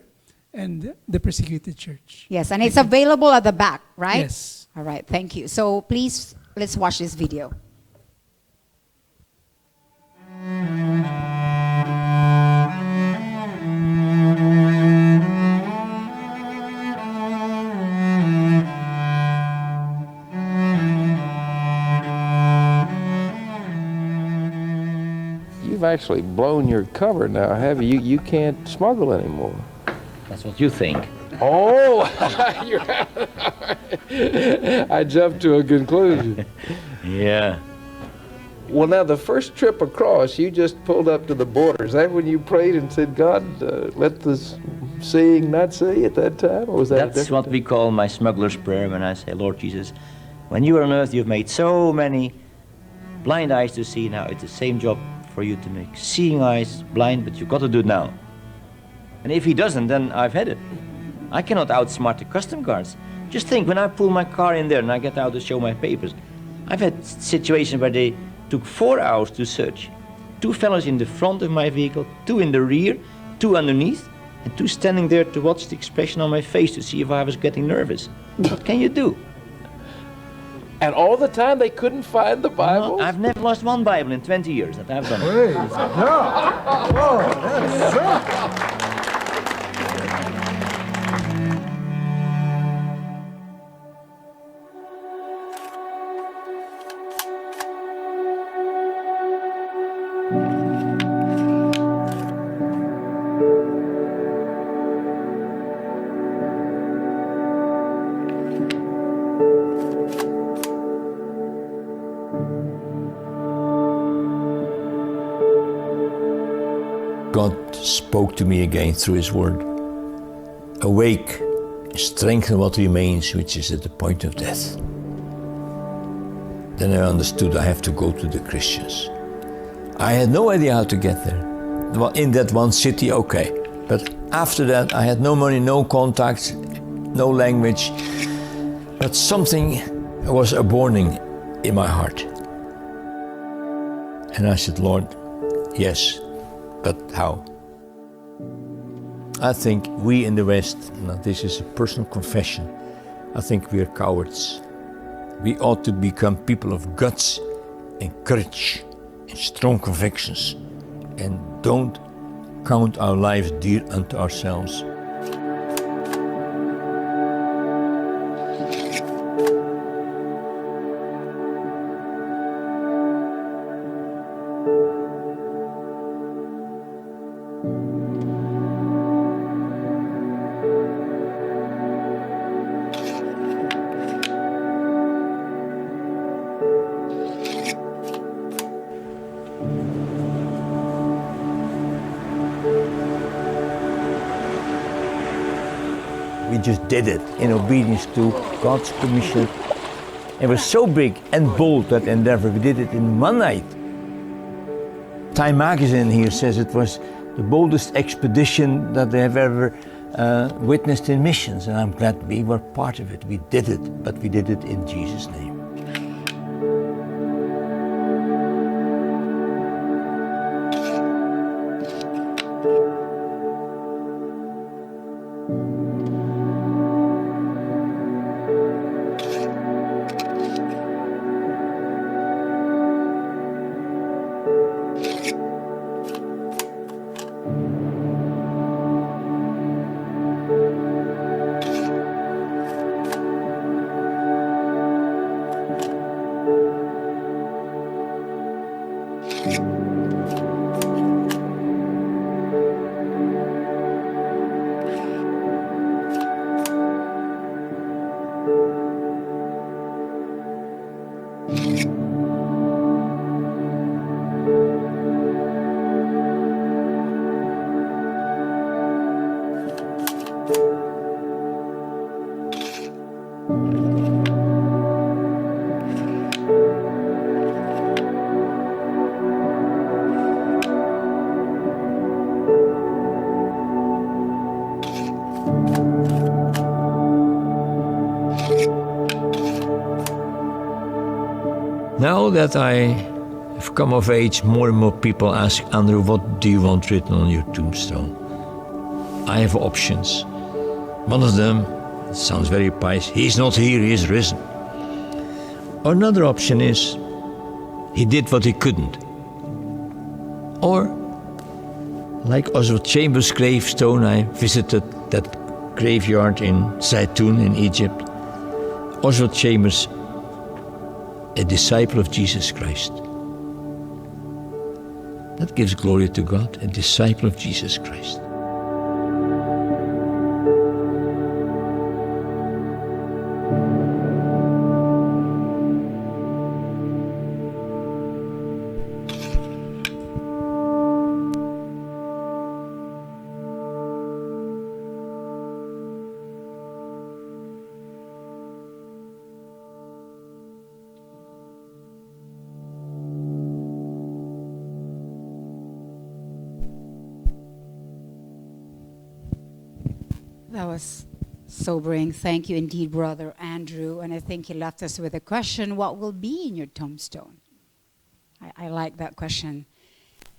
and the Persecuted Church. Yes, and it's available at the back, right? Yes. All right, thank you. So please, let's watch this video. You've actually blown your cover now, have you? You can't smuggle anymore. That's what you think. Oh, I jumped to a conclusion. Yeah. Well, now the first trip across, you just pulled up to the border. Is that when you prayed and said, God, let the seeing not see at that time? Or was that That's what we call my smuggler's prayer when I say, Lord Jesus, when you are on earth, you've made so many blind eyes to see. Now it's the same job for you to make seeing eyes blind, but you've got to do it now. And if he doesn't, then I've had it. I cannot outsmart the custom guards. Just think, when I pull my car in there and I get out to show my papers, I've had situations where they took 4 hours to search. 2 fellows in the front of my vehicle, 2 in the rear, 2 underneath, and 2 standing there to watch the expression on my face to see if I was getting nervous. What can you do? And all the time they couldn't find the Bible? No, I've never lost one Bible in 20 years that I've done. God spoke to me again through His Word. Awake, strengthen what remains, which is at the point of death. Then I understood I have to go to the Christians. I had no idea how to get there. Well, in that one city, okay. But after that, I had no money, no contacts, no language. But something was a burning in my heart. And I said, Lord, yes, but how? I think we in the West, now this is a personal confession, I think we are cowards. We ought to become people of guts and courage and strong convictions, and don't count our lives dear unto ourselves. We just did it in obedience to God's permission. It was so big and bold, that endeavor. We did it in one night. Time magazine here says it was the boldest expedition that they have ever witnessed in missions, and I'm glad we were part of it. We did it, but we did it in Jesus' name. Now that I I've come of age, more and more people ask, Andrew, what do you want written on your tombstone? I have options. One of them, it sounds very pious, he's not here, he is risen. Another option is, he did what he couldn't. Or, like Oswald Chambers' gravestone, I visited that graveyard in Zaytun in Egypt. Oswald Chambers, a disciple of Jesus Christ. That gives glory to God, a disciple of Jesus Christ. That was sobering. Thank you indeed, Brother Andrew. And I think he left us with a question, what will be in your tombstone? I like that question.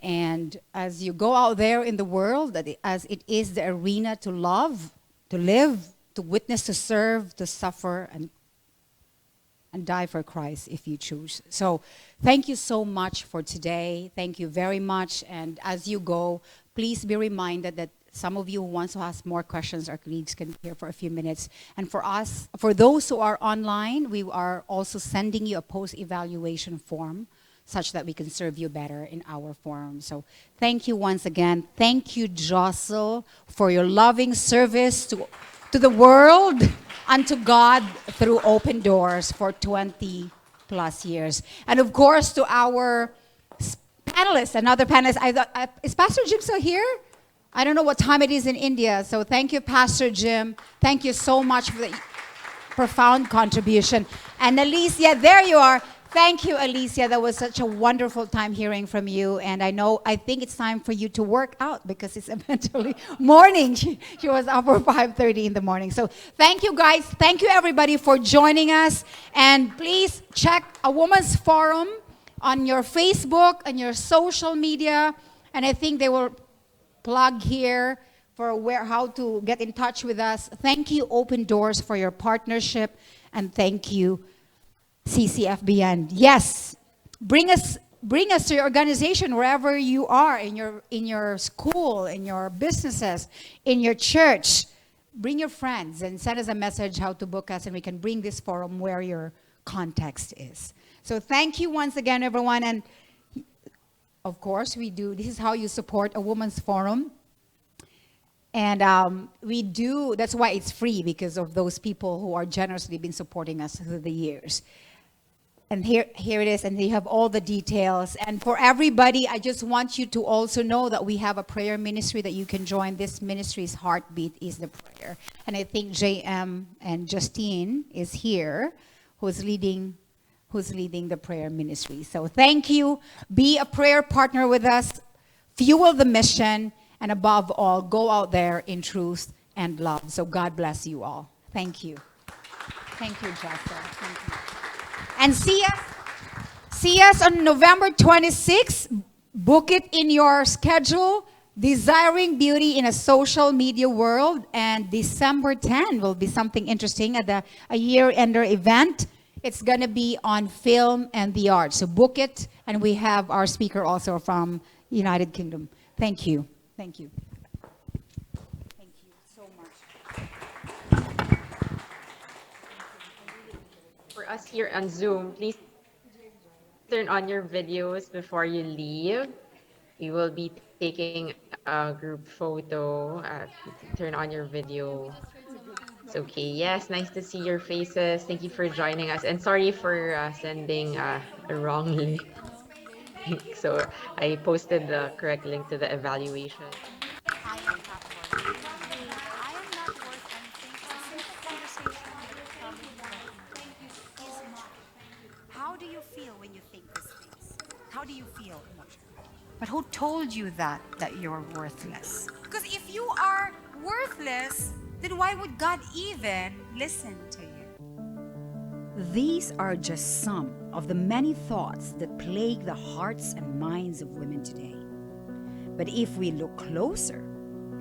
And as you go out there in the world, as it is the arena to love, to live, to witness, to serve, to suffer, and die for Christ if you choose. So thank you so much for today. Thank you very much. And as you go, please be reminded that some of you who want to ask more questions, our colleagues can be here for a few minutes. And for us, for those who are online, we are also sending you a post-evaluation form such that we can serve you better in our forum. So thank you once again. Thank you, Josel, for your loving service to the world and to God through Open Doors for 20 plus years. And of course, to our panelists, another panelist. Is Pastor Jim still here? I don't know what time it is in India. So thank you, Pastor Jim. Thank you so much for the profound contribution. And Alycia, there you are. Thank you, Alycia. That was such a wonderful time hearing from you. And I think it's time for you to work out because it's eventually morning. She was up for 5:30 in the morning. So thank you, guys. Thank you, everybody, for joining us. And please check A Woman's Forum on your Facebook and your social media. And I think they will plug here for how to get in touch with us. Thank you, Open Doors, for your partnership. And thank you, CCFBN. Yes, bring us to your organization wherever you are, in your school, in your businesses, in your church. Bring your friends and send us a message how to book us, and we can bring this forum where your context is. So thank you once again, everyone. And of course, this is how you support A Woman's Forum. And that's why it's free, because of those people who are generously been supporting us through the years. And here it is, and they have all the details. And for everybody, I just want you to also know that we have a prayer ministry that you can join. This ministry's heartbeat is the prayer. And I think JM and Justine is here, who's leading the prayer ministry. So thank you. Be a prayer partner with us. Fuel the mission. And above all, go out there in truth and love. So God bless you all. Thank you. Thank you, Josel. Thank you. And see us on November 26th. Book it in your schedule. Desiring Beauty in a Social Media World. And December 10 will be something interesting at a year-ender event. It's going to be on film and the arts. So book it. And we have our speaker also from United Kingdom. Thank you. Thank you. Thank you so much. For us here on Zoom, please turn on your videos before you leave. We will be taking a group photo. Turn on your video. It's okay. Yes, nice to see your faces. Thank you for joining us. And sorry for sending a wrong link. So I posted the correct link to the evaluation. How do you feel when you think these things? How do you feel emotionally? But who told you that you're worthless? Because if you are worthless, then why would God even listen to you? These are just some of the many thoughts that plague the hearts and minds of women today. But if we look closer,